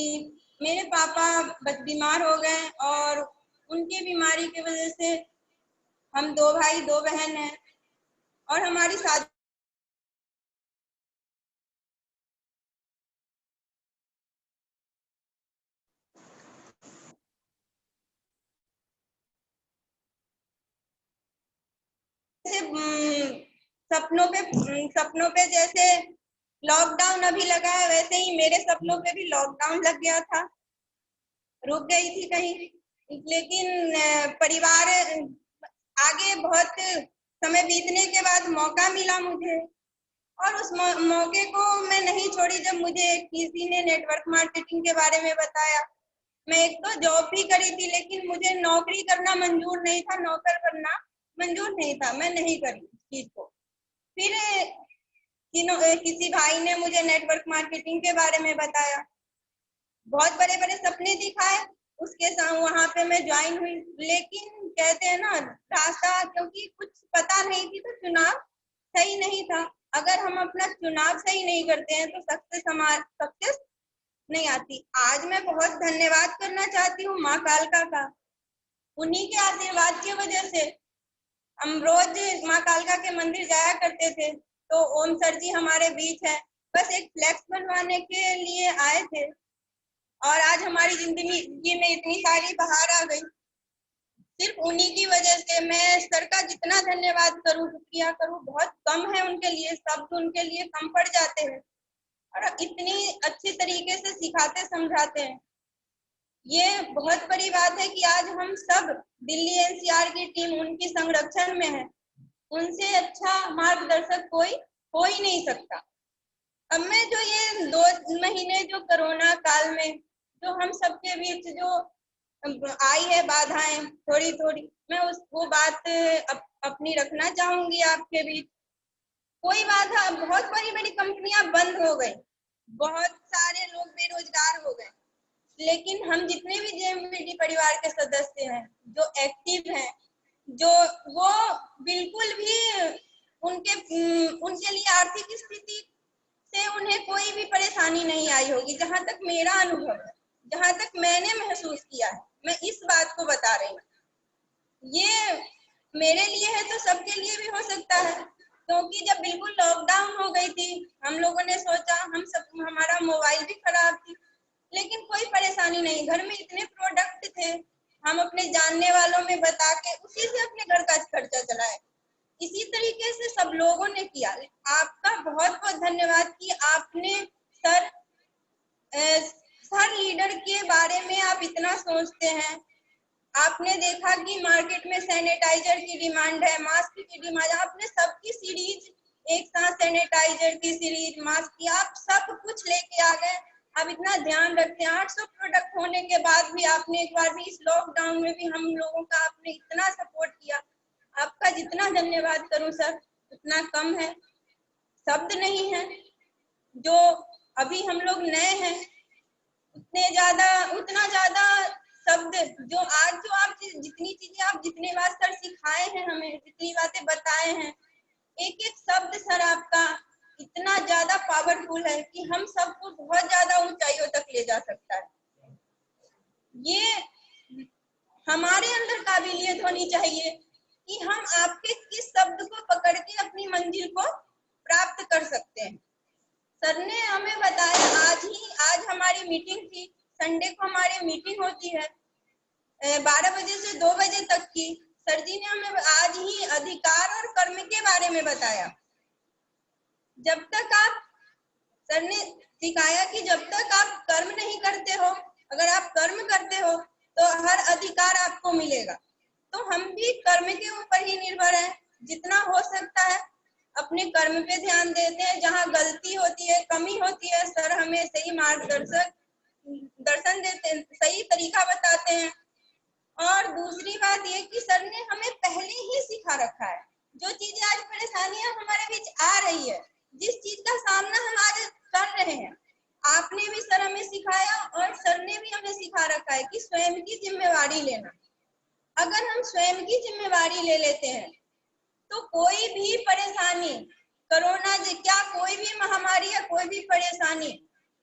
मेरे पापा बीमार हो गए, और उनकी बीमारी की वजह से हम 2 भाई 2 बहन हैं, और हमारी शादी सपनों पे जैसे लॉकडाउन अभी लगा है, वैसे ही मेरे सपनों पे भी लॉकडाउन लग गया था, रुक गई थी कहीं। लेकिन परिवार आगे बहुत समय बीतने के बाद मौका मिला मुझे, और उस मौके को मैं नहीं छोड़ी। जब मुझे किसी ने नेटवर्क मार्केटिंग के बारे में बताया, मैं एक तो जॉब भी करी थी, लेकिन मुझे नौकरी करना मंजूर नहीं था, नौकर करना मंजूर नहीं था, मैं नहीं करी इस चीज को। फिर किसी भाई ने मुझे नेटवर्क मार्केटिंग के बारे में बताया, बहुत बड़े बड़े सपने दिखाए, उसके साथ वहां पे मैं ज्वाइन हुई। लेकिन कहते हैं ना रास्ता, क्योंकि कुछ पता नहीं थी तो चुनाव सही नहीं था। अगर हम अपना चुनाव सही नहीं करते हैं तो सक्सेस नहीं आती। आज मैं बहुत धन्यवाद करना चाहती हूँ माँ कालका का। उन्हीं के आशीर्वाद की वजह से हम रोज माँ कालका के मंदिर जाया करते थे। तो ओम सर जी हमारे बीच है, बस एक फ्लैक्स बनवाने के लिए आए थे, और आज हमारी जिंदगी में इतनी सारी बहार आ गई सिर्फ उन्हीं की वजह से। मैं सर का जितना धन्यवाद करूं, शुक्रिया करूं, बहुत कम है उनके लिए, शब्द उनके लिए कम पड़ जाते हैं, और इतनी अच्छी तरीके से सिखाते समझाते हैं। ये बहुत बड़ी बात है कि आज हम सब दिल्ली एनसीआर की टीम उनकी संरक्षण में है। उनसे अच्छा मार्गदर्शक कोई हो ही नहीं सकता। अब मैं जो ये 2 महीने जो कोरोना काल में जो हम सबके बीच जो आई है बाधाएं थोड़ी थोड़ी, मैं वो बात अपनी रखना चाहूंगी आपके बीच। कोई बाधा, बहुत बड़ी बड़ी कंपनियां बंद हो गई, बहुत सारे लोग बेरोजगार हो गए, लेकिन हम जितने भी जेएमबीडी परिवार के सदस्य हैं, जो एक्टिव हैं, जो वो बिल्कुल भी उनके लिए आर्थिक स्थिति से उन्हें कोई भी परेशानी नहीं आई होगी। जहां तक मेरा अनुभव है, जहां तक मैंने महसूस किया है, मैं इस बात को बता रही हूँ। ये मेरे लिए है तो सबके लिए भी हो सकता है, क्योंकि जब बिल्कुल लॉकडाउन हो गई थी, हम लोगों ने सोचा, हमारा मोबाइल भी खराब थी, लेकिन कोई परेशानी नहीं, घर में इतने प्रोडक्ट थे, हम अपने जानने वालों में बता के उसी से अपने घर का खर्चा चलाए। इसी तरीके से सब लोगों ने किया। आपका बहुत बहुत धन्यवाद कि आपने हर लीडर के बारे में आप इतना सोचते हैं। आपने देखा कि मार्केट में सैनिटाइजर की डिमांड है, मास्क की डिमांड, आपने सबकी सीरीज एक साथ, सैनिटाइजर की सीरीज, मास्क की, आप सब कुछ लेके आ गए। आप इतना ध्यान रखते हैं। 800 प्रोडक्ट होने के बाद भी आपने एक बार भी इस लॉकडाउन में भी हम लोगों का आपने इतना सपोर्ट किया। आपका जितना धन्यवाद करूं सर उतना कम है, शब्द नहीं है। जो अभी हम लोग नए हैं, उतना ज्यादा शब्द जो आप जितनी चीजें आप जितने बार सर सिखाए हैं, हमें जितनी बातें बताए हैं, एक एक शब्द सर आपका इतना ज्यादा पावरफुल है कि हम सबको बहुत ज्यादा ऊंचाइयों तक ले जा सकता है। ये हमारे अंदर काबिलियत होनी चाहिए कि हम आपके किस शब्द को पकड़ के अपनी मंजिल को प्राप्त कर सकते हैं। सर ने हमें बताया, आज हमारी मीटिंग थी, संडे को हमारी मीटिंग होती है 12 बजे से 2 बजे तक की। सर जी ने हमें आज ही अधिकार और कर्म के बारे में बताया। जब तक आप, सर ने सिखाया कि जब तक आप कर्म नहीं करते हो, अगर आप कर्म करते हो तो हर अधिकार आपको मिलेगा। तो हम भी कर्म के ऊपर ही निर्भर हैं, जितना हो सकता है अपने कर्म पे ध्यान देते हैं। जहाँ गलती होती है, कमी होती है, सर हमें सही दर्शन देते हैं, सही तरीका बताते हैं। और दूसरी बात ये कि सर ने हमें पहले ही सिखा रखा है। जो चीजें आज परेशानियां हमारे बीच आ रही है, जिस चीज का सामना हम आज कर रहे हैं, आपने भी सर हमें सिखाया और सर ने भी हमें सिखा रखा है कि स्वयं की जिम्मेवारी लेना। अगर हम स्वयं की जिम्मेवारी ले लेते हैं तो कोई भी परेशानी, कोरोना क्या कोई भी महामारी या कोई भी परेशानी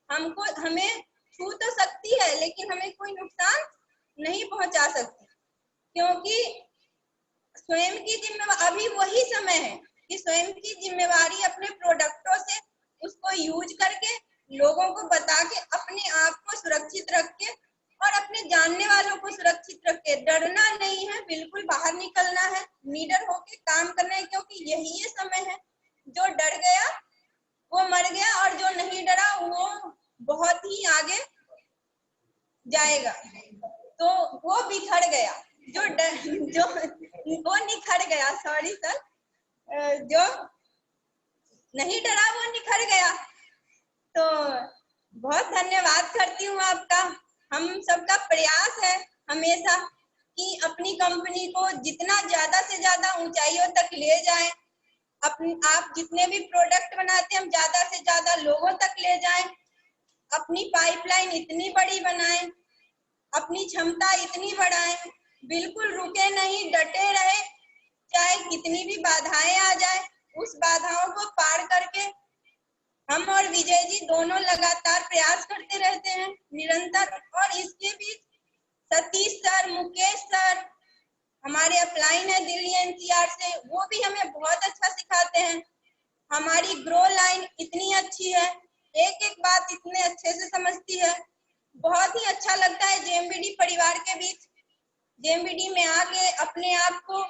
हमें छू तो सकती है, लेकिन हमें कोई नुकसान नहीं पहुंचा सकती, क्योंकि स्वयं की जिम्मेवारी, अभी वही समय है कि स्वयं की जिम्मेवारी अपने प्रोडक्टों से उसको यूज करके, लोगों को बता के, अपने आप को सुरक्षित रख के और अपने जानने वालों को सुरक्षित रख के, डरना नहीं है, बिल्कुल बाहर निकलना है, निडर होके काम करना है, क्योंकि यही ये समय है। जो डर गया वो मर गया और जो नहीं डरा वो बहुत ही आगे जाएगा। तो वो बिखर गया, जो वो निखर गया, सॉरी सर, जो नहीं डरा वो निखर गया। तो बहुत धन्यवाद करती हूँ आपका। हम सबका प्रयास है हमेशा कि अपनी कंपनी को जितना ज्यादा से ज्यादा ऊंचाइयों तक ले जाएं। आप जितने भी प्रोडक्ट बनाते हैं, हम ज्यादा से ज्यादा लोगों तक ले जाएं। अपनी पाइपलाइन इतनी बड़ी बनाएं, अपनी क्षमता इतनी बढ़ाएं, बिल्कुल रुके नहीं, डटे रहे, चाहे कितनी भी बाधाएं आ जाए, उस बाधाओं को पार करके हम और विजय जी दोनों लगातार प्रयास करते रहते हैं निरंतर। और इसके बीच सतीश सर, मुकेश सर, हमारे अपलाइन है दिल्ली एनसीआर से, वो भी हमें बहुत अच्छा सिखाते हैं। हमारी ग्रो लाइन इतनी अच्छी है, एक एक बात इतने अच्छे से समझती है। बहुत ही अच्छा लगता है जेएमबीडी परिवार के बीच, जेएमबीडी में आके अपने आप को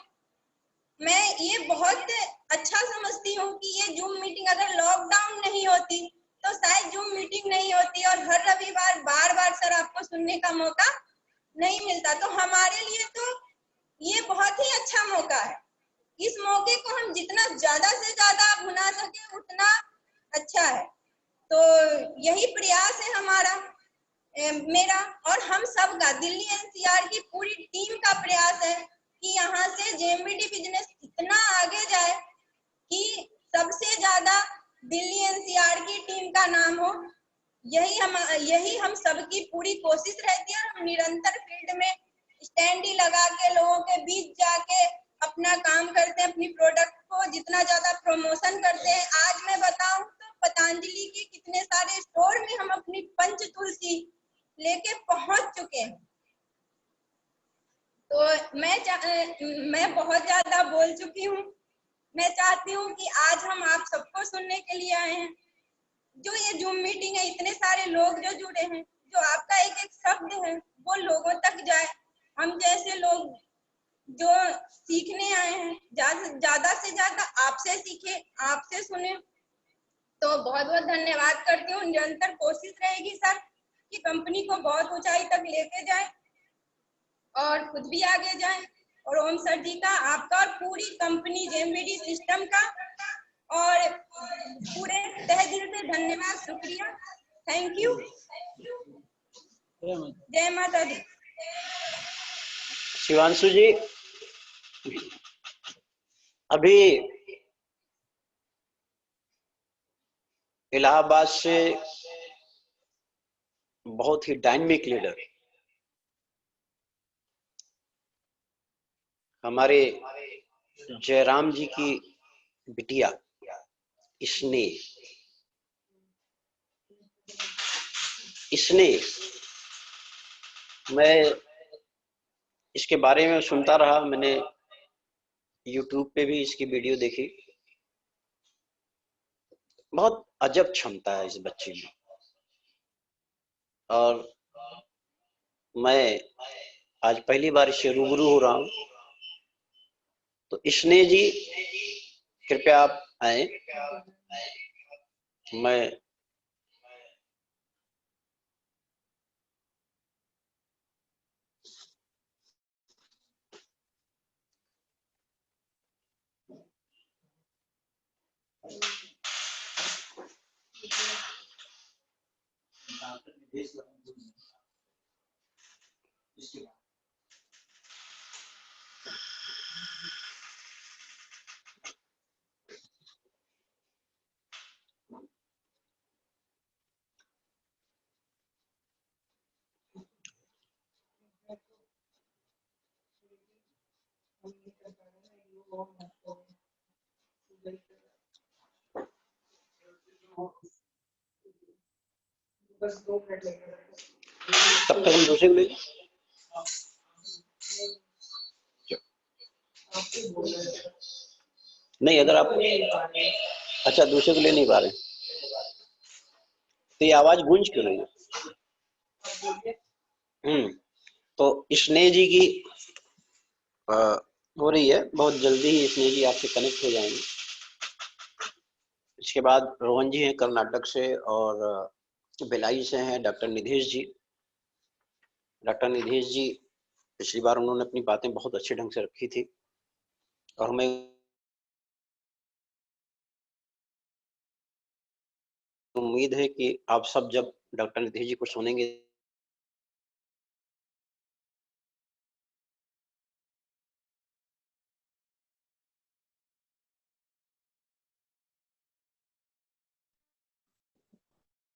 मैं ये बहुत अच्छा समझती हूँ कि ये जूम मीटिंग, अगर लॉकडाउन नहीं होती तो शायद जूम मीटिंग नहीं होती और हर रविवार बार बार सर आपको सुनने का मौका नहीं मिलता। तो हमारे लिए तो ये बहुत ही अच्छा मौका है। इस मौके को हम जितना ज्यादा से ज्यादा भुना सके उतना अच्छा है। तो यही प्रयास है हमारा मेरा और हम सब का, दिल्ली एनसीआर की पूरी टीम का प्रयास है कि यहाँ से जेएमबीडी बिजनेस इतना आगे जाए कि सबसे ज्यादा दिल्ली एनसीआर की टीम का नाम हो। यही हम सबकी पूरी कोशिश रहती है। हम निरंतर फील्ड में स्टैंड ही लगा के लोगों के बीच जाके अपना काम करते हैं, अपनी प्रोडक्ट को जितना ज्यादा प्रमोशन करते हैं। आज मैं बताऊं तो पतंजलि के कितने सारे स्टोर में हम अपनी पंच तुलसी लेके पहुंच चुके हैं। तो मैं बहुत ज्यादा बोल चुकी हूँ। मैं चाहती हूँ कि आज हम आप सबको सुनने के लिए आए हैं। जो ये जूम मीटिंग है, इतने सारे लोग जो जुड़े हैं, जो आपका एक एक शब्द है वो लोगों तक जाए। हम जैसे लोग जो सीखने आए हैं, ज्यादा से ज्यादा आपसे सीखे, आपसे सुने। तो बहुत बहुत धन्यवाद करती हूँ। निरंतर कोशिश रहेगी सर कि कंपनी को बहुत ऊंचाई तक लेके जाए और खुद भी आगे जाए। और ओम सर जी का, आपका और पूरी कंपनी जेएमबीडी सिस्टम का और पूरे तहे दिल से धन्यवाद, शुक्रिया, थैंक यू। जय माता दी। शिवांशु जी, अभी इलाहाबाद से बहुत ही डायनेमिक लीडर हमारे जयराम जी की बिटिया इसने मैं इसके बारे में सुनता रहा। मैंने YouTube पे भी इसकी वीडियो देखी। बहुत अजब क्षमता है इस बच्चे में। और मैं आज पहली बार इससे रूबरू हो रहा हूँ। तो इसने जी, कृपया आप आए। मैं तब तक हम दूसरे को ले नहीं, अगर आप अच्छा दूसरे को ले नहीं पा रहे तो ये आवाज गूंज क्यों रही है? तो स्नेह जी की हो रही है। बहुत जल्दी ही स्नेह जी आपसे कनेक्ट हो जाएंगे। इसके बाद रोहन जी हैं कर्नाटक से, और भिलाई से हैं डॉक्टर निधेश जी। डॉक्टर निधेश जी पिछली बार उन्होंने अपनी बातें बहुत अच्छे ढंग से रखी थी, और हमें उम्मीद है कि आप सब जब डॉक्टर निधेश जी को सुनेंगे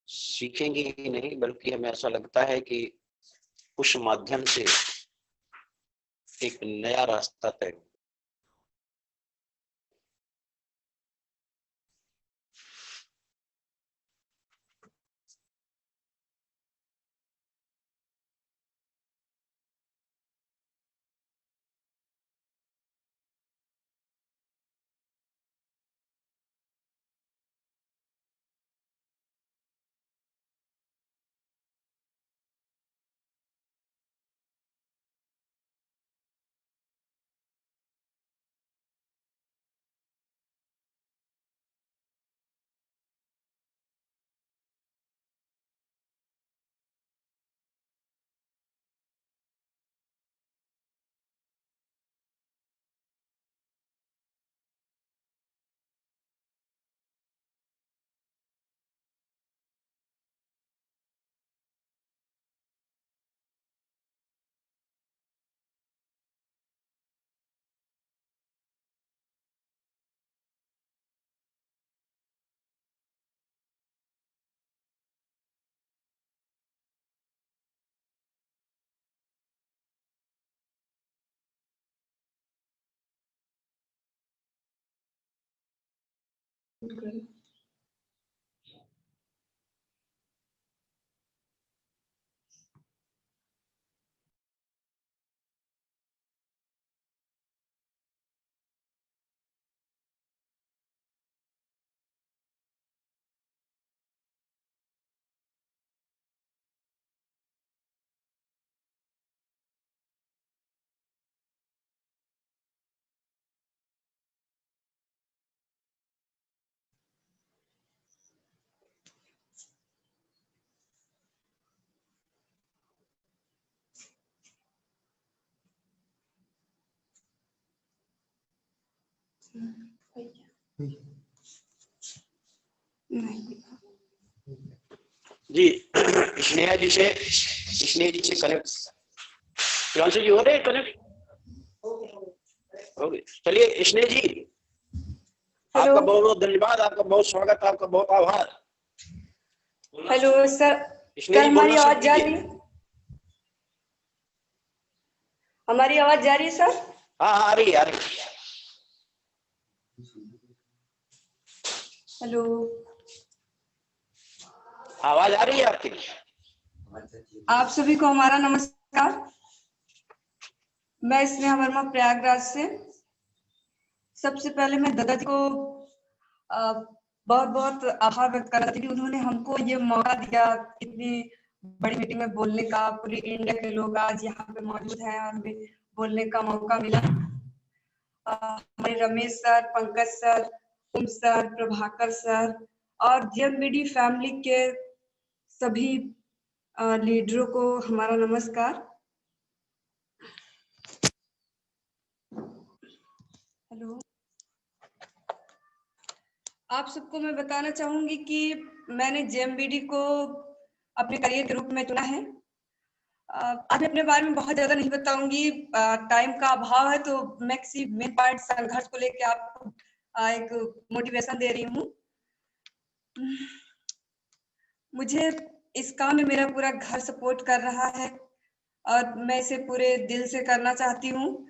सीखेंगे ही नहीं, बल्कि हमें ऐसा लगता है कि उस माध्यम से एक नया रास्ता तय जी स्नेहा जी से कनेक्ट, प्रियांशु जी हो रहे कनेक्ट? ओके, चलिए स्नेहा जी, आपका बहुत बहुत धन्यवाद, आपका बहुत स्वागत, आपका बहुत आभार। हेलो सर, स्नेहा जी हमारी बोलना आवाज जा रही शुरू है? हमारी आवाज जा रही है सर? हाँ आ रही है, आ रही है। हेलो, आवाज आ रही है आपकी? आप सभी को हमारा नमस्कार। मैं स्नेहा वर्मा प्रयागराज से। सबसे पहले मैं दादा जी को बहुत बहुत आभार व्यक्त करना चाहती हूँ, उन्होंने हमको ये मौका दिया इतनी बड़ी मीटिंग में बोलने का। पूरी इंडिया के लोग आज यहाँ पे मौजूद हैं और हमें बोलने का मौका मिला। हमारे रमेश सर, पंकज सर, ओम सर, प्रभाकर सर और जेएमबीडी फैमिली के सभी लीडरों को हमारा नमस्कार। हेलो, आप सबको मैं बताना चाहूंगी कि मैंने जेएमबीडी को अपने करियर के रूप में चुना है। आज मैं अपने बारे में बहुत ज्यादा नहीं बताऊंगी, टाइम का अभाव है, तो मैं किसी मेन पॉइंट संघर्ष को लेकर आपको एक मोटिवेशन दे रही हूँ। मुझे इस काम में मेरा पूरा घर सपोर्ट कर रहा है और मैं इसे पूरे दिल से करना चाहती हूँ।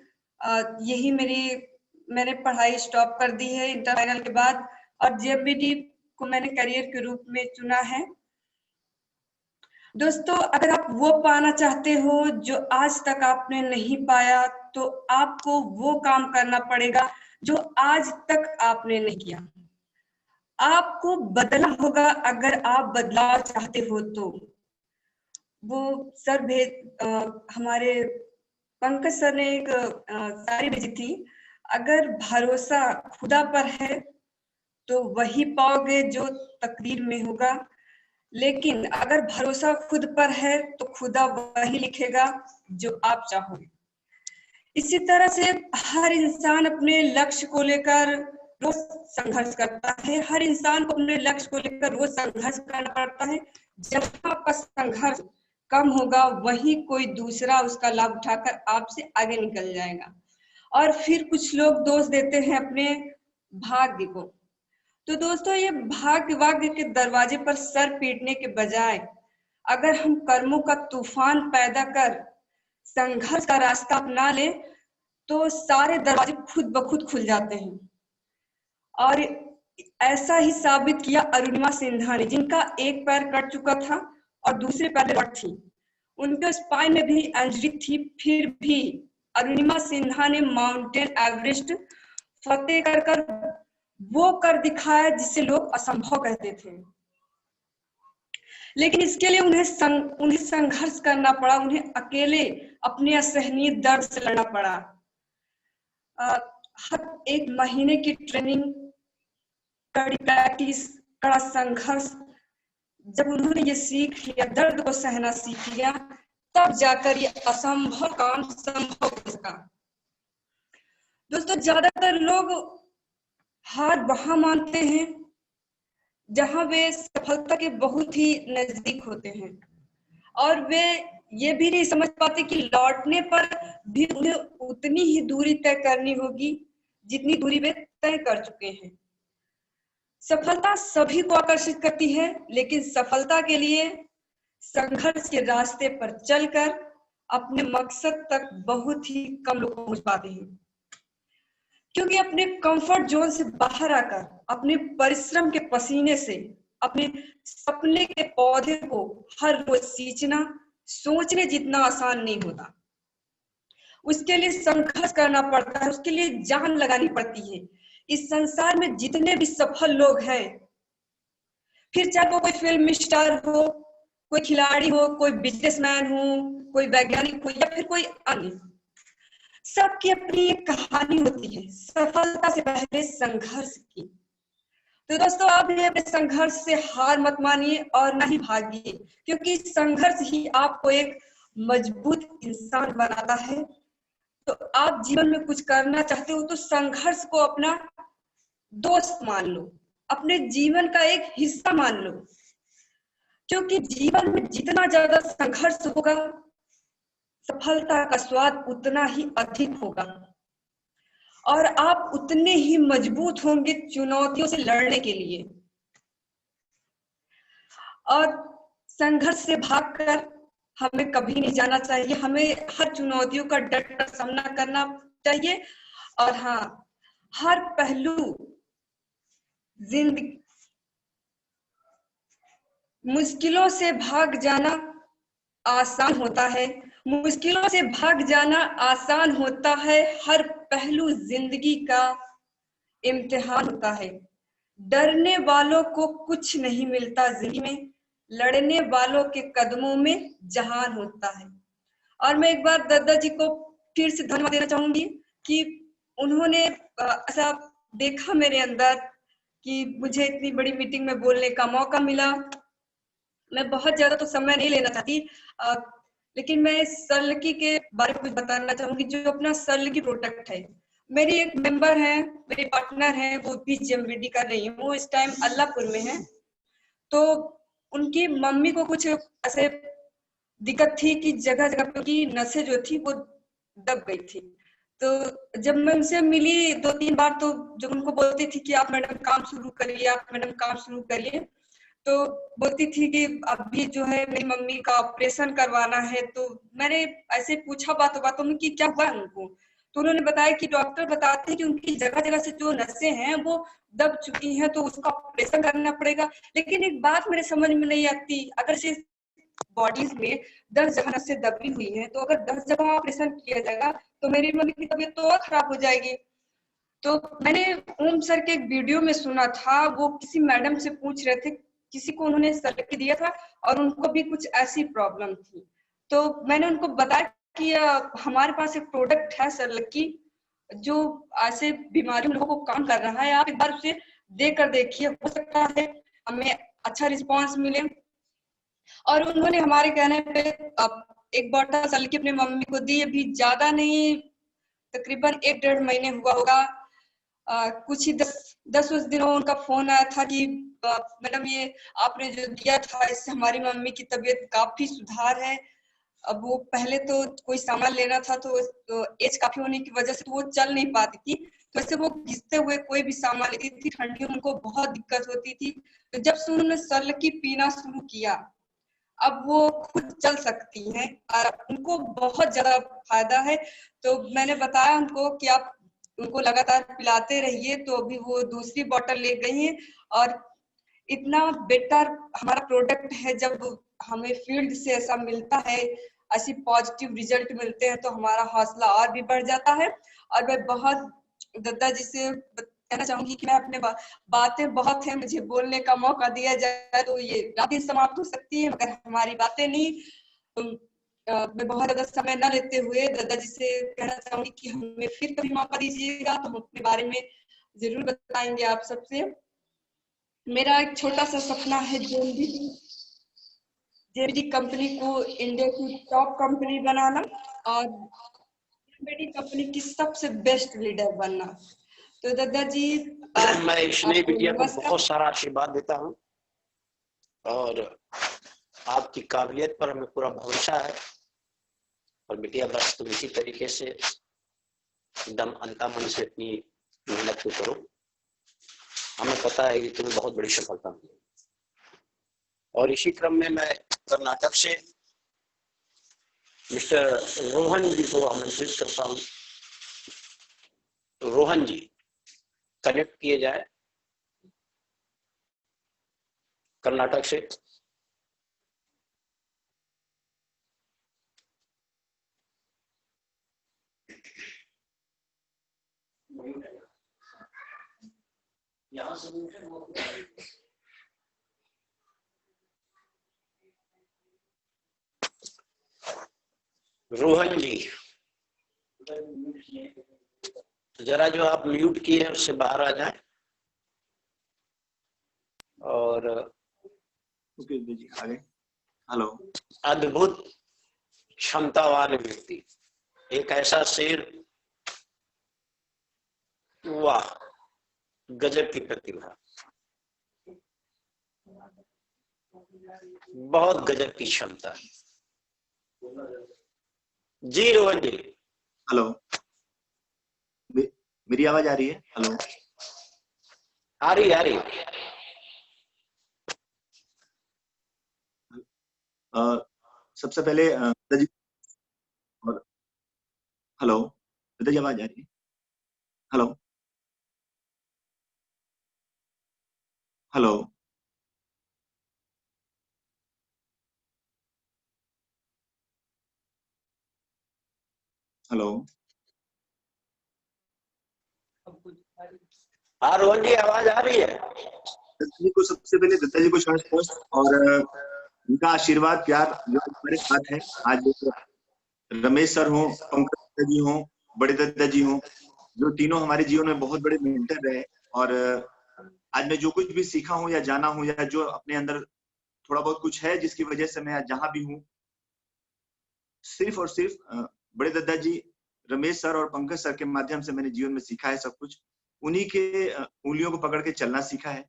यही मैंने पढ़ाई स्टॉप कर दी है इंटर फाइनल के बाद और जेएमबीडी को मैंने करियर के रूप में चुना है। दोस्तों, अगर आप वो पाना चाहते हो जो आज तक आपने नहीं पाया, तो आपको वो काम करना पड़ेगा जो आज तक आपने नहीं किया। आपको बदलना होगा अगर आप बदलाव चाहते हो तो। वो सर हमारे पंकज सर ने एक शायरी भेजी थी, अगर भरोसा खुदा पर है तो वही पाओगे जो तकदीर में होगा, लेकिन अगर भरोसा खुद पर है तो खुदा वही लिखेगा जो आप चाहोगे। इसी तरह से हर इंसान अपने लक्ष्य को लेकर रोज संघर्ष करता है। हर इंसान को अपने लक्ष्य को लेकर रोज संघर्ष करना पड़ता है। जब आपका संघर्ष कम होगा, वही कोई दूसरा उसका लाभ उठाकर आपसे आगे निकल जाएगा। और फिर कुछ लोग दोष देते हैं अपने भाग्य को। तो दोस्तों, ये भाग्य के दरवाजे पर सर पीटने के बजाय अगर हम कर्मों का तूफान पैदा कर संघर्ष का रास्ता अपना ले तो सारे दरवाजे खुद ब खुद खुल जाते हैं। और ऐसा ही साबित किया अरुणिमा सिन्हा ने, जिनका एक पैर कट चुका था और दूसरे पैर में रट थी, उनके स्पाइन में भी इंजरी थी, फिर भी अरुणिमा सिन्हा ने माउंटेन एवरेस्ट फतेह कर वो कर दिखाया जिसे लोग असंभव कहते थे। लेकिन इसके लिए उन्हें संघर्ष करना पड़ा, उन्हें अकेले अपने असहनीय दर्द से लड़ना पड़ा। हर एक महीने की ट्रेनिंग, कड़ी प्रैक्टिस, कड़ा संघर्ष, जब उन्होंने ये सीख लिया, दर्द को सहना सीख लिया, तब जाकर ये असंभव काम संभव हो सका। दोस्तों, ज्यादातर लोग हार वहां मानते हैं जहां वे सफलता के बहुत ही नजदीक होते हैं और वे ये भी नहीं समझ पाते कि लौटने पर भी उन्हें उतनी ही दूरी तय करनी होगी जितनी दूरी वे तय कर चुके हैं। सफलता सभी को आकर्षित करती है, लेकिन सफलता के लिए संघर्ष के रास्ते पर चलकर अपने मकसद तक बहुत ही कम लोग पहुंच पाते हैं। क्योंकि अपने कंफर्ट जोन से बाहर आकर अपने परिश्रम के पसीने से अपने सपने के पौधे को हर रोज सींचना सोचने जितना आसान नहीं होता। उसके लिए संघर्ष करना पड़ता है, उसके लिए जान लगानी पड़ती है। इस संसार में जितने भी सफल लोग हैं, फिर चाहे वो कोई फिल्म स्टार हो, कोई खिलाड़ी हो, कोई बिजनेसमैन हो, कोई वैज्ञानिक हो या फिर कोई अन्य, सबकी अपनी एक कहानी होती है सफलता से पहले संघर्ष की। तो दोस्तों, आप भी अपने संघर्ष से हार मत मानिए और ना ही भागिए, क्योंकि संघर्ष ही आपको एक मजबूत इंसान बनाता है। तो आप जीवन में कुछ करना चाहते हो तो संघर्ष को अपना दोस्त मान लो, अपने जीवन का एक हिस्सा मान लो, क्योंकि जीवन में जितना ज्यादा संघर्ष होगा सफलता का स्वाद उतना ही अधिक होगा और आप उतने ही मजबूत होंगे चुनौतियों से लड़ने के लिए। और संघर्ष से भागकर हमें कभी नहीं जाना चाहिए, हमें हर चुनौतियों का डट कर सामना करना चाहिए। और हाँ, हर पहलू जिंदगी मुश्किलों से भाग जाना आसान होता है, मुश्किलों से भाग जाना आसान होता है। हर पहलू जिंदगी का इम्तिहान होता है। डरने वालों को कुछ नहीं मिलता जिंदगी में, लड़ने वालों के कदमों में जहान होता है। और मैं एक बार दादाजी को फिर से धन्यवाद देना चाहूंगी कि उन्होंने ऐसा देखा मेरे अंदर कि मुझे इतनी बड़ी मीटिंग में बोलने का मौका मिला। मैं बहुत ज्यादा तो समय नहीं लेना चाहती, लेकिन मैं सरलकी के बारे में कुछ बताना चाहूंगी, जो अपना सरलकी प्रोडक्ट है। मेरी एक मेंबर है, मेरे पार्टनर है, वो भी GMVD कर रही है, वो इस टाइम अल्लाहपुर में है। तो उनकी मम्मी को कुछ ऐसे दिक्कत थी कि जगह जगह पे उनकी नसें जो थी वो दब गई थी। तो जब मैं उनसे मिली 2-3 बार, तो जब उनको बोलती थी कि आप मैडम काम शुरू करिए, आप मैडम काम शुरू करिए, तो बोलती थी कि अभी जो है मेरी मम्मी का ऑपरेशन करवाना है। तो मैंने ऐसे पूछा बातों बातों में कि क्या हुआ उनको, तो उन्होंने बताया कि डॉक्टर बताते हैं कि उनकी जगह जगह से जो नसें हैं वो दब चुकी हैं, तो उसका ऑपरेशन करना पड़ेगा। लेकिन एक बात मेरे समझ में नहीं आती, अगर से बॉडीज में 10 जगह नसें दबी हुई हैं, तो अगर 10 जगह ऑपरेशन किया जाएगा तो मेरी मम्मी की तबीयत तो और खराब हो जाएगी। तो मैंने ओम सर के एक वीडियो में सुना था, वो किसी मैडम से पूछ रहे थे, किसी को उन्होंने सरलकी दिया था और उनको भी कुछ ऐसी प्रॉब्लम थी। तो मैंने उनको बताया कि हमारे पास एक प्रोडक्ट है सरलकी, जो ऐसे बीमारियों लोगों को काम कर रहा है, आप एक बार उसे देकर देखिए, हो सकता है हमें अच्छा रिस्पांस मिले। और उन्होंने हमारे कहने पे एक बॉटल सरलकी अपने मम्मी को दी, अभी ज्यादा नहीं, तकरीबन 1-1.5 महीने हुआ होगा। कुछ ही 10 दिनों उनका फोन आया था कि मैडम ये आपने जो दिया था इससे हमारी मम्मी की तबीयत काफी सुधार है। अब वो पहले तो कोई सामान लेना था तो एज काफी होने की वजह से तो वो चल नहीं पाती थी, तो ऐसे वो घिसते हुए कोई भी सामान लेती थी, ठंडियों में उनको बहुत दिक्कत होती थी। तो जब से उन्होंने सरलकी पीना शुरू किया, अब वो खुद चल सकती हैं और उनको बहुत ज्यादा फायदा है। तो मैंने बताया उनको कि आप उनको लगातार पिलाते रहिए, तो अभी वो दूसरी बोतल ले गई हैं। और इतना बेटर हमारा प्रोडक्ट है, जब हमें फील्ड से ऐसा मिलता है, ऐसी पॉजिटिव रिजल्ट मिलते हैं, तो हमारा हौसला और भी बढ़ जाता है। और मैं बहुत दादाजी से कहना चाहूंगी कि मैं अपने बातें बहुत है, मुझे बोलने का मौका दिया जाए तो ये रातें समाप्त हो सकती है, मगर हमारी बातें नहीं। तो मैं बहुत ज्यादा समय न लेते हुए दादाजी से कहना चाहूंगी कि हमें फिर कभी मौका दीजिएगा तो हम अपने बारे में जरूर बताएंगे आप सबसे। मेरा एक छोटा सा सपना है जेबीडी कंपनी को इंडिया की टॉप कंपनी बनाना और जेबीडी कंपनी की सबसे बेस्ट लीडर बनना। तो दादाजी, मैं इसलिए बिटिया को बहुत सारा आशीर्वाद देता हूँ और आपकी काबिलियत पर हमें पूरा भरोसा है। और बिटिया बस तुम इसी तरीके से एकदम अंता मन से अपनी मेहनत को करो, हमें पता है कि तुम्हें बहुत बड़ी सफलता मिलेगी। और इसी क्रम में मैं कर्नाटक से मिस्टर रोहन जी को आमंत्रित करता हूँ रोहन जी कनेक्ट किए जाए कर्नाटक से। यहाँ से रोहन जी जरा जो आप म्यूट किए हैं उससे बाहर आ जाए। और ओके जी आगे। हेलो। अद्भुत क्षमतावान व्यक्ति, एक ऐसा शेर, वाह गजब की प्रतिभा, बहुत गजब की क्षमता। जी रोहन जी। हेलो, मेरी आवाज आ रही है? हेलो, आ रही सबसे पहले दादाजी और हेलो दादाजी आवाज आ रही है? Hello hello hello. हाँ रोहन जी आवाज आ रही है। दादाजी को सबसे पहले दादाजी को श्वास और उनका आशीर्वाद प्यार जो हमारे साथ है। आज रमेश सर हो, पंकज दादाजी हो, बड़े दादाजी हो, जो तीनों हमारे जीवन में बहुत बड़े मेंटर रहे। और आज मैं जो कुछ भी सीखा हूँ या जाना हूँ या जो अपने अंदर थोड़ा बहुत कुछ है जिसकी वजह से मैं आज जहां भी हूँ, सिर्फ और सिर्फ बड़े दादाजी, रमेश सर और पंकज सर के माध्यम से मैंने जीवन में सीखा है सब कुछ। उन्हीं के उंगलियों को पकड़ के चलना सीखा है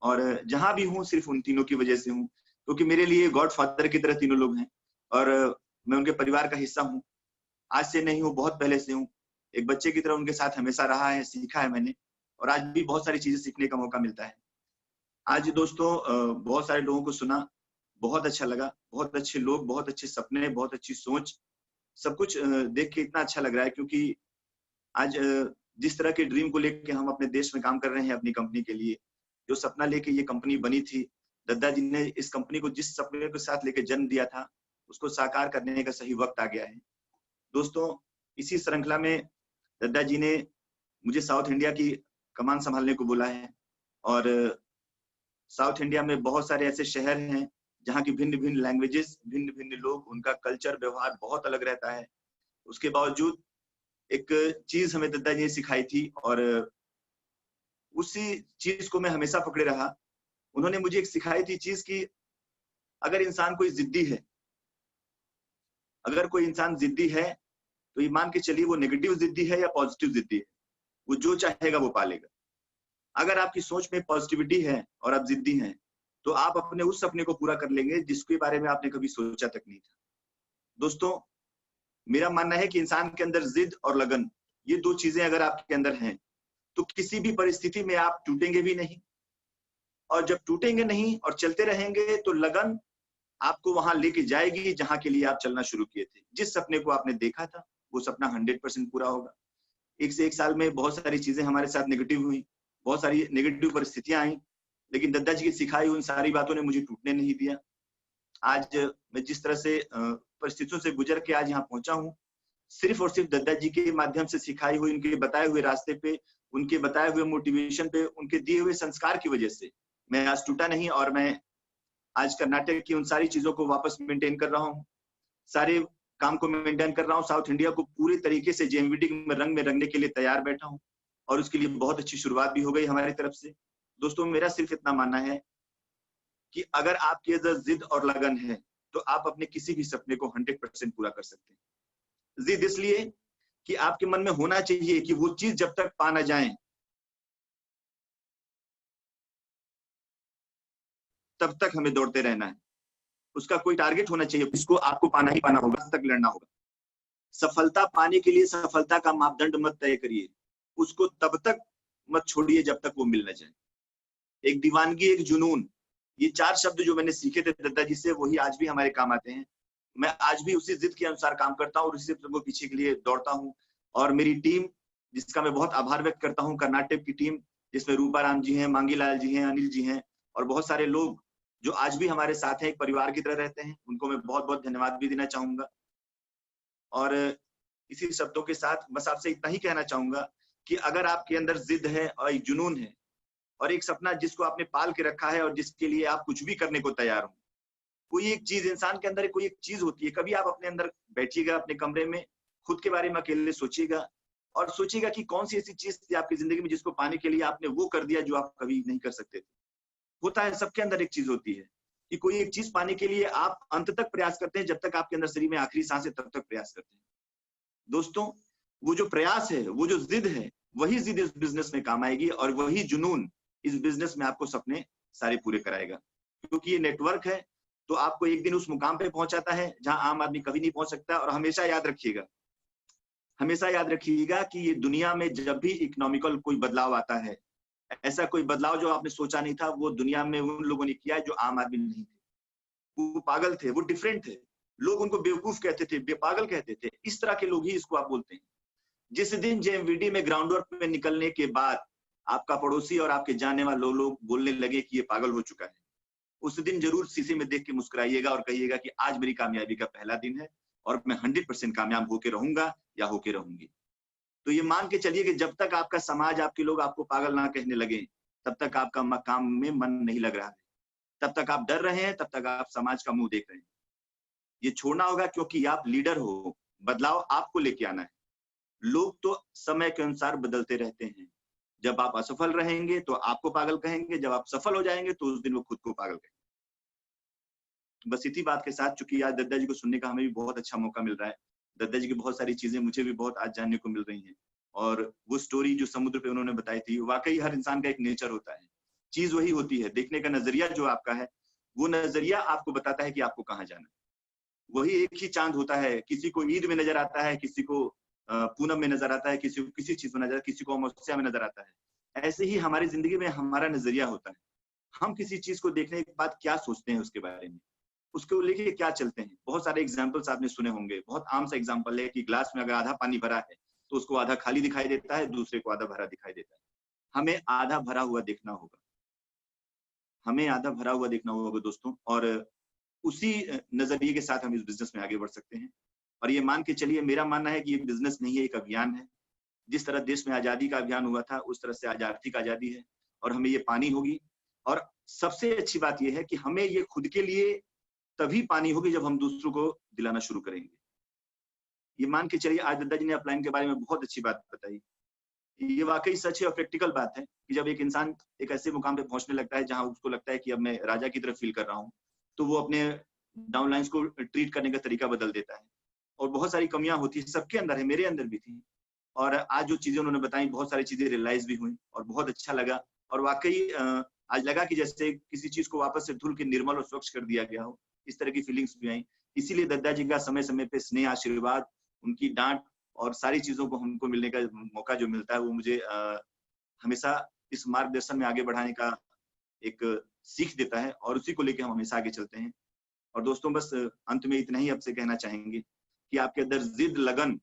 और जहां भी हूँ सिर्फ उन तीनों की वजह से हूँ, क्योंकि मेरे लिए गॉड फादर की तरह तीनों लोग हैं और मैं उनके परिवार का हिस्सा हूँ। आज से नहीं हूँ, बहुत पहले से हूँ। एक बच्चे की तरह उनके साथ हमेशा रहा है, सीखा है मैंने और आज भी बहुत सारी चीजें सीखने का मौका मिलता है। आज दोस्तों बहुत सारे लोगों को सुना, बहुत अच्छा लगा, बहुत अच्छे लोग, बहुत अच्छे सपने, बहुत अच्छी सोच, सब कुछ देख के इतना अच्छा लग रहा है। क्योंकि आज जिस तरह के ड्रीम को लेके हम अपने देश में काम कर रहे हैं अपनी कंपनी के लिए, जो सपना लेके ये कंपनी बनी थी, दादाजी ने इस कंपनी को जिस सपने के साथ लेके जन्म दिया था उसको साकार करने का सही वक्त आ गया है। दोस्तों इसी श्रृंखला में दादाजी ने मुझे साउथ इंडिया की कमान संभालने को बोला है और साउथ इंडिया में बहुत सारे ऐसे शहर हैं जहाँ की भिन्न भिन्न लैंग्वेजेस, भिन्न भिन्न लोग, उनका कल्चर व्यवहार बहुत अलग रहता है। उसके बावजूद एक चीज हमें दादाजी ने सिखाई थी और उसी चीज को मैं हमेशा पकड़े रहा। उन्होंने मुझे एक सिखाई थी चीज कि अगर इंसान कोई जिद्दी है, अगर कोई इंसान जिद्दी है तो ये मान के चलिए वो नेगेटिव जिद्दी है या पॉजिटिव जिद्दी है, वो जो चाहेगा वो पालेगा। अगर आपकी सोच में पॉजिटिविटी है और आप जिद्दी हैं तो आप अपने उस सपने को पूरा कर लेंगे जिसके बारे में आपने कभी सोचा तक नहीं था। दोस्तों मेरा मानना है कि इंसान के अंदर जिद और लगन, ये दो चीजें अगर आपके अंदर हैं तो किसी भी परिस्थिति में आप टूटेंगे भी नहीं, और जब टूटेंगे नहीं और चलते रहेंगे तो लगन आपको वहां लेके जाएगी जहां के लिए आप चलना शुरू किए थे। जिस सपने को आपने देखा था वो सपना 100% पूरा होगा। एक से एक साल में बहुत सारी चीजें हमारे साथ नेगेटिव हुई, बहुत सारी नेगेटिव परिस्थितियां आई, लेकिन दादाजी की सिखाई हुई उन सारी बातों ने मुझे टूटने नहीं दिया। आज मैं जिस तरह से परिस्थितियों से गुजर के आज यहाँ पहुंचा हूँ, सिर्फ और सिर्फ दादाजी के माध्यम से सिखाई हुई, उनके बताए हुए रास्ते पे, उनके बताए हुए मोटिवेशन पे, उनके दिए हुए संस्कार की वजह से मैं आज टूटा नहीं और मैं आज कर्नाटक की उन सारी चीजों को वापस मेंटेन कर रहा हूँ, सारे काम को मेंटेन कर रहा हूँ, साउथ इंडिया को पूरी तरीके से जेएमवीटी में रंगने के लिए तैयार बैठा हूँ और उसके लिए बहुत अच्छी शुरुआत भी हो गई हमारी तरफ से। दोस्तों मेरा सिर्फ इतना मानना है कि अगर आपके अंदर जिद और लगन है तो आप अपने किसी भी सपने को 100% पूरा कर सकते हैं। जिद इसलिए कि आपके मन में होना चाहिए कि वो चीज जब तक पा ना जाए तब तक हमें दौड़ते रहना है। उसका कोई टारगेट होना चाहिए, इसको आपको पाना ही पाना होगा, तक लड़ना होगा। सफलता पाने के लिए सफलता का मापदंड मत तय करिए, उसको तब तक मत छोड़िए जब तक वो मिल न जाए। एक दीवानगी, एक जुनून, ये 4 शब्द जो मैंने सीखे थे दादाजी से, वही आज भी हमारे काम आते हैं। मैं आज भी उसी जिद के अनुसार काम करता हूँ और उसी को पीछे के लिए दौड़ता हूँ और मेरी टीम जिसका मैं बहुत आभार व्यक्त करता हूँ। कर्नाटक की टीम जिसमें रूपाराम जी हैं, मांगीलाल जी हैं, अनिल जी हैं और बहुत सारे लोग जो आज भी हमारे साथ हैं, एक परिवार की तरह रहते हैं, उनको मैं बहुत बहुत धन्यवाद भी देना चाहूंगा। और इसी शब्दों के साथ बस आपसे इतना ही कहना चाहूंगा कि अगर आपके अंदर जिद है और एक जुनून है और एक सपना जिसको आपने पाल के रखा है और जिसके लिए आप कुछ भी करने को तैयार हो, कोई एक चीज इंसान के अंदर कोई एक चीज होती है, कभी आप अपने अंदर बैठिएगा अपने कमरे में, खुद के बारे में अकेले सोचिएगा और सोचिएगा कि कौन सी ऐसी चीज थी आपकी जिंदगी में जिसको पाने के लिए आपने वो कर दिया जो आप कभी नहीं कर सकते थे। होता है, सबके अंदर एक चीज होती है कि कोई एक चीज पाने के लिए आप अंत तक प्रयास करते हैं, जब तक आपके अंदर शरीर में आखिरी सांस है तब तक प्रयास करते हैं। दोस्तों, वो जो प्रयास है, वो जो जिद है, वही जिद इस बिजनेस में काम आएगी और वही जुनून इस बिजनेस में आपको सपने सारे पूरे कराएगा। क्योंकि ये नेटवर्क है तो आपको एक दिन उस मुकाम पे पहुंचाता है जहां आम आदमी कभी नहीं पहुंच सकता। और हमेशा याद रखिएगा कि ये दुनिया में जब भी इकोनॉमिकल कोई बदलाव आता है, ऐसा कोई बदलाव जो आपने सोचा नहीं था, वो दुनिया में उन लोगों ने किया है जो आम आदमी नहीं थे। वो पागल थे, वो डिफरेंट थे, लोग उनको बेवकूफ कहते थे, पागल कहते थे। इस तरह के लोग ही इसको आप बोलते हैं। जिस दिन जेएमवीडी में ग्राउंड वर्क में निकलने के बाद आपका पड़ोसी और आपके जानने वाले लोग बोलने लगे कि ये पागल हो चुका है, उस दिन जरूर शीशे में देख के मुस्कुराइएगा और कहिएगा कि आज मेरी कामयाबी का पहला दिन है और मैं 100% कामयाब होके रहूंगा या होके रहूंगी। तो ये मान के चलिए कि जब तक आपका समाज, आपके लोग आपको पागल ना कहने लगे, तब तक आपका काम में मन नहीं लग रहा है, तब तक आप डर रहे हैं, तब तक आप समाज का मुंह देख रहे हैं। ये छोड़ना होगा क्योंकि आप लीडर हो, बदलाव आपको लेके आना है। लोग तो समय के अनुसार बदलते रहते हैं। जब आप असफल रहेंगे तो आपको पागल कहेंगे, जब आप सफल हो जाएंगे तो उस दिन वो खुद को पागल कहेंगे। बस इसी बात के साथ, चूंकि आज दद्दा जी को सुनने का हमें भी बहुत अच्छा मौका मिल रहा है, दद्दा जी की बहुत सारी चीजें मुझे भी बहुत आज जानने को मिल रही हैं। और वो स्टोरी जो समुद्र पे उन्होंने बताई थी, वाकई हर इंसान का एक नेचर होता है, चीज वही होती है, देखने का नजरिया जो आपका है, वो नजरिया आपको बताता है कि आपको कहाँ जाना है। वही एक ही चांद होता है, किसी को ईद में नजर आता है, किसी को पूनम में नजर आता है, किसी को किसी चीज में नजर, किसी को अमावस्या में नजर आता है। ऐसे ही हमारी जिंदगी में हमारा नजरिया होता है। हम किसी चीज को देखने के बाद क्या सोचते हैं उसके बारे में, उसको लेके क्या चलते हैं। बहुत सारे एग्जाम्पल्स आपने सुने होंगे। बहुत आम सा एग्जाम्पल है कि ग्लास में अगर आधा पानी भरा है तो उसको आधा खाली दिखाई देता है, दूसरे को आधा भरा दिखाई देता है। हमें आधा भरा हुआ देखना होगा, हमें आधा भरा हुआ देखना होगा दोस्तों। और उसी नजरिए के साथ हम इस बिजनेस में आगे बढ़ सकते हैं। और ये मान के चलिए, मेरा मानना है कि ये बिजनेस नहीं है, एक अभियान है। जिस तरह देश में आजादी का अभियान हुआ था, उस तरह से आज आर्थिक आजादी है और हमें ये पानी होगी। और सबसे अच्छी बात यह है कि हमें ये खुद के लिए तभी पानी होगी जब हम दूसरों को दिलाना शुरू करेंगे। ये मान के चलिए, आज दद्दा जी ने अपलाइन के बारे में बहुत अच्छी बात बताई। ये वाकई सच है और प्रैक्टिकल बात है कि जब एक इंसान एक ऐसे मुकाम पे पहुंचने लगता है जहां उसको लगता है कि अब मैं राजा की तरफ फील कर रहा हूँ, तो वो अपने डाउनलाइंस को ट्रीट करने का तरीका बदल देता है। और बहुत सारी कमियां होती है, सबके अंदर है, मेरे अंदर भी थी। और आज जो चीजें उन्होंने बताई, बहुत सारी चीजें रियलाइज भी हुई और बहुत अच्छा लगा। और वाकई आज लगा कि जैसे किसी चीज को वापस से धुल के निर्मल और स्वच्छ कर दिया गया हो, इस तरह की फीलिंग्स भी आई। इसीलिए दद्दा जी का समय समय पे स्नेह, आशीर्वाद, उनकी डांट और सारी चीजों को हमको मिलने का मौका जो मिलता है, वो मुझे हमेशा इस मार्गदर्शन में आगे बढ़ाने का एक सीख देता है और उसी को लेकर हम हमेशा आगे चलते हैं। और दोस्तों, बस अंत में इतना ही आपसे कहना चाहेंगे कि आपके अंदर जिद, लगन,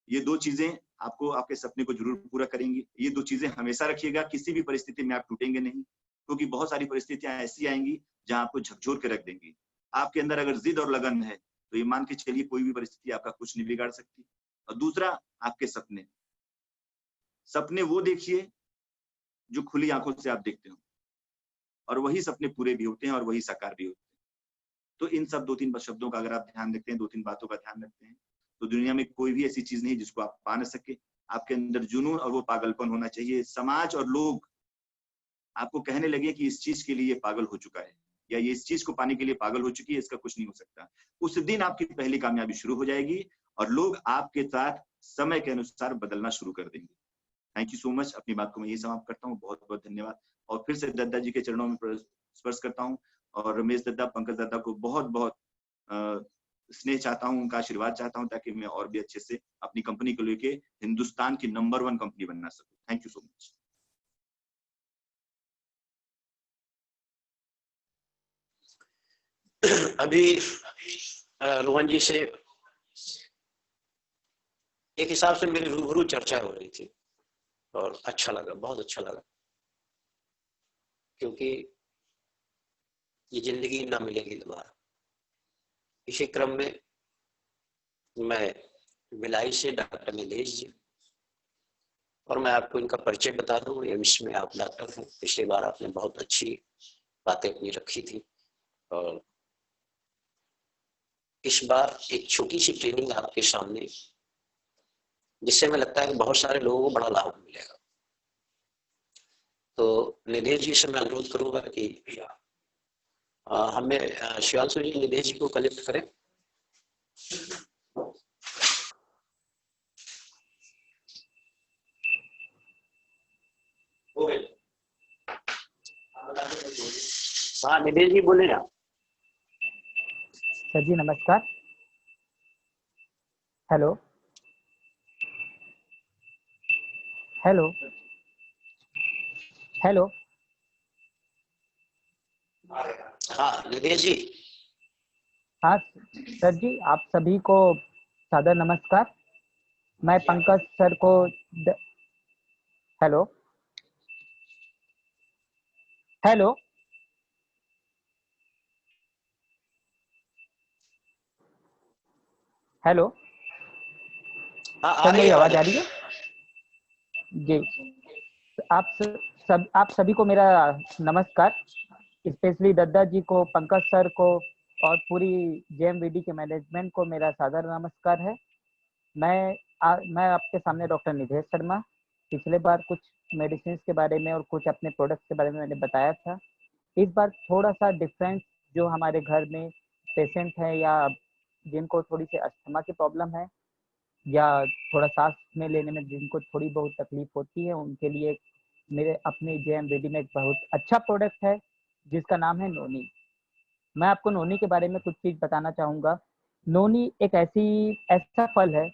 ये दो चीजें आपको आपके सपने को जरूर पूरा करेंगी। ये दो चीजें हमेशा रखिएगा, किसी भी परिस्थिति में आप टूटेंगे नहीं, क्योंकि बहुत सारी परिस्थितियां ऐसी आएंगी जहां आपको झकझोर के रख देंगी। आपके अंदर अगर जिद और लगन है तो ये मान के चलिए कोई भी परिस्थिति आपका कुछ नहीं बिगाड़ सकती। और दूसरा, आपके सपने, सपने वो देखिए जो खुली आंखों से आप देखते हो, और वही सपने पूरे भी होते हैं और वही साकार भी होते हैं। तो इन सब 2-3 शब्दों का अगर आप ध्यान रखते हैं, 2-3 बातों का ध्यान रखते हैं, तो दुनिया में कोई भी ऐसी चीज नहीं जिसको आप पा न सके। आपके अंदर जुनून और वो पागलपन होना चाहिए। समाज और लोग आपको कहने लगे कि इस चीज के लिए पागल हो चुका है या ये इस चीज को पाने के लिए पागल हो चुकी है, इसका कुछ नहीं हो सकता, उस दिन आपकी पहली कामयाबी शुरू हो जाएगी और लोग आपके साथ समय के अनुसार बदलना शुरू कर देंगे। Thank you so much. अपनी बात को मैं यही समाप्त करता हूँ। बहुत बहुत धन्यवाद। और फिर से दद्दा जी के चरणों में स्पर्श करता हूँ और रमेश दद्दा, पंकज दद्दा को बहुत बहुत स्नेह चाहता हूँ, उनका आशीर्वाद चाहता हूँ, ताकि मैं और भी अच्छे से अपनी कंपनी को लेके हिंदुस्तान की नंबर 1 कंपनी बनना सकूं। Thank you so much. अभी रोहन जी से एक हिसाब से मेरी रूबरू चर्चा हो रही थी और अच्छा लगा, बहुत अच्छा लगा, क्योंकि ये जिंदगी ना मिलेगी दोबारा। इसी क्रम में मैं भिलाई से डॉक्टर निलेश जी, और मैं आपको इनका परिचय बता दूं, एम्स में आप डॉक्टर हैं। पिछली बार आपने बहुत अच्छी बातें अपनी रखी थी और इस बार एक छोटी सी ट्रेनिंग आपके सामने, जिससे हमें लगता है कि बहुत सारे लोगों को बड़ा लाभ मिलेगा। तो निलेश जी से मैं अनुरोध करूंगा कि हमें शिवांशु जी निलेश जी को कनेक्ट करें। हाँ निलेश जी बोले ना। सर जी नमस्कार। Hello hello hello. हाँ निलेश जी। हाँ सर जी, आप सभी को सादर नमस्कार। मैं पंकज सर को हेलो हेलो हेलो। हाँ सर मेरी आवाज आ रही है? जी, आप सभी को मेरा नमस्कार, स्पेशली दद्दा जी को, पंकज सर को और पूरी जेएमवीडी के मैनेजमेंट को मेरा सादर नमस्कार है। मैं आपके सामने डॉक्टर निधेश शर्मा। पिछले बार कुछ मेडिसिन के बारे में और कुछ अपने प्रोडक्ट्स के बारे में मैंने बताया था। इस बार थोड़ा सा डिफरेंट, जो हमारे घर में पेशेंट है या जिनको थोड़ी सी अस्थमा की प्रॉब्लम है या थोड़ा सांस में लेने में जिनको थोड़ी बहुत तकलीफ होती है, उनके लिए मेरे अपने जेएमवीडी में एक बहुत अच्छा प्रोडक्ट है जिसका नाम है नोनी। मैं आपको नोनी के बारे में कुछ चीज बताना चाहूंगा। नोनी एक ऐसा फल है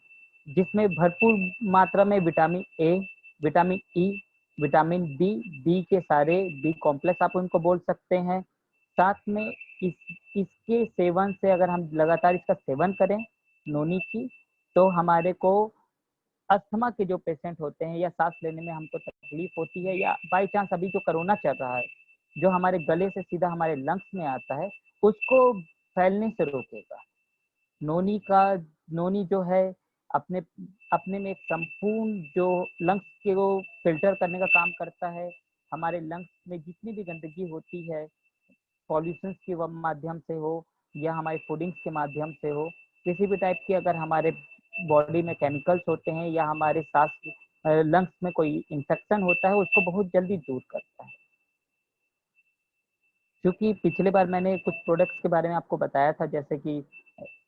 जिसमें भरपूर मात्रा में vitamin A, vitamin E, vitamin B, B के सारे, बी कॉम्प्लेक्स आप उनको बोल सकते हैं। साथ में इसके सेवन से, अगर हम लगातार इसका सेवन करें नोनी की, तो हमारे को अस्थमा के जो पेशेंट होते हैं या सांस लेने में हमको तकलीफ होती है, या बाई चांस अभी जो कोरोना चल रहा है जो हमारे गले से सीधा हमारे लंग्स में आता है, उसको फैलने से रोकेगा। नोनी जो है अपने अपने में एक संपूर्ण जो लंग्स के वो फिल्टर करने का काम करता है। हमारे लंग्स में जितनी भी गंदगी होती है, पॉल्यूशन के माध्यम से हो या हमारे फूडिंग्स के माध्यम से हो, किसी भी टाइप की अगर हमारे बॉडी में केमिकल्स होते हैं या हमारे सांस लंग्स में कोई इंफेक्शन होता है, उसको बहुत जल्दी दूर करता है। क्योंकि पिछले बार मैंने कुछ प्रोडक्ट्स के बारे में आपको बताया था, जैसे कि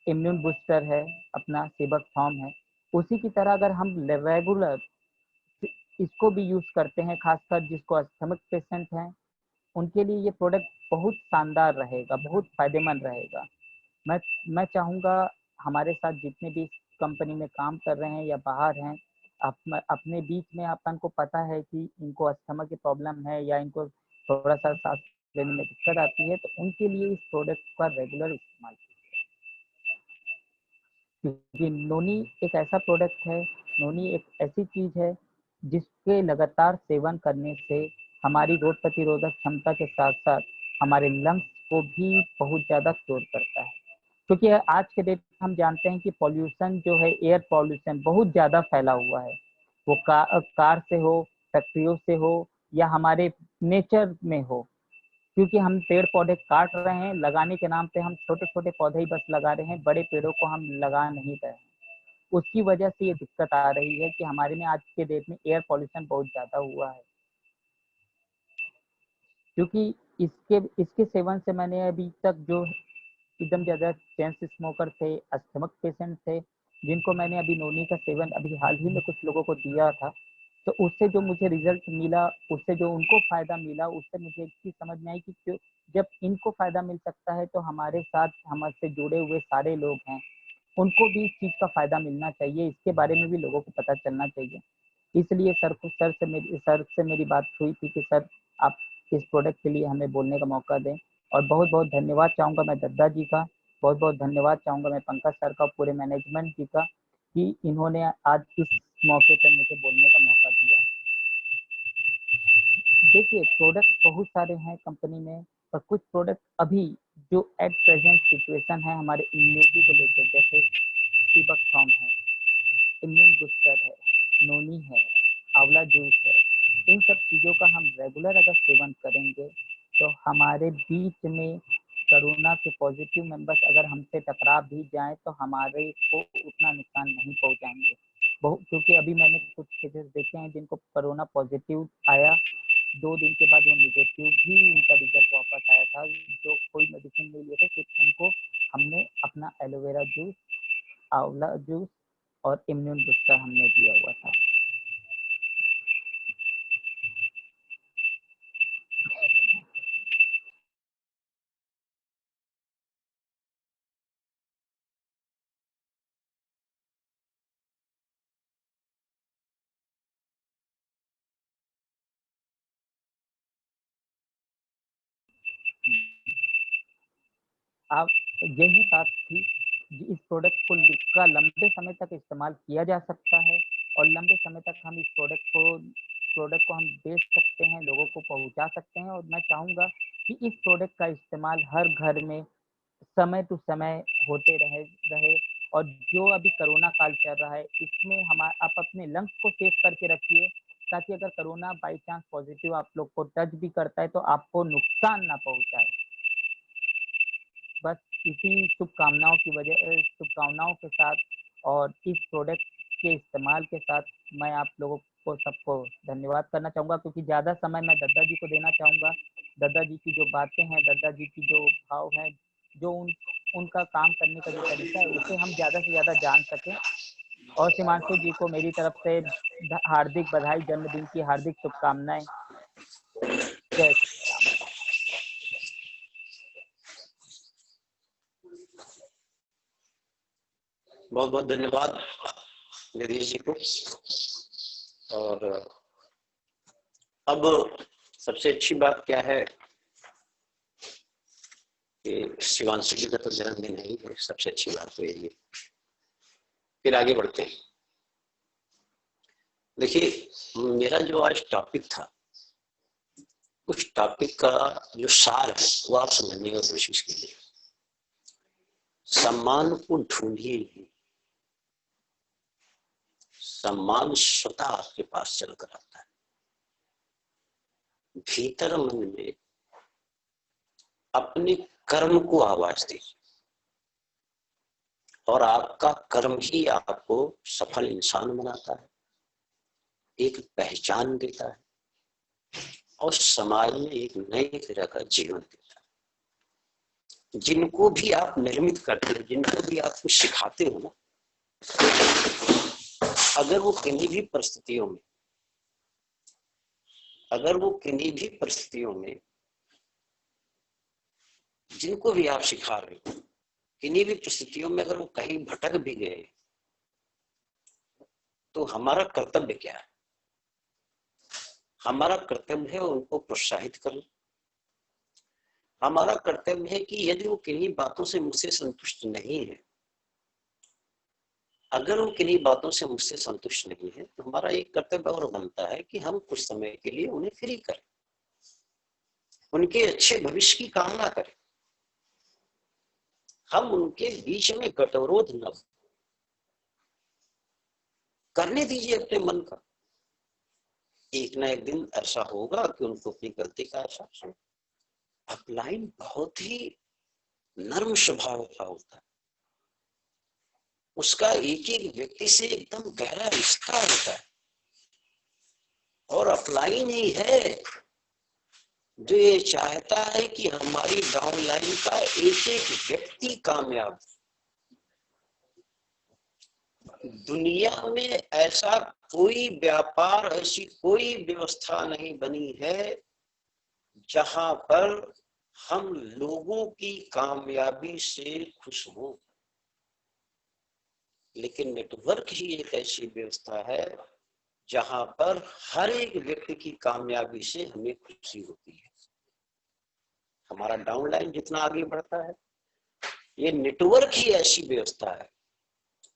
इम्यून बूस्टर है, अपना सेबक फॉर्म है, उसी की तरह अगर हम रेगुलर इसको भी यूज करते हैं, खासकर जिसको अस्थमिक पेशेंट हैं, उनके लिए ये प्रोडक्ट बहुत शानदार रहेगा, बहुत फायदेमंद रहेगा। मैं चाहूँगा हमारे साथ जितने भी कंपनी में काम कर रहे हैं या बाहर हैं, अपने बीच में अपन को पता है कि इनको अस्थमा की प्रॉब्लम है या इनको थोड़ा सा सांस लेने में दिक्कत आती है, तो उनके लिए इस प्रोडक्ट का रेगुलर इस्तेमाल कीजिए। क्योंकि नोनी एक ऐसा प्रोडक्ट है, नोनी एक ऐसी चीज है जिसके लगातार सेवन करने से हमारी रोग प्रतिरोधक क्षमता के साथ साथ हमारे लंग्स को भी बहुत ज़्यादा क्योर करता है। क्योंकि आज के डेट में हम जानते हैं कि पॉल्यूशन जो है, एयर पॉल्यूशन बहुत ज़्यादा फैला हुआ है। वो कार से हो, फैक्ट्रियों से हो या हमारे नेचर में हो। क्योंकि हम पेड़ पौधे काट रहे हैं, लगाने के नाम पे हम छोटे छोटे पौधे ही बस लगा रहे हैं, बड़े पेड़ों को हम लगा नहीं रहे हैं। उसकी वजह से ये दिक्कत आ रही है कि हमारे में आज के डेट में एयर पॉल्यूशन बहुत ज़्यादा हुआ है। क्योंकि इसके सेवन से मैंने अभी तक जो एकदम ज़्यादा चेन स्मोकर थे, अस्थमक पेशेंट थे, जिनको मैंने अभी नोनी का सेवन अभी हाल ही में कुछ लोगों को दिया था, तो उससे जो मुझे रिजल्ट मिला, उससे जो उनको फायदा मिला, उससे मुझे एक चीज समझ में आई कि जब इनको फायदा मिल सकता है तो हमारे साथ हमसे जुड़े हुए सारे लोग हैं, उनको भी इस चीज का फायदा मिलना चाहिए। इसके बारे में भी लोगों को पता चलना चाहिए। इसलिए सर से मेरी बात हुई थी कि सर आप इस प्रोडक्ट के लिए हमें बोलने का मौका दें। और बहुत बहुत धन्यवाद चाहूँगा मैं दद्दा जी का, बहुत बहुत धन्यवाद चाहूँगा मैं पंकज सर का, पूरे मैनेजमेंट जी का, कि इन्होंने आज इस मौके पर मुझे बोलने का मौका दिया। देखिए, प्रोडक्ट बहुत सारे हैं कंपनी में, पर कुछ प्रोडक्ट अभी जो एट प्रेजेंट सिचुएशन है हमारे इम्यूनिटी को लेकर, जैसे टीबकथॉर्म है, इम्यून बूस्टर है, नोनी है, आंवला जूस है, इन सब चीज़ों का हम रेगुलर अगर सेवन करेंगे तो हमारे बीच में कोरोना के पॉजिटिव मेंबर्स अगर हमसे टकरा भी जाएं तो हमारे को उतना नुकसान नहीं पहुंचाएंगे। बहुत, क्योंकि अभी मैंने कुछ केसेस देखे हैं जिनको कोरोना पॉजिटिव आया, 2 दिन के बाद वो निगेटिव भी उनका रिजल्ट वापस आया था, जो कोई मेडिसिन नहीं लिए थे, सिर्फ उनको हमने अपना एलोवेरा जूस, आंवला जूस और इम्यून बूस्टर हमने दिया हुआ था। आप, यही बात थी, इस प्रोडक्ट को लंबे समय तक इस्तेमाल किया जा सकता है और लंबे समय तक हम इस प्रोडक्ट को हम बेच सकते हैं, लोगों को पहुंचा सकते हैं। और मैं चाहूँगा कि इस प्रोडक्ट का इस्तेमाल हर घर में समय टू समय होते रहे। और जो अभी कोरोना काल चल रहा है, इसमें आप अपने लंग्स को सेफ करके रखिए, ताकि अगर कोरोना बाई चांस पॉजिटिव आप लोग को टच भी करता है तो आपको नुकसान ना पहुंचाए। बस इसी शुभकामनाओं के साथ और इस प्रोडक्ट के इस्तेमाल के साथ मैं आप लोगों को सबको धन्यवाद करना चाहूँगा, क्योंकि ज़्यादा समय मैं दद्दा जी को देना चाहूँगा। दद्दा जी की जो बातें हैं, दद्दा जी की जो भाव हैं, जो उनका काम करने का जो तरीका है, उसे हम ज़्यादा से ज़्यादा जान सकें। और सीमांशु जी को मेरी तरफ से हार्दिक बधाई, जन्मदिन की हार्दिक शुभकामनाएं। जय श्री राम। बहुत बहुत धन्यवाद निधि जी को। और अब सबसे अच्छी बात क्या है कि शिवांशु जी का तो जन्मदिन नहीं है, सबसे अच्छी बात तो यही है। फिर आगे बढ़ते हैं। देखिए, मेरा जो आज टॉपिक था, उस टॉपिक का जो सार है वो आप समझने की कोशिश कीजिए। सम्मान को ढूंढिए नहीं, सम्मान स्वतः आपके पास चलकर आता है। भीतर मन में अपने कर्म को आवाज दीजिए और आपका कर्म ही आपको सफल इंसान बनाता है, एक पहचान देता है और समाज में एक नए तरह का जीवन देता है। जिनको भी आप निर्मित करते हो, जिनको भी आप कुछ सिखाते हो ना, अगर वो किन्हीं भी परिस्थितियों में जिनको भी आप सिखा रहे हो, किन्हीं भी परिस्थितियों में अगर वो कहीं भटक भी गए तो हमारा कर्तव्य क्या है? हमारा कर्तव्य है उनको प्रोत्साहित करना। हमारा कर्तव्य है कि यदि वो किन्हीं बातों से मुझसे संतुष्ट नहीं है, अगर वो किन्हीं बातों से मुझसे संतुष्ट नहीं है, तो हमारा एक कर्तव्य और बनता है कि हम कुछ समय के लिए उन्हें फ्री करें, उनके अच्छे भविष्य की कामना करें। हम उनके बीच में गतिरोध न करने दीजिए अपने मन का। एक ना एक दिन ऐसा होगा कि उनको अपनी गलती का एहसास हो। अपलाइन बहुत ही नर्म स्वभाव का होता है, उसका एक एक व्यक्ति से एकदम गहरा रिश्ता होता है। और अपलाइन ही है जो ये चाहता है कि हमारी डाउनलाइन का एक एक व्यक्ति कामयाब। दुनिया में ऐसा कोई व्यापार, ऐसी कोई व्यवस्था नहीं बनी है जहां पर हम लोगों की कामयाबी से खुश हों। लेकिन नेटवर्क ही एक ऐसी व्यवस्था है जहां पर हर एक व्यक्ति की कामयाबी से हमें खुशी होती है। हमारा डाउनलाइन जितना आगे बढ़ता है, ये नेटवर्क ही ऐसी व्यवस्था है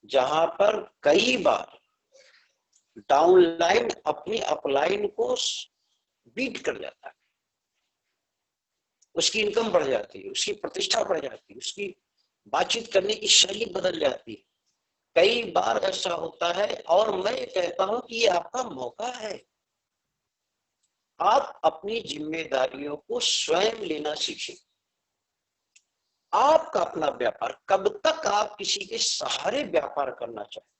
जहां पर कई बार डाउनलाइन अपनी अपलाइन को बीट कर जाता है, उसकी इनकम बढ़ जाती है, उसकी प्रतिष्ठा बढ़ जाती है, उसकी बातचीत करने की शैली बदल जाती है। कई बार ऐसा होता है और मैं कहता हूं कि ये आपका मौका है। आप अपनी जिम्मेदारियों को स्वयं लेना सीखें। आपका अपना व्यापार, कब तक आप किसी के सहारे व्यापार करना चाहते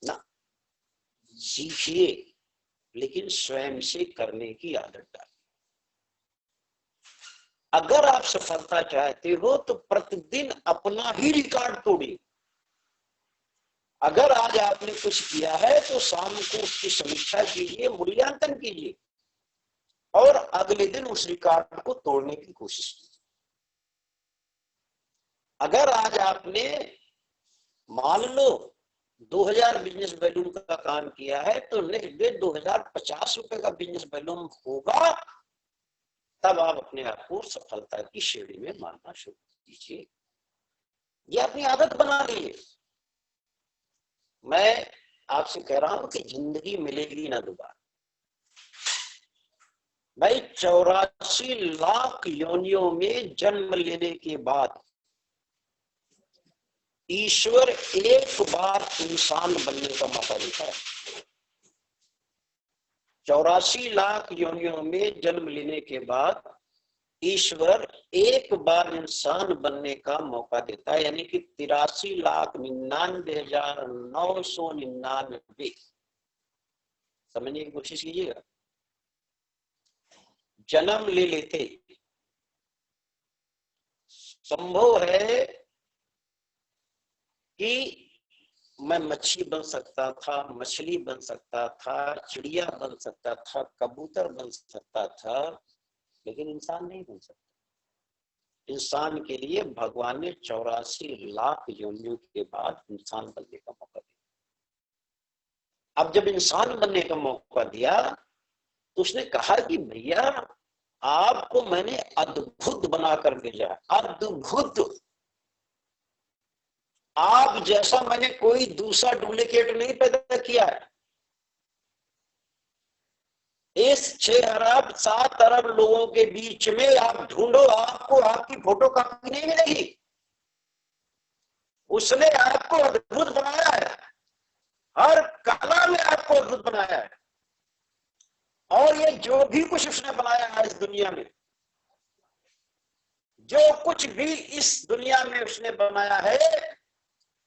ना, सीखिए, लेकिन स्वयं से करने की आदत डालिए। अगर आप सफलता चाहते हो तो प्रतिदिन अपना ही रिकॉर्ड तोड़िए। अगर आज आपने कुछ किया है तो शाम को उसकी समीक्षा कीजिए, मूल्यांकन कीजिए और अगले दिन उस रिकॉर्ड को तोड़ने की कोशिश कीजिए। अगर आज आपने मान लो 2000 बिजनेस वैल्यूम का काम किया है तो नेक्स्ट डे 2050 रुपए का बिजनेस वैल्यूम होगा, तब आप अपने आप को सफलता की श्रेणी में मानना शुरू कीजिए। ये अपनी आदत बना लीजिए। मैं आपसे कह रहा हूं कि जिंदगी मिलेगी ना दोबारा। भाई 84 लाख योनियों में जन्म लेने के बाद ईश्वर एक बार इंसान बनने का मौका देता है। 84 लाख योनियों में जन्म लेने के बाद ईश्वर एक बार इंसान बनने का मौका देता है, यानी कि 83,99,999 समझने की कोशिश कीजिएगा। जन्म ले लेते संभव है कि मैं मच्छी बन सकता था, मछली बन सकता था, चिड़िया बन सकता था, कबूतर बन सकता था, लेकिन इंसान नहीं बन सकता। इंसान के लिए भगवान ने 84 लाख योनियों के बाद इंसान बनने का मौका दिया। अब जब इंसान बनने का मौका दिया तो उसने कहा कि भैया आपको मैंने अद्भुत बनाकर भेजा, अद्भुत। आप जैसा मैंने कोई दूसरा डुप्लीकेट नहीं पैदा किया है। इस 6 अरब 7 अरब लोगों के बीच में आप ढूंढो, आपको आपकी फोटो कॉपी नहीं मिलेगी। उसने आपको अद्भुत बनाया है, हर कला में आपको अद्भुत बनाया है। और ये जो भी कुछ उसने बनाया है इस दुनिया में, जो कुछ भी इस दुनिया में उसने बनाया है,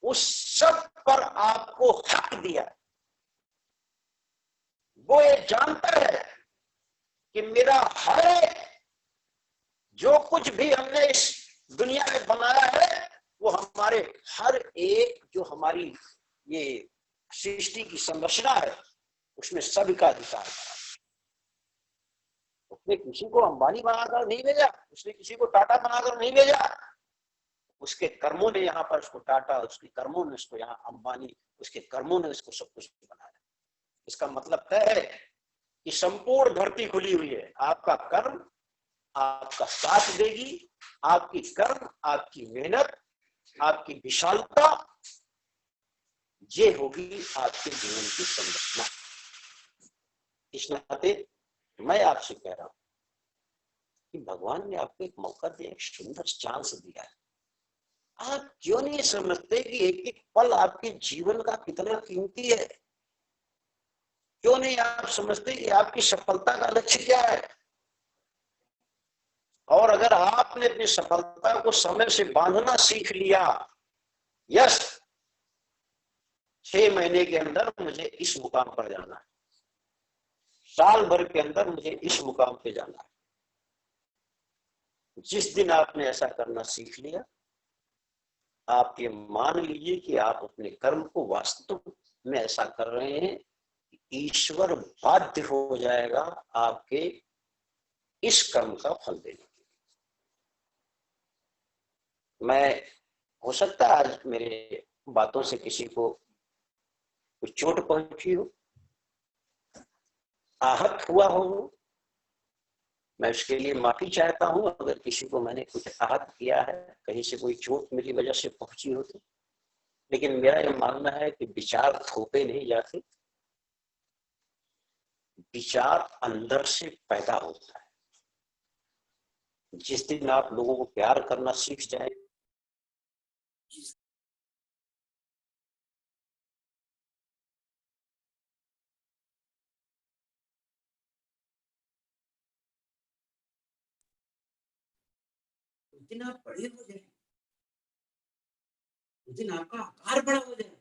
उस सब पर आपको हक दिया है। वो ये जानता है कि मेरा हर एक जो कुछ भी हमने इस दुनिया में बनाया है, वो हमारे हर एक जो हमारी ये सृष्टि की संरचना है, उसमें सभी का अधिकार है। उसने किसी को अंबानी बनाकर नहीं भेजा, उसने किसी को टाटा बनाकर नहीं भेजा। उसके कर्मों ने यहाँ पर उसको टाटा, उसके कर्मों ने उसको यहाँ अंबानी, उसके कर्मों ने उसको सब कुछ बनाया। इसका मतलब है कि संपूर्ण धरती खुली हुई है। आपका कर्म आपका साथ देगी, आपकी कर्म, आपकी मेहनत, आपकी विशालता, ये होगी आपके जीवन की संरचना। इस नाते मैं आपसे कह रहा हूं कि भगवान ने आपको एक मौका दिया, एक सुंदर चांस दिया है। आप क्यों नहीं समझते कि एक एक पल आपके जीवन का कितना कीमती है? क्यों नहीं आप समझते कि आपकी सफलता का लक्ष्य क्या है? और अगर आपने अपनी सफलता को समय से बांधना सीख लिया, यस 6 महीने के अंदर मुझे इस मुकाम पर जाना है, साल भर के अंदर मुझे इस मुकाम पे जाना है, जिस दिन आपने ऐसा करना सीख लिया, आप ये मान लीजिए कि आप अपने कर्म को वास्तव में ऐसा कर रहे हैं, ईश्वर बाध्य हो जाएगा आपके इस कर्म का फल देने के लिए। मैं हो सकता है आज मेरे बातों से किसी को कुछ चोट पहुंची हो, आहत हुआ हो, मैं उसके लिए माफी चाहता हूं। अगर किसी को मैंने कुछ आहत किया है, कहीं से कोई चोट मेरी वजह से पहुंची हो तो लेकिन मेरा यह मानना है कि विचार थोपे नहीं जाते, विचार अंदर से पैदा होता है। जिस दिन आप लोगों को प्यार करना सीख जाए, उस दिन आप बड़े हो जाए, उस दिन आपका आकार बड़ा हो जाए।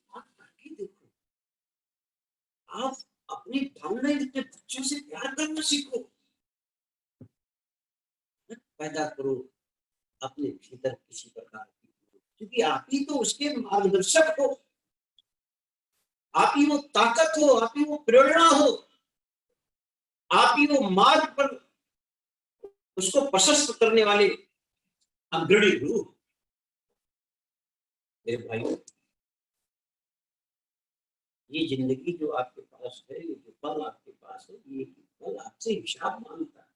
आप करके देखो, आप अपनी भावनाएं अपने बच्चों से प्यार करना सीखो, पैदा करो अपने भीतर किसी प्रकार की, क्योंकि आप ही तो उसके मार्गदर्शक हो, आप ही वो ताकत हो, आप ही वो प्रेरणा हो, आप ही वो मार्ग पर उसको प्रशस्त करने वाले अग्रणी हो। मेरे भाई, ये जिंदगी जो आपके पास है, ये जो पल आपके पास है, ये पल आपसे हिसाब मांगता है।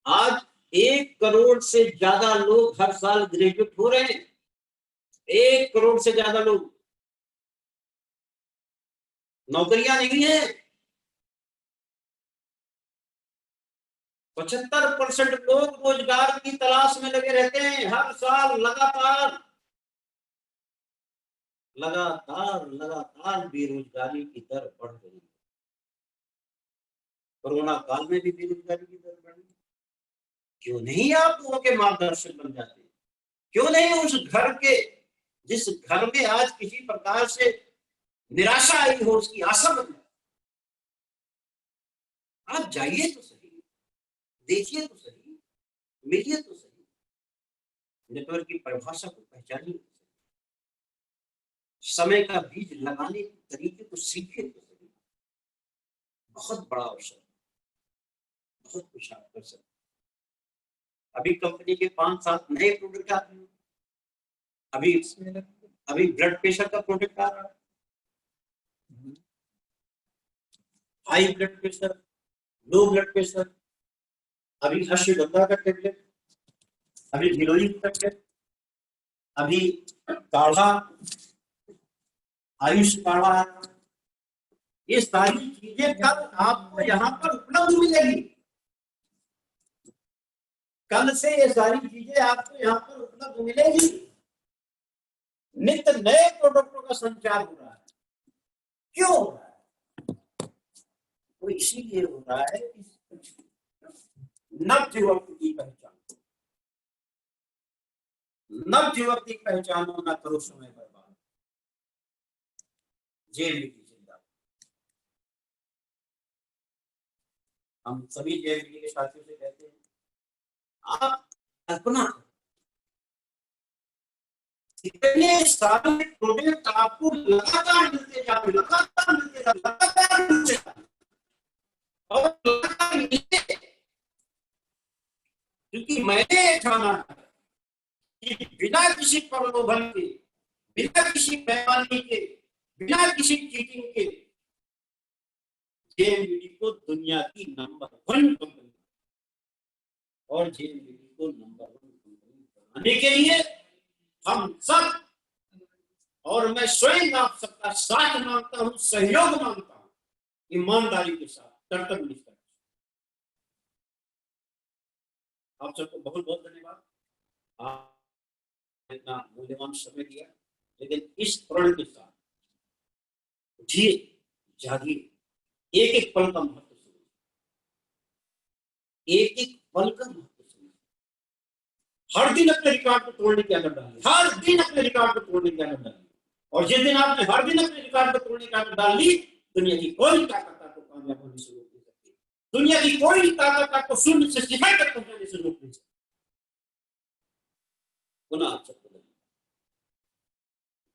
आज 1 करोड़ से ज्यादा लोग हर साल ग्रेजुएट हो रहे हैं, 1 करोड़ से ज्यादा लोग। नौकरियां नहीं है। 75% लोग रोजगार की तलाश में लगे रहते हैं हर साल, लगातार बेरोजगारी की दर बढ़ रही है। कोरोना काल में भी बेरोजगारी की दर बढ़ी। क्यों नहीं आप लोगों के मार्गदर्शक बन जाते? क्यों नहीं उस घर के, जिस घर में आज किसी प्रकार से निराशा आई हो, उसकी आशा बन जाए? आप जाइए तो सही, देखिए तो सही, मिलिए तो सही, नेटवर्क की परिभाषा को पहचानिए, समय का बीज लगाने के तरीके को सीखिए तो सही। बहुत बड़ा अवसर, बहुत कुछ आप कर सकते। अभी कंपनी के 5-7 नए प्रोडक्ट आते हैं। अभी ब्लड प्रेशर का प्रोडक्ट आ रहा है, high blood pressure, low blood pressure, अभी अश्वगंधा का टेबलेट, अभी गिलोई का टेबलेट, अभी काढ़ा, आयुष काढ़ा। ये सारी चीजें कल आपको यहाँ पर उपलब्ध मिलेगी। कल से ये सारी चीजें आपको यहाँ पर उपलब्ध मिलेगी। नित्य नए प्रोडक्टों का संचार हो रहा है। क्यों हो रहा है? वो इसीलिए हो रहा है कि नवयुवक की पहचान, नवयुवक की पहचान ना करो समय बर्बाद। जेल की जिंदा, हम सभी जेल के साथियों से कहते हैं, आप कल्पना कितने सारे प्रोडक्ट आपको लगातार मिलते जाते, लगातार मिलते जाते, लगातार मिलते जाते, और लगातार मिलते, क्योंकि मैंने ठाना कि बिना किसी प्रलोभन के, बिना किसी पैमाने के, बिना किसी चीटिंग के जेएनवीडी को दुनिया की नंबर 1 कंपनी और जेएनवीडी को नंबर 1 कंपनी बनाने के लिए हम सब, और मैं स्वयं आप सबका साथ मांगता हूं, सहयोग मांगता हूं, ईमानदारी के साथ, कर्तव्य निष्ठा। आप सबको बहुत बहुत धन्यवाद। आप इतना मूल्यवान समय दिया, लेकिन इस प्रण के साथ उठिए, जागिए, एक एक पल का महत्व समझिए, एक एक पल का महत्व समझिए। हर दिन अपने रिकॉर्ड को तोड़ने की आदत डालिए, हर दिन अपने रिकॉर्ड को तोड़ने की आदत डालिए, और जिस दिन आपने हर दिन अपने रिकॉर्ड को तोड़ने की आदत डाल ली, दुनिया की कोई ताकत आपको कामयाब होने से रोक नहीं सकती। दुनिया की कोई ताकत आपको शून्य से शिखर तक पहुंचाने से रोक नहीं सकती। पुनः आप सबको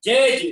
जय जय।